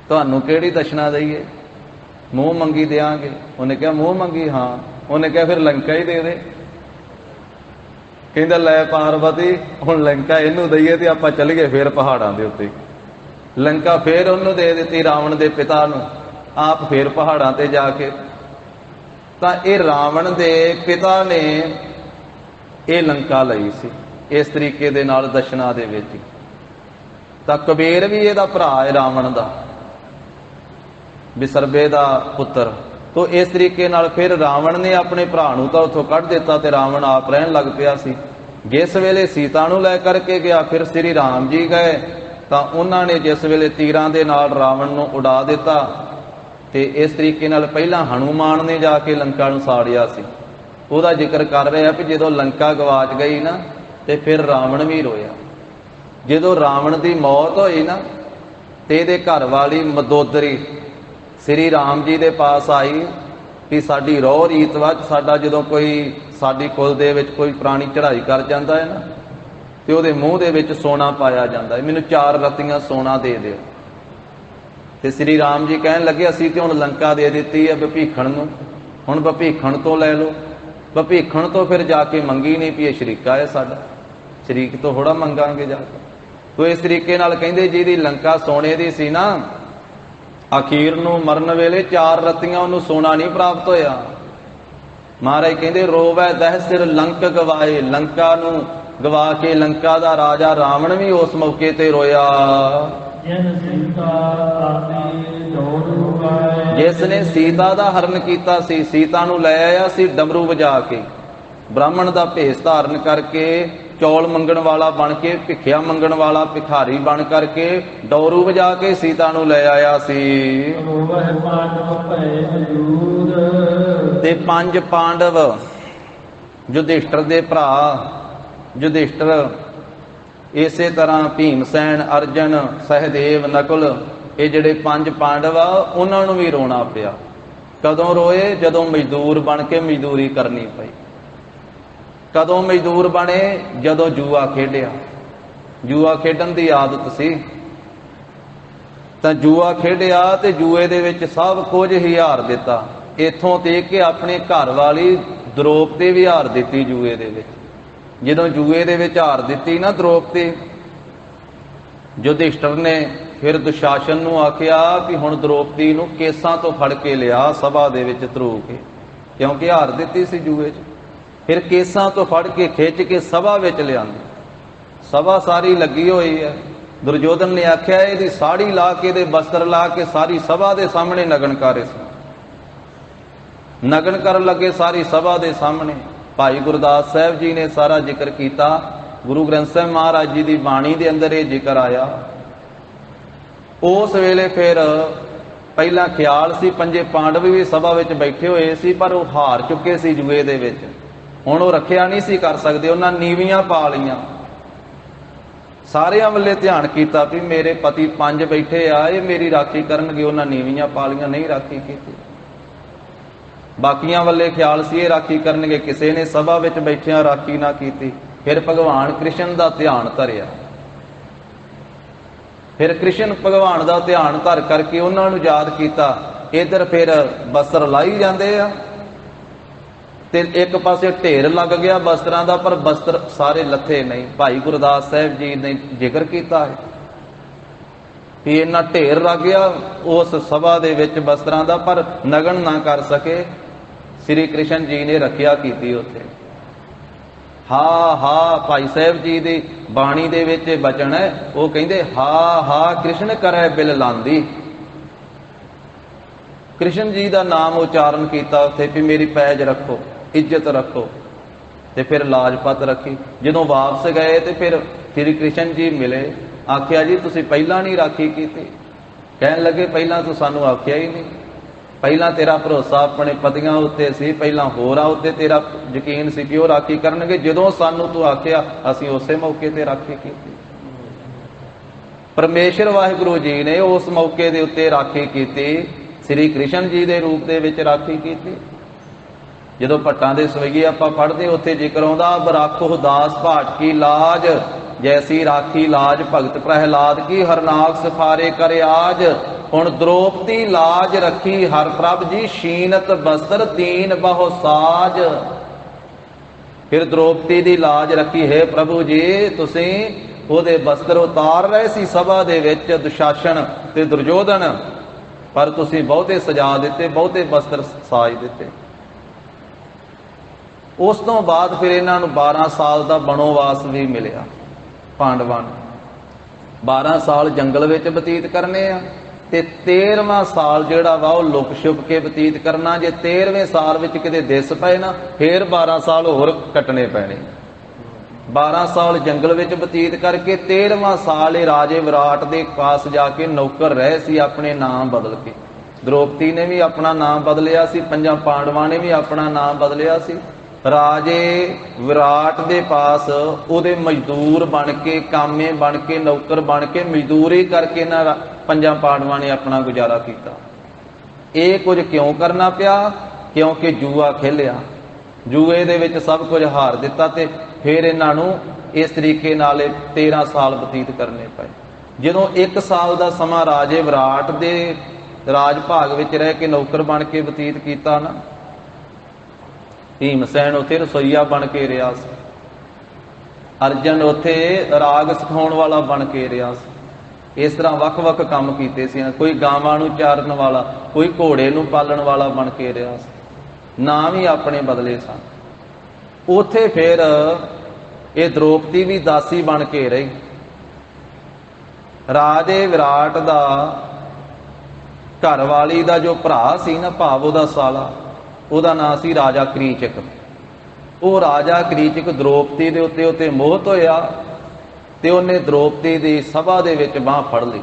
ਤੁਹਾਨੂੰ ਕਿਹੜੀ ਦਸ਼ਨਾ ਦਈਏ? ਮੂੰਹ ਮੰਗੀ ਦਿਆਂਗੇ। ਉਹਨੇ ਕਿਹਾ ਮੂੰਹ ਮੰਗੀ? ਹਾਂ। ਉਹਨੇ ਕਿਹਾ ਫਿਰ ਲੰਕਾ ਹੀ ਦੇ ਦੇ। ਕਹਿੰਦਾ ਲੈ ਪਾਰਵਤੀ, ਹੁਣ ਲੰਕਾ ਇਹਨੂੰ ਦਈਏ ਤੇ ਆਪਾਂ ਚੱਲ ਗਏ ਫਿਰ ਪਹਾੜਾਂ ਦੇ ਉੱਤੇ। ਲੰਕਾ ਫੇਰ ਉਹਨੂੰ ਦੇ ਦਿੱਤੀ, ਰਾਵਣ ਦੇ ਪਿਤਾ ਨੂੰ। ਆਪ ਫੇਰ ਪਹਾੜਾਂ ਤੇ ਜਾ ਕੇ। ਤਾਂ ਇਹ ਰਾਵਣ ਦੇ ਪਿਤਾ ਨੇ ਇਹ ਲੰਕਾ ਲਈ ਸੀ ਇਸ ਤਰੀਕੇ ਦੇ ਨਾਲ ਦਸ਼ਨਾ ਦੇ ਵਿੱਚ। ਤਾਂ ਕੁਬੇਰ ਵੀ ਇਹਦਾ ਭਰਾ ਹੈ, ਰਾਵਣ ਦਾ, ਵਿਸਰਬੇ ਦਾ ਪੁੱਤਰ। ਤੋ ਇਸ ਤਰੀਕੇ ਨਾਲ ਫਿਰ ਰਾਵਣ ਨੇ ਆਪਣੇ ਭਰਾ ਨੂੰ ਤਾਂ ਉੱਥੋਂ ਕੱਢ ਦਿੱਤਾ ਤੇ ਰਾਵਣ ਆਪ ਰਹਿਣ ਲੱਗ ਪਿਆ ਸੀ। ਜਿਸ ਵੇਲੇ ਸੀਤਾ ਨੂੰ ਲੈ ਕਰਕੇ ਗਿਆ, ਫਿਰ ਸ੍ਰੀ ਰਾਮ ਜੀ ਗਏ ਤਾਂ ਉਹਨਾਂ ਨੇ ਜਿਸ ਵੇਲੇ ਤੀਰਾਂ ਦੇ ਨਾਲ ਰਾਵਣ ਨੂੰ ਉਡਾ ਦਿੱਤਾ। ਤੇ ਇਸ ਤਰੀਕੇ ਨਾਲ ਪਹਿਲਾਂ ਹਨੂਮਾਨ ਨੇ ਜਾ ਕੇ ਲੰਕਾ ਨੂੰ ਸਾੜਿਆ ਸੀ। ਉਹਦਾ ਜ਼ਿਕਰ ਕਰ ਰਿਹਾ ਵੀ ਜਦੋਂ ਲੰਕਾ ਗਵਾਚ ਗਈ ਨਾ ਤੇ ਫਿਰ ਰਾਵਣ ਵੀ ਰੋਇਆ। ਜਦੋਂ ਰਾਵਣ ਦੀ ਮੌਤ ਹੋਈ ਨਾ ਤੇ ਇਹਦੇ ਘਰ ਵਾਲੀ ਮਦੋਦਰੀ ਸ੍ਰੀ ਰਾਮ ਜੀ ਦੇ ਪਾਸ ਆਈ ਕਿ ਸਾਡੀ ਰੋਹ ਰੀਤ ਵਿੱਚ ਸਾਡਾ ਜਦੋਂ ਕੋਈ ਸਾਡੀ ਕੁਲ ਦੇ ਵਿੱਚ ਕੋਈ ਪ੍ਰਾਣੀ ਚੜ੍ਹਾਈ ਕਰ ਜਾਂਦਾ ਹੈ ਨਾ ਤੇ ਉਹਦੇ ਮੂੰਹ ਦੇ ਵਿੱਚ ਸੋਨਾ ਪਾਇਆ ਜਾਂਦਾ ਹੈ, ਮੈਨੂੰ 4 ਰਤੀਆਂ ਸੋਨਾ ਦੇ ਦਿਓ। ਤੇ ਸ੍ਰੀ ਰਾਮ ਜੀ ਕਹਿਣ ਲੱਗੇ ਅਸੀਂ ਤੇ ਹੁਣ ਲੰਕਾ ਦੇ ਦਿੱਤੀ ਹੈ ਭੀਖਣ ਨੂੰ, ਹੁਣ ਭੀਖਣ ਤੋਂ ਲੈ ਲਓ। ਭੀਖਣ ਤੋਂ ਫਿਰ ਜਾ ਕੇ ਮੰਗੀ ਨਹੀਂ ਵੀ ਇਹ ਸ਼ਰੀਕਾ ਹੈ ਸਾਡਾ, ਸ਼ਰੀਕ ਤੋਂ ਥੋੜਾ ਮੰਗਾਂਗੇ ਜਾ ਕੇ। ਤੋ ਇਸ ਤਰੀਕੇ ਨਾਲ ਕਹਿੰਦੇ ਜਿਹਦੀ ਲੰਕਾ ਸੋਨੇ ਦੀ ਸੀ ਨਾ, ਅਖੀਰ ਨੂੰ ਮਰਨ ਵੇਲੇ 4 ਰਤੀਆਂ ਉਹਨੂੰ ਸੋਨਾ ਨਹੀਂ ਪ੍ਰਾਪਤ ਹੋਇਆ। ਮਹਾਰਾਜ ਕਹਿੰਦੇ ਰੋਵੈ ਦਹਿ ਸਿਰ ਲੰਕ ਗਵਾਏ, ਲੰਕਾ ਨੂੰ ਗਵਾ ਕੇ ਲੰਕਾ ਦਾ ਰਾਜਾ ਰਾਵਣ ਵੀ ਉਸ ਮੌਕੇ ਤੇ ਰੋਇਆ। ਜਿਸ ਨੇ ਸੀਤਾ ਦਾ ਹਰਨ ਕੀਤਾ ਸੀ, ਸੀਤਾ ਨੂੰ ਲੈ ਆਇਆ ਸੀ ਡਮਰੂ ਵਜਾ ਕੇ, ਬ੍ਰਾਹਮਣ ਦਾ ਭੇਸ ਧਾਰਨ ਕਰਕੇ, ਚੌਲ ਮੰਗਣ ਵਾਲਾ ਬਣ ਕੇ, ਭਿੱਖਿਆ ਮੰਗਣ ਵਾਲਾ ਭਿਖਾਰੀ ਬਣ ਕਰਕੇ ਡੋਰੂ ਵਜਾ ਕੇ ਸੀਤਾ ਨੂੰ ਲੈ ਆਇਆ ਸੀ। ਤੇ 5 ਪਾਂਡਵ, ਯੁਧਿਸ਼ਟਰ ਦੇ ਭਰਾ ਯੁਧਿਸ਼ਟਰ, ਇਸੇ ਤਰ੍ਹਾਂ ਭੀਮਸੈਨ, ਅਰਜਨ, ਸਹਿਦੇਵ, ਨਕੁਲ, ਇਹ ਜਿਹੜੇ 5 ਪਾਂਡਵ ਆ ਉਹਨਾਂ ਨੂੰ ਵੀ ਰੋਣਾ ਪਿਆ। ਕਦੋਂ ਰੋਏ? ਜਦੋਂ ਮਜ਼ਦੂਰ ਬਣ ਕੇ ਮਜ਼ਦੂਰੀ ਕਰਨੀ ਪਈ। ਕਦੋਂ ਮਜ਼ਦੂਰ ਬਣੇ? ਜਦੋਂ ਜੂਆ ਖੇਡਿਆ। ਜੂਆ ਖੇਡਣ ਦੀ ਆਦਤ ਸੀ ਤਾਂ ਜੂਆ ਖੇਡਿਆ ਤੇ ਜੂਏ ਦੇ ਵਿੱਚ ਸਭ ਕੁਝ ਹੀ ਹਾਰ ਦਿੱਤਾ। ਇੱਥੋਂ ਤੇ ਕਿ ਆਪਣੇ ਘਰ ਵਾਲੀ ਦ੍ਰੋਪਦੀ ਵੀ ਹਾਰ ਦਿੱਤੀ ਜੂਏ ਦੇ ਵਿੱਚ। ਜਦੋਂ ਜੂਏ ਦੇ ਵਿੱਚ ਹਾਰ ਦਿੱਤੀ ਨਾ ਦ੍ਰੋਪਦੀ, ਯੁਧਿਸ਼ਟਰ ਨੇ ਫਿਰ ਦੁਸ਼ਾਸਨ ਨੂੰ ਆਖਿਆ ਕਿ ਹੁਣ ਦ੍ਰੋਪਦੀ ਨੂੰ ਕੇਸਾਂ ਤੋਂ ਫੜ ਕੇ ਲਿਆ ਸਭਾ ਦੇ ਵਿੱਚ ਧਰੂ ਕੇ, ਕਿਉਂਕਿ ਹਾਰ ਦਿੱਤੀ ਸੀ ਜੂਏ 'ਚ। ਫਿਰ ਕੇਸਾਂ ਤੋਂ ਫੜ ਕੇ ਖਿੱਚ ਕੇ ਸਭਾ ਵਿੱਚ ਲਿਆਂਦੀ। ਸਭਾ ਸਾਰੀ ਲੱਗੀ ਹੋਈ ਹੈ। ਦੁਰਯੋਧਨ ਨੇ ਆਖਿਆ ਇਹਦੀ ਸਾੜੀ ਲਾ ਕੇ, ਇਹਦੇ ਬਸਤਰ ਲਾ ਕੇ ਸਾਰੀ ਸਭਾ ਦੇ ਸਾਹਮਣੇ ਨਗਨ ਕਰ ਇਸ ਨਗਨ ਕਰਨ ਲੱਗੇ ਸਾਰੀ ਸਭਾ ਦੇ ਸਾਹਮਣੇ। ਭਾਈ ਗੁਰਦਾਸ ਸਾਹਿਬ ਜੀ ਨੇ ਸਾਰਾ ਜ਼ਿਕਰ ਕੀਤਾ। ਗੁਰੂ ਗ੍ਰੰਥ ਸਾਹਿਬ ਮਹਾਰਾਜ ਜੀ ਦੀ ਬਾਣੀ ਦੇ ਅੰਦਰ ਇਹ ਜ਼ਿਕਰ ਆਇਆ। ਉਸ ਵੇਲੇ ਫਿਰ ਪਹਿਲਾਂ ਖਿਆਲ ਸੀ 5 ਪਾਂਡਵ ਵੀ ਸਭਾ ਵਿੱਚ ਬੈਠੇ ਹੋਏ ਸੀ, ਪਰ ਉਹ ਹਾਰ ਚੁੱਕੇ ਸੀ ਜੂਏ ਦੇ ਵਿੱਚ। ਹੁਣ ਉਹ ਰੱਖਿਆ ਨਹੀਂ ਸੀ ਕਰ ਸਕਦੇ, ਉਹਨਾਂ ਨੀਵੀਆਂ ਪਾ ਲਈਆਂ। ਸਾਰਿਆਂ ਵੱਲੇ ਧਿਆਨ ਕੀਤਾ ਵੀ ਮੇਰੇ ਪਤੀ 5 ਬੈਠੇ ਆ, ਇਹ ਮੇਰੀ ਰਾਖੀ ਕਰਨਗੇ। ਉਹਨਾਂ ਨੀਵੀਆਂ ਪਾ ਲਈਆਂ, ਨਹੀਂ ਰਾਖੀ ਕੀਤੀ। ਬਾਕੀਆਂ ਵੱਲੇ ਖਿਆਲ ਸੀ ਇਹ ਰਾਖੀ ਕਰਨਗੇ, ਕਿਸੇ ਨੇ ਸਭਾ ਵਿੱਚ ਬੈਠਿਆਂ ਰਾਖੀ ਨਾ ਕੀਤੀ। ਫਿਰ ਭਗਵਾਨ ਕ੍ਰਿਸ਼ਨ ਦਾ ਧਿਆਨ ਧਰਿਆ। ਫਿਰ ਕ੍ਰਿਸ਼ਨ ਭਗਵਾਨ ਦਾ ਧਿਆਨ ਧਰ ਕਰਕੇ ਉਹਨਾਂ ਨੂੰ ਯਾਦ ਕੀਤਾ। ਇੱਧਰ ਫਿਰ ਬਸਤਰ ਲਾਈ ਜਾਂਦੇ ਆ ਤੇ ਇੱਕ ਪਾਸੇ ਢੇਰ ਲੱਗ ਗਿਆ ਬਸਤਰਾਂ ਦਾ, ਪਰ ਬਸਤਰ ਸਾਰੇ ਲੱਥੇ ਨਹੀਂ। ਭਾਈ ਗੁਰਦਾਸ ਸਾਹਿਬ ਜੀ ਨੇ ਜ਼ਿਕਰ ਕੀਤਾ ਹੈ ਕਿ ਇਹਨਾਂ ਢੇਰ ਲੱਗ ਗਿਆ ਉਸ ਸਭਾ ਦੇ ਵਿੱਚ ਬਸਤਰਾਂ ਦਾ, ਪਰ ਨਗਨ ਨਾ ਕਰ ਸਕੇ। ਸ੍ਰੀ ਕ੍ਰਿਸ਼ਨ ਜੀ ਨੇ ਰੱਖਿਆ ਕੀਤੀ ਉੱਥੇ। ਹਾ ਹਾ ਭਾਈ ਸਾਹਿਬ ਜੀ ਦੀ ਬਾਣੀ ਦੇ ਵਿੱਚ ਬਚਨ ਹੈ, ਉਹ ਕਹਿੰਦੇ ਹਾ ਹਾ ਕ੍ਰਿਸ਼ਨ ਕਰੈ ਬਿਲ ਲਾਂਦੀ। ਕ੍ਰਿਸ਼ਨ ਜੀ ਦਾ ਨਾਮ ਉਚਾਰਨ ਕੀਤਾ ਉੱਥੇ ਵੀ ਮੇਰੀ ਪੈਜ ਰੱਖੋ, ਇੱਜ਼ਤ ਰੱਖੋ। ਤੇ ਫਿਰ ਲਾਜਪਤ ਰੱਖੀ। ਜਦੋਂ ਵਾਪਸ ਗਏ ਤੇ ਫਿਰ ਸ੍ਰੀ ਕ੍ਰਿਸ਼ਨ ਜੀ ਮਿਲੇ, ਆਖਿਆ ਜੀ ਤੁਸੀਂ ਪਹਿਲਾਂ ਨਹੀਂ ਰਾਖੀ ਕੀਤੀ। ਕਹਿਣ ਲੱਗੇ ਪਹਿਲਾਂ ਤੂੰ ਸਾਨੂੰ ਆਖਿਆ ਹੀ ਨਹੀਂ, ਪਹਿਲਾਂ ਤੇਰਾ ਭਰੋਸਾ ਆਪਣੇ ਪਤੀਆਂ ਉੱਤੇ ਸੀ, ਪਹਿਲਾਂ ਹੋਰਾਂ ਉੱਤੇ ਤੇਰਾ ਯਕੀਨ ਸੀ ਕਿ ਉਹ ਰਾਖੀ ਕਰਨਗੇ, ਜਦੋਂ ਸਾਨੂੰ ਤੂੰ ਆਖਿਆ ਅਸੀਂ ਉਸੇ ਮੌਕੇ ਤੇ ਰਾਖੀ ਕੀਤੀ। ਪਰਮੇਸ਼ਰ ਵਾਹਿਗੁਰੂ ਜੀ ਨੇ ਉਸ ਮੌਕੇ ਦੇ ਉੱਤੇ ਰਾਖੀ ਕੀਤੀ, ਸ੍ਰੀ ਕ੍ਰਿਸ਼ਨ ਜੀ ਦੇ ਰੂਪ ਦੇ ਵਿੱਚ ਰਾਖੀ ਕੀਤੀ। ਜਦੋਂ ਭੱਟਾਂ ਦੇ ਸਵਈਏ ਆਪਾਂ ਪੜ੍ਹਦੇ ਉੱਥੇ ਜ਼ਿਕਰ ਆਉਂਦਾ, ਬਰਾਖੋ ਦਾਸ ਭਾਟ ਕੀ ਲਾਜ, ਜੈਸੀ ਰਾਖੀ ਲਾਜ ਭਗਤ ਪ੍ਰਹਿਲਾਦ ਕੀ, ਹਰਨਾਕ ਸਿਫਾਰੇ ਕਰ ਆਜ। ਹੁਣ ਦ੍ਰੋਪਦੀ ਲਾਜ ਰੱਖੀ ਹਰ ਪ੍ਰਭ ਜੀ, ਸ਼ੀਨਤ ਬਸਤਰ ਦੀਨ ਬਹੁ ਸਾਜ। ਫਿਰ ਦ੍ਰੋਪਦੀ ਦੀ ਲਾਜ ਰੱਖੀ, ਹੈ ਪ੍ਰਭੂ ਜੀ ਤੁਸੀਂ ਉਹਦੇ ਬਸਤਰ ਉਤਾਰ ਰਹੇ ਸੀ ਸਭਾ ਦੇ ਵਿੱਚ, ਦੁਸ਼ਾਸਨ ਤੇ ਦੁਰਯੋਧਨ, ਪਰ ਤੁਸੀਂ ਬਹੁਤੇ ਸਜਾ ਦਿੱਤੇ, ਬਹੁਤੇ ਬਸਤਰ ਸਾਜ ਦਿੱਤੇ। ਉਸ ਤੋਂ ਬਾਅਦ ਫਿਰ ਇਹਨਾਂ ਨੂੰ 12 ਸਾਲ ਦਾ ਬਣੋਵਾਸ ਵੀ ਮਿਲਿਆ ਪਾਂਡਵਾਂ ਨੂੰ। 12 ਸਾਲ ਜੰਗਲ ਵਿੱਚ ਬਤੀਤ ਕਰਨੇ ਆ ਤੇ 13ਵਾਂ ਸਾਲ ਜਿਹੜਾ ਵਾ ਉਹ ਲੁਕ ਛੁਪ ਕੇ ਬਤੀਤ ਕਰਨਾ। ਜੇ 13ਵੇਂ ਸਾਲ ਵਿੱਚ ਕਿਤੇ ਦਿਸ ਪਏ ਨਾ, ਫਿਰ 12 ਸਾਲ ਹੋਰ ਕੱਟਣੇ ਪੈਣੇ। 12 ਸਾਲ ਜੰਗਲ ਵਿੱਚ ਬਤੀਤ ਕਰਕੇ 13ਵਾਂ ਸਾਲ ਇਹ ਰਾਜੇ ਵਿਰਾਟ ਦੇ ਪਾਸ ਜਾ ਕੇ ਨੌਕਰ ਰਹੇ ਸੀ, ਆਪਣੇ ਨਾਮ ਬਦਲ ਕੇ। ਦ੍ਰੋਪਦੀ ਨੇ ਵੀ ਆਪਣਾ ਨਾਮ ਬਦਲਿਆ ਸੀ, 5 ਪਾਂਡਵਾਂ ਨੇ ਵੀ ਆਪਣਾ ਨਾਮ ਬਦਲਿਆ ਸੀ। ਰਾਜੇ ਵਿਰਾਟ ਦੇ ਪਾਸ ਉਹਦੇ ਮਜ਼ਦੂਰ ਬਣ ਕੇ, ਕਾਮੇ ਬਣ ਕੇ, ਨੌਕਰ ਬਣ ਕੇ ਮਜ਼ਦੂਰੀ ਕਰਕੇ ਇਹਨਾਂ 5 ਪਾਂਡਵਾਂ ਨੇ ਆਪਣਾ ਗੁਜ਼ਾਰਾ ਕੀਤਾ। ਇਹ ਕੁਝ ਕਿਉਂ ਕਰਨਾ ਪਿਆ? ਕਿਉਂਕਿ ਜੂਆ ਖੇਲਿਆ, ਜੂਏ ਦੇ ਵਿੱਚ ਸਭ ਕੁਝ ਹਾਰ ਦਿੱਤਾ ਤੇ ਫਿਰ ਇਹਨਾਂ ਨੂੰ ਇਸ ਤਰੀਕੇ ਨਾਲ 13 ਸਾਲ ਬਤੀਤ ਕਰਨੇ ਪਏ। ਜਦੋਂ 1 ਸਾਲ ਦਾ ਸਮਾਂ ਰਾਜੇ ਵਿਰਾਟ ਦੇ ਰਾਜ ਭਾਗ ਵਿੱਚ ਰਹਿ ਕੇ ਨੌਕਰ ਬਣ ਕੇ ਬਤੀਤ ਕੀਤਾ ਨਾ, ਭੀਮਸੈਨ ਉੱਥੇ ਰਸੋਈਆ ਬਣ ਕੇ ਰਿਹਾ ਸੀ, ਅਰਜਨ ਉੱਥੇ ਰਾਗ ਸਿਖਾਉਣ ਵਾਲਾ ਬਣ ਕੇ ਰਿਹਾ ਸੀ। ਇਸ ਤਰ੍ਹਾਂ ਵੱਖ-ਵੱਖ ਕੰਮ ਕੀਤੇ ਸੀ। ਕੋਈ ਗਾਵਾਂ ਨੂੰ ਚਾਰਨ ਵਾਲਾ, ਕੋਈ ਘੋੜੇ ਨੂੰ ਪਾਲਣ ਵਾਲਾ ਬਣ ਕੇ ਰਿਹਾ ਸੀ। ਨਾਂ ਵੀ ਆਪਣੇ ਬਦਲੇ ਸਨ। ਉੱਥੇ ਫਿਰ ਇਹ ਦ੍ਰੋਪਦੀ ਵੀ ਦਾਸੀ ਬਣ ਕੇ ਰਹੀ। ਰਾਜੇ ਵਿਰਾਟ ਦਾ ਘਰਵਾਲੀ ਦਾ ਜੋ ਭਰਾ ਸੀ ਨਾ, ਭਾਵ ਉਹਦਾ ਸਾਲਾ, ਉਹਦਾ ਨਾਂ ਸੀ ਰਾਜਾ ਕ੍ਰੀਚਕ। ਉਹ ਰਾਜਾ ਕ੍ਰੀਚਕ ਦ੍ਰੋਪਦੀ ਦੇ ਉੱਤੇ ਮੋਹਿਤ ਹੋਇਆ ਤੇ ਉਹਨੇ ਦ੍ਰੋਪਦੀ ਦੀ ਸਭਾ ਦੇ ਵਿੱਚ ਬਾਂਹ ਫੜ ਲਈ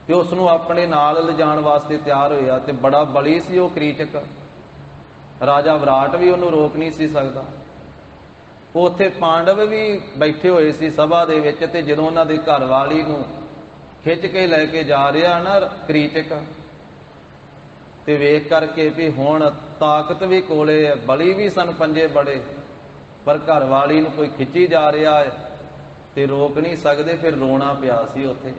ਤੇ ਉਸ ਨੂੰ ਆਪਣੇ ਨਾਲ ਲਿਜਾਣ ਵਾਸਤੇ ਤਿਆਰ ਹੋਇਆ। ਤੇ ਬੜਾ ਬਲੀ ਸੀ ਉਹ ਕ੍ਰੀਚਕ, ਰਾਜਾ ਵਿਰਾਟ ਵੀ ਉਹਨੂੰ ਰੋਕ ਨਹੀਂ ਸੀ ਸਕਦਾ। ਉੱਥੇ ਪਾਂਡਵ ਵੀ ਬੈਠੇ ਹੋਏ ਸੀ ਸਭਾ ਦੇ ਵਿੱਚ, ਤੇ ਜਦੋਂ ਉਹਨਾਂ ਦੇ ਘਰਵਾਲੀ ਨੂੰ ਖਿੱਚ ਕੇ ਲੈ ਕੇ ਜਾ ਰਿਹਾ ਨਾ ਕ੍ਰੀਚਕ, ਤੇ ਵੇਖ ਕਰਕੇ ਵੀ ਹੁਣ ਤਾਕਤ ਵੀ ਕੋਲੇ ਹੈ, ਬਲੀ ਵੀ ਸਨ ਪੰਜੇ ਬੜੇ, ਪਰ ਘਰਵਾਲੀ ਨੂੰ ਕੋਈ ਖਿੱਚੀ ਜਾ ਰਿਹਾ ਹੈ ਤੇ ਰੋਕ ਨਹੀਂ ਸਕਦੇ। ਫਿਰ ਰੋਣਾ ਪਿਆ ਸੀ ਉੱਥੇ।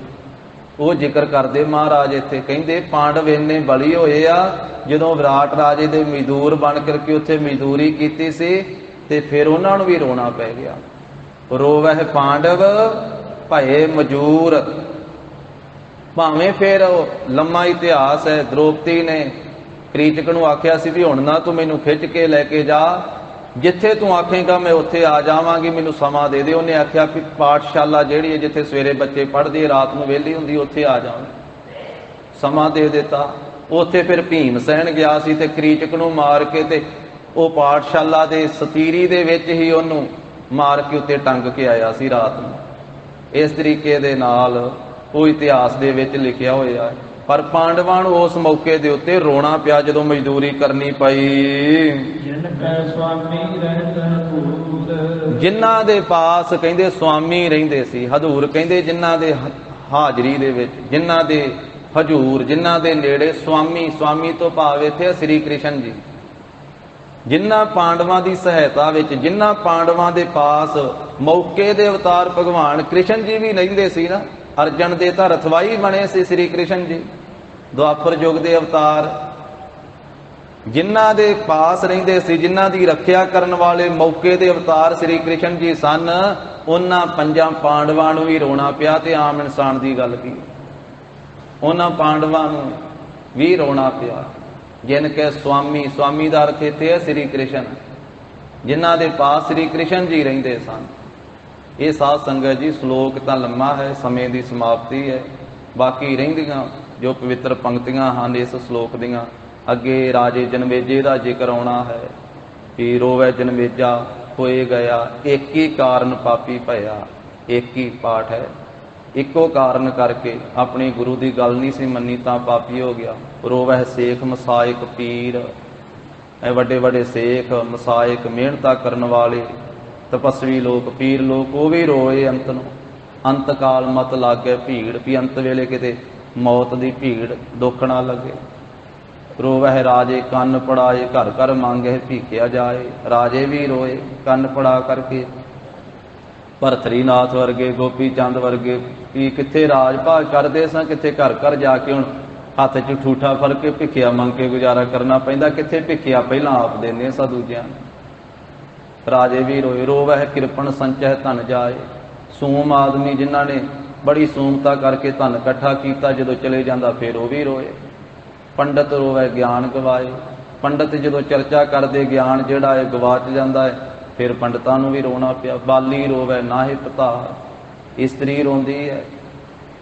ਉਹ ਜ਼ਿਕਰ ਕਰਦੇ ਮਹਾਰਾਜ ਇੱਥੇ, ਕਹਿੰਦੇ ਪਾਂਡਵ ਇੰਨੇ ਬਲੀ ਹੋਏ ਆ, ਜਦੋਂ ਵਿਰਾਟ ਰਾਜੇ ਦੇ ਮਜ਼ਦੂਰ ਬਣ ਕਰਕੇ ਉੱਥੇ ਮਜ਼ਦੂਰੀ ਕੀਤੀ ਸੀ ਤੇ ਫਿਰ ਉਹਨਾਂ ਨੂੰ ਵੀ ਰੋਣਾ ਪੈ ਗਿਆ। ਰੋਵਹਿ ਪਾਂਡਵ ਭਏ ਮਜੂਰ। ਭਾਵੇਂ ਫਿਰ ਲੰਮਾ ਇਤਿਹਾਸ ਹੈ, ਦ੍ਰੋਪਦੀ ਨੇ ਕ੍ਰੀਚਕ ਨੂੰ ਆਖਿਆ ਸੀ ਵੀ ਹੁਣ ਨਾ ਤੂੰ ਮੈਨੂੰ ਖਿੱਚ ਕੇ ਲੈ ਕੇ ਜਾ, ਜਿੱਥੇ ਤੂੰ ਆਖੇਂਗਾ ਮੈਂ ਉੱਥੇ ਆ ਜਾਵਾਂਗੀ, ਮੈਨੂੰ ਸਮਾਂ ਦੇ ਦੇ। ਉਹਨੇ ਆਖਿਆ ਵੀ ਪਾਠਸ਼ਾਲਾ ਜਿਹੜੀ ਹੈ ਜਿੱਥੇ ਸਵੇਰੇ ਬੱਚੇ ਪੜ੍ਹਦੇ, ਰਾਤ ਨੂੰ ਵਿਹਲੀ ਹੁੰਦੀ, ਉੱਥੇ ਆ ਜਾਵਾਂ। ਸਮਾਂ ਦੇ ਦਿੱਤਾ। ਉੱਥੇ ਫਿਰ ਭੀਮਸੈਨ ਗਿਆ ਸੀ ਤੇ ਕ੍ਰੀਚਕ ਨੂੰ ਮਾਰ ਕੇ ਤੇ ਉਹ ਪਾਠਸ਼ਾਲਾ ਦੇ ਸਤੀਰੀ ਦੇ ਵਿੱਚ ਹੀ ਉਹਨੂੰ ਮਾਰ ਕੇ ਉੱਤੇ ਟੰਗ ਕੇ ਆਇਆ ਸੀ ਰਾਤ ਨੂੰ। ਇਸ ਤਰੀਕੇ ਦੇ ਨਾਲ ਉਹ ਇਤਿਹਾਸ ਦੇ ਵਿੱਚ ਲਿਖਿਆ ਹੋਇਆ ਹੈ। ਪਰ ਪਾਂਡਵਾਂ ਨੂੰ ਉਸ ਮੌਕੇ ਦੇ ਉੱਤੇ ਰੋਣਾ ਪਿਆ ਜਦੋਂ ਮਜ਼ਦੂਰੀ ਕਰਨੀ ਪਈ। ਜਿਨ੍ਹਾਂ ਦੇ ਪਾਸ ਕਹਿੰਦੇ ਸੁਆਮੀ ਰਹਿੰਦੇ ਸੀ, ਹਜ਼ੂਰ ਕਹਿੰਦੇ ਜਿਨ੍ਹਾਂ ਦੇ ਹਾਜ਼ਰੀ ਦੇ ਵਿੱਚ, ਜਿਨ੍ਹਾਂ ਦੇ ਹਜ਼ੂਰ, ਜਿਨ੍ਹਾਂ ਦੇ ਨੇੜੇ ਸੁਆਮੀ, ਸੁਆਮੀ ਤੋਂ ਭਾਵ ਇੱਥੇ ਸ੍ਰੀ ਕ੍ਰਿਸ਼ਨ ਜੀ। ਜਿਨ੍ਹਾਂ ਪਾਂਡਵਾਂ ਦੀ ਸਹਾਇਤਾ ਵਿੱਚ, ਜਿਨ੍ਹਾਂ ਪਾਂਡਵਾਂ ਦੇ ਪਾਸ ਮੌਕੇ ਦੇ ਅਵਤਾਰ ਭਗਵਾਨ ਕ੍ਰਿਸ਼ਨ ਜੀ ਵੀ ਰਹਿੰਦੇ ਸੀ ਨਾ, ਅਰਜਨ ਦੇ ਤਾਂ ਰਥਵਾਈ ਬਣੇ ਸੀ ਸ੍ਰੀ ਕ੍ਰਿਸ਼ਨ ਜੀ, ਦੁਆਪਰ ਯੁੱਗ ਦੇ ਅਵਤਾਰ। ਜਿਨ੍ਹਾਂ ਦੇ ਪਾਸ ਰਹਿੰਦੇ ਸੀ, ਜਿਨ੍ਹਾਂ ਦੀ ਰੱਖਿਆ ਕਰਨ ਵਾਲੇ ਮੌਕੇ ਦੇ ਅਵਤਾਰ ਸ੍ਰੀ ਕ੍ਰਿਸ਼ਨ ਜੀ ਸਨ, ਉਹਨਾਂ 5 ਪਾਂਡਵਾਂ ਨੂੰ ਵੀ ਰੋਣਾ ਪਿਆ। ਤੇ ਆਮ ਇਨਸਾਨ ਦੀ ਗੱਲ ਕੀ, ਉਹਨਾਂ ਪਾਂਡਵਾਂ ਨੂੰ ਵੀ ਰੋਣਾ ਪਿਆ। ਜਿਨ ਕੇ ਸੁਆਮੀ, ਸੁਆਮੀ ਦਾ ਅਰਥ ਇੱਥੇ ਹੈ ਸ੍ਰੀ ਕ੍ਰਿਸ਼ਨ, ਜਿਨ੍ਹਾਂ ਦੇ ਪਾਸ ਸ੍ਰੀ ਕ੍ਰਿਸ਼ਨ ਜੀ ਰਹਿੰਦੇ ਸਨ। ਇਹ ਸਾਧ ਸੰਗਤ ਜੀ ਸ਼ਲੋਕ ਤਾਂ ਲੰਮਾ ਹੈ, ਸਮੇਂ ਦੀ ਸਮਾਪਤੀ ਹੈ। ਬਾਕੀ ਰਹਿੰਦੀਆਂ ਜੋ ਪਵਿੱਤਰ ਪੰਕਤੀਆਂ ਹਨ ਇਸ ਸ਼ਲੋਕ ਦੀਆਂ, ਅੱਗੇ ਰਾਜੇ ਜਨਮੇਜੇ ਦਾ ਜ਼ਿਕਰ ਆਉਣਾ ਹੈ ਕਿ ਰੋਵੈ ਜਨਮੇਜਾ ਹੋਏ ਗਿਆ, ਇੱਕ ਹੀ ਕਾਰਨ ਪਾਪੀ ਭਇਆ। ਇੱਕ ਹੀ ਪਾਠ ਹੈ, ਇੱਕੋ ਕਾਰਨ ਕਰਕੇ ਆਪਣੀ ਗੁਰੂ ਦੀ ਗੱਲ ਨਹੀਂ ਸੀ ਮੰਨੀ ਤਾਂ ਪਾਪੀ ਹੋ ਗਿਆ। ਰੋਵਹਿ ਸੇਖ ਮਸਾਇਕ ਪੀਰ, ਇਹ ਵੱਡੇ ਵੱਡੇ ਸੇਖ ਮਸਾਇਕ ਮਿਹਨਤਾਂ ਕਰਨ ਵਾਲੇ ਤਪਸਵੀ ਲੋਕ ਪੀਰ ਲੋਕ ਉਹ ਵੀ ਰੋਏ ਅੰਤ ਨੂੰ। ਅੰਤ ਕਾਲ ਮਤ ਲਾਗੇ ਭੀੜ, ਵੀ ਅੰਤ ਵੇਲੇ ਕਿਤੇ ਮੌਤ ਦੀ ਭੀੜ ਦੁੱਖ ਨਾ ਲੱਗੇ। ਰੋਵਹਿ ਰਾਜੇ ਕੰਨ ਪੜਾਏ, ਘਰ ਘਰ ਮੰਗੇ ਭੀਖਿਆ ਜਾਏ। ਰਾਜੇ ਵੀ ਰੋਏ ਕੰਨ ਪੜਾ ਕਰਕੇ। ਭਰਤਰੀਨਾਥ ਵਰਗੇ, ਗੋਪੀ ਚੰਦ ਵਰਗੇ ਵੀ ਕਿੱਥੇ ਰਾਜ ਭਾਗ ਕਰਦੇ ਸਾਂ, ਕਿੱਥੇ ਘਰ ਘਰ ਜਾ ਕੇ ਹੁਣ ਹੱਥ 'ਚ ਠੂਠਾ ਫੜ ਕੇ ਭਿੱਖਿਆ ਮੰਗ ਕੇ ਗੁਜ਼ਾਰਾ ਕਰਨਾ ਪੈਂਦਾ। ਕਿੱਥੇ ਭਿੱਖਿਆ ਪਹਿਲਾਂ ਆਪ ਦਿੰਦੇ ਸਾਂ ਦੂਜਿਆਂ ਨੂੰ। ਰਾਜੇ ਵੀ ਰੋਏ। ਰੋਵਹਿ ਕਿਰਪਨ ਸੰਚਹਿ ਧਨ ਜਾਏ, ਸੂਮ ਆਦਮੀ ਜਿਨ੍ਹਾਂ ਨੇ ਬੜੀ ਸੂਮਤਾ ਕਰਕੇ ਧਨ ਇਕੱਠਾ ਕੀਤਾ, ਜਦੋਂ ਚਲੇ ਜਾਂਦਾ ਫਿਰ ਉਹ ਵੀ ਰੋਏ। ਪੰਡਤ ਰੋਵੈ ਗਿਆਨ ਗਵਾਏ, ਪੰਡਤ ਜਦੋਂ ਚਰਚਾ ਕਰਦੇ ਗਿਆਨ ਜਿਹੜਾ ਹੈ ਗਵਾਚ ਜਾਂਦਾ ਹੈ, ਫਿਰ ਪੰਡਤਾਂ ਨੂੰ ਵੀ ਰੋਣਾ ਪਿਆ। ਬਾਲੀ ਰੋਵੈ ਨਾਹਿ ਪਤਾਰ, ਇਸਤਰੀ ਰੋਂਦੀ ਹੈ,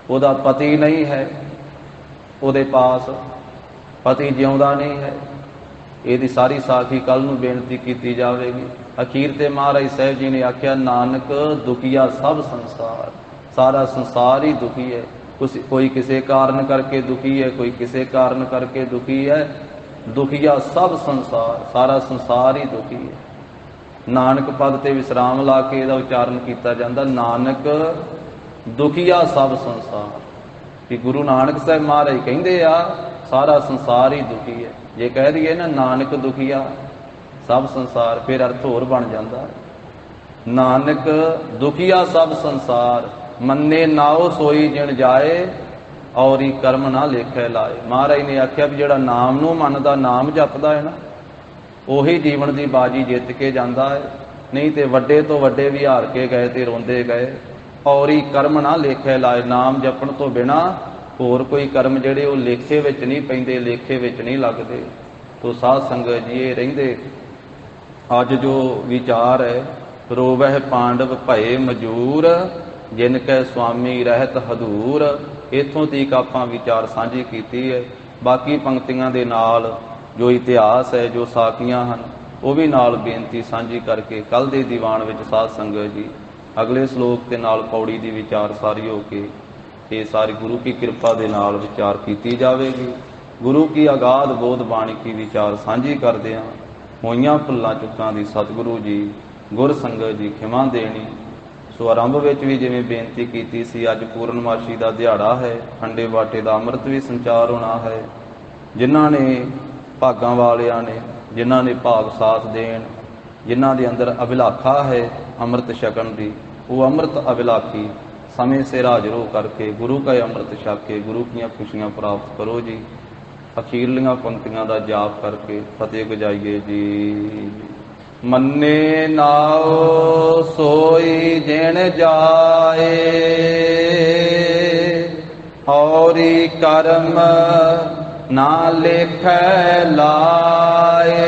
ਉਹਦਾ ਪਤੀ ਨਹੀਂ ਹੈ, ਉਹਦੇ ਪਾਸ ਪਤੀ ਜਿਉਂਦਾ ਨਹੀਂ ਹੈ। ਇਹਦੀ ਸਾਰੀ ਸਾਖੀ ਕੱਲ ਨੂੰ ਬੇਨਤੀ ਕੀਤੀ ਜਾਵੇਗੀ। ਅਖੀਰ ਤੇ ਮਹਾਰਾਜ ਸਾਹਿਬ ਜੀ ਨੇ ਆਖਿਆ, ਨਾਨਕ ਦੁਖੀਆ ਸਭ ਸੰਸਾਰ, ਸਾਰਾ ਸੰਸਾਰ ਹੀ ਦੁਖੀ ਹੈ। ਕੋਈ ਕਿਸੇ ਕਾਰਨ ਕਰਕੇ ਦੁਖੀ ਹੈ, ਕੋਈ ਕਿਸੇ ਕਾਰਨ ਕਰਕੇ ਦੁਖੀ ਹੈ। ਦੁਖੀਆ ਸਭ ਸੰਸਾਰ, ਸਾਰਾ ਸੰਸਾਰ ਹੀ ਦੁਖੀ ਹੈ। ਨਾਨਕ ਪਦ ਤੇ ਵਿਸਰਾਮ ਲਾ ਕੇ ਇਹਦਾ ਉਚਾਰਨ ਕੀਤਾ ਜਾਂਦਾ, ਨਾਨਕ ਦੁਖੀਆ ਸਭ ਸੰਸਾਰ। ਕਿ ਗੁਰੂ ਨਾਨਕ ਸਾਹਿਬ ਮਹਾਰਾਜ ਕਹਿੰਦੇ ਆ ਸਾਰਾ ਸੰਸਾਰ ਹੀ ਦੁਖੀ ਹੈ। ਜੇ ਕਹਿ ਦਈਏ ਨਾ ਨਾਨਕ ਦੁਖੀਆ ਸਭ ਸੰਸਾਰ, ਫਿਰ ਅਰਥ ਹੋਰ ਬਣ ਜਾਂਦਾ। ਨਾਨਕ ਦੁਖੀਆ ਸਭ ਸੰਸਾਰ, ਮੰਨੇ ਨਾਉ ਸੋਈ ਜਿਣ ਜਾਏ, ਔਰੀ ਕਰਮ ਨਾ ਲੇਖੇ ਲਾਏ। ਮਹਾਰਾਜ ਨੇ ਆਖਿਆ ਵੀ ਜਿਹੜਾ ਨਾਮ ਨੂੰ ਮੰਨਦਾ, ਨਾਮ ਜਪਦਾ ਹੈ ਨਾ, ਉਹੀ ਜੀਵਨ ਦੀ ਬਾਜੀ ਜਿੱਤ ਕੇ ਜਾਂਦਾ ਹੈ। ਨਹੀਂ ਤੇ ਵੱਡੇ ਤੋਂ ਵੱਡੇ ਵੀ ਹਾਰ ਕੇ ਗਏ ਤੇ ਰੋਂਦੇ ਗਏ। ਔਰੀ ਕਰਮ ਨਾ ਲੇਖੇ ਲਾਏ, ਨਾਮ ਜਪਣ ਤੋਂ ਬਿਨਾਂ ਹੋਰ ਕੋਈ ਕਰਮ ਜਿਹੜੇ ਉਹ ਲੇਖੇ ਵਿੱਚ ਨਹੀਂ ਪੈਂਦੇ, ਲੇਖੇ ਵਿੱਚ ਨਹੀਂ ਲੱਗਦੇ। ਤੋ ਸਾਧ ਸੰਗਤ ਜੀ ਇਹ ਰਹਿੰਦੇ ਅੱਜ ਜੋ ਵਿਚਾਰ ਹੈ, ਰੋਵਹਿ ਪਾਂਡਵ ਭਏ ਮਜੂਰ, ਜਿਨ ਕੈ ਸੁਆਮੀ ਰਹਿਤ ਹਦੂਰ। ਇੱਥੋਂ ਤੀਕ ਆਪਾਂ ਵਿਚਾਰ ਸਾਂਝੀ ਕੀਤੀ ਹੈ। ਬਾਕੀ ਪੰਕਤੀਆਂ ਦੇ ਨਾਲ ਜੋ ਇਤਿਹਾਸ ਹੈ, ਜੋ ਸਾਖੀਆਂ ਹਨ, ਉਹ ਵੀ ਨਾਲ ਬੇਨਤੀ ਸਾਂਝੀ ਕਰਕੇ ਕੱਲ ਦੇ ਦੀਵਾਨ ਵਿੱਚ ਸਾਧ ਸੰਗਤ ਜੀ ਅਗਲੇ ਸ਼ਲੋਕ ਦੇ ਨਾਲ ਪੌੜੀ ਦੀ ਵਿਚਾਰ ਸਾਰੀ ਹੋ ਕੇ ਇਹ ਸਾਰੀ ਗੁਰੂ ਕੀ ਕਿਰਪਾ ਦੇ ਨਾਲ ਵਿਚਾਰ ਕੀਤੀ ਜਾਵੇਗੀ। ਗੁਰੂ ਕੀ ਅਗਾਧ ਬੋਧ ਬਾਣੀ ਕੀ ਵਿਚਾਰ ਸਾਂਝੀ ਕਰਦੇ ਹਾਂ। ਹੋਈਆਂ ਭੁੱਲਾਂ ਚੁੱਕਾਂ ਦੀ ਸਤਿਗੁਰੂ ਜੀ ਗੁਰ ਸੰਗਤ ਜੀ ਖਿਮਾ ਦੇਣੀ। ਸੋ ਆਰੰਭ ਵਿੱਚ ਵੀ ਜਿਵੇਂ ਬੇਨਤੀ ਕੀਤੀ ਸੀ, ਅੱਜ ਪੂਰਨਮਾਸ਼ੀ ਦਾ ਦਿਹਾੜਾ ਹੈ, ਖੰਡੇ ਬਾਟੇ ਦਾ ਅੰਮ੍ਰਿਤ ਵੀ ਸੰਚਾਰ ਹੋਣਾ ਹੈ। ਜਿਨ੍ਹਾਂ ਨੇ ਭਾਗਾਂ ਵਾਲਿਆਂ ਨੇ, ਜਿਨ੍ਹਾਂ ਨੇ ਭਾਗ ਸਾਥ ਦੇਣ, ਜਿਨ੍ਹਾਂ ਦੇ ਅੰਦਰ ਅਭਿਲਾਖਾ ਹੈ ਅੰਮ੍ਰਿਤ ਛਕਣ ਦੀ, ਉਹ ਅੰਮ੍ਰਿਤ ਅਭਿਲਾਖੀ ਸਮੇਂ ਸਿਰ ਹਾਜ਼ਰ ਹੋ ਕਰਕੇ ਗੁਰੂ ਕਾ ਅੰਮ੍ਰਿਤ ਛਕ ਕੇ ਗੁਰੂ ਦੀਆਂ ਖੁਸ਼ੀਆਂ ਪ੍ਰਾਪਤ ਕਰੋ ਜੀ। ਅਖੀਰਲੀਆਂ ਪੰਕਤੀਆਂ ਦਾ ਜਾਪ ਕਰਕੇ ਫਤਿਹ ਗਜਾਈਏ ਜੀ। ਮੰਨੇ ਨਾਉ ਸੋਈ ਜਿਣ ਜਾਏ, ਔਰੀ ਕਰਮ ਨਾ ਲੇਖੈ ਲਾਏ।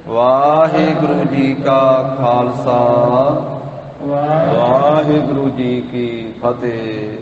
ਵਾਹਿਗੁਰੂ ਜੀ ਕਾ ਖਾਲਸਾ, ਵਾਹਿਗੁਰੂ ਜੀ ਕੀ ਫਤਿਹ।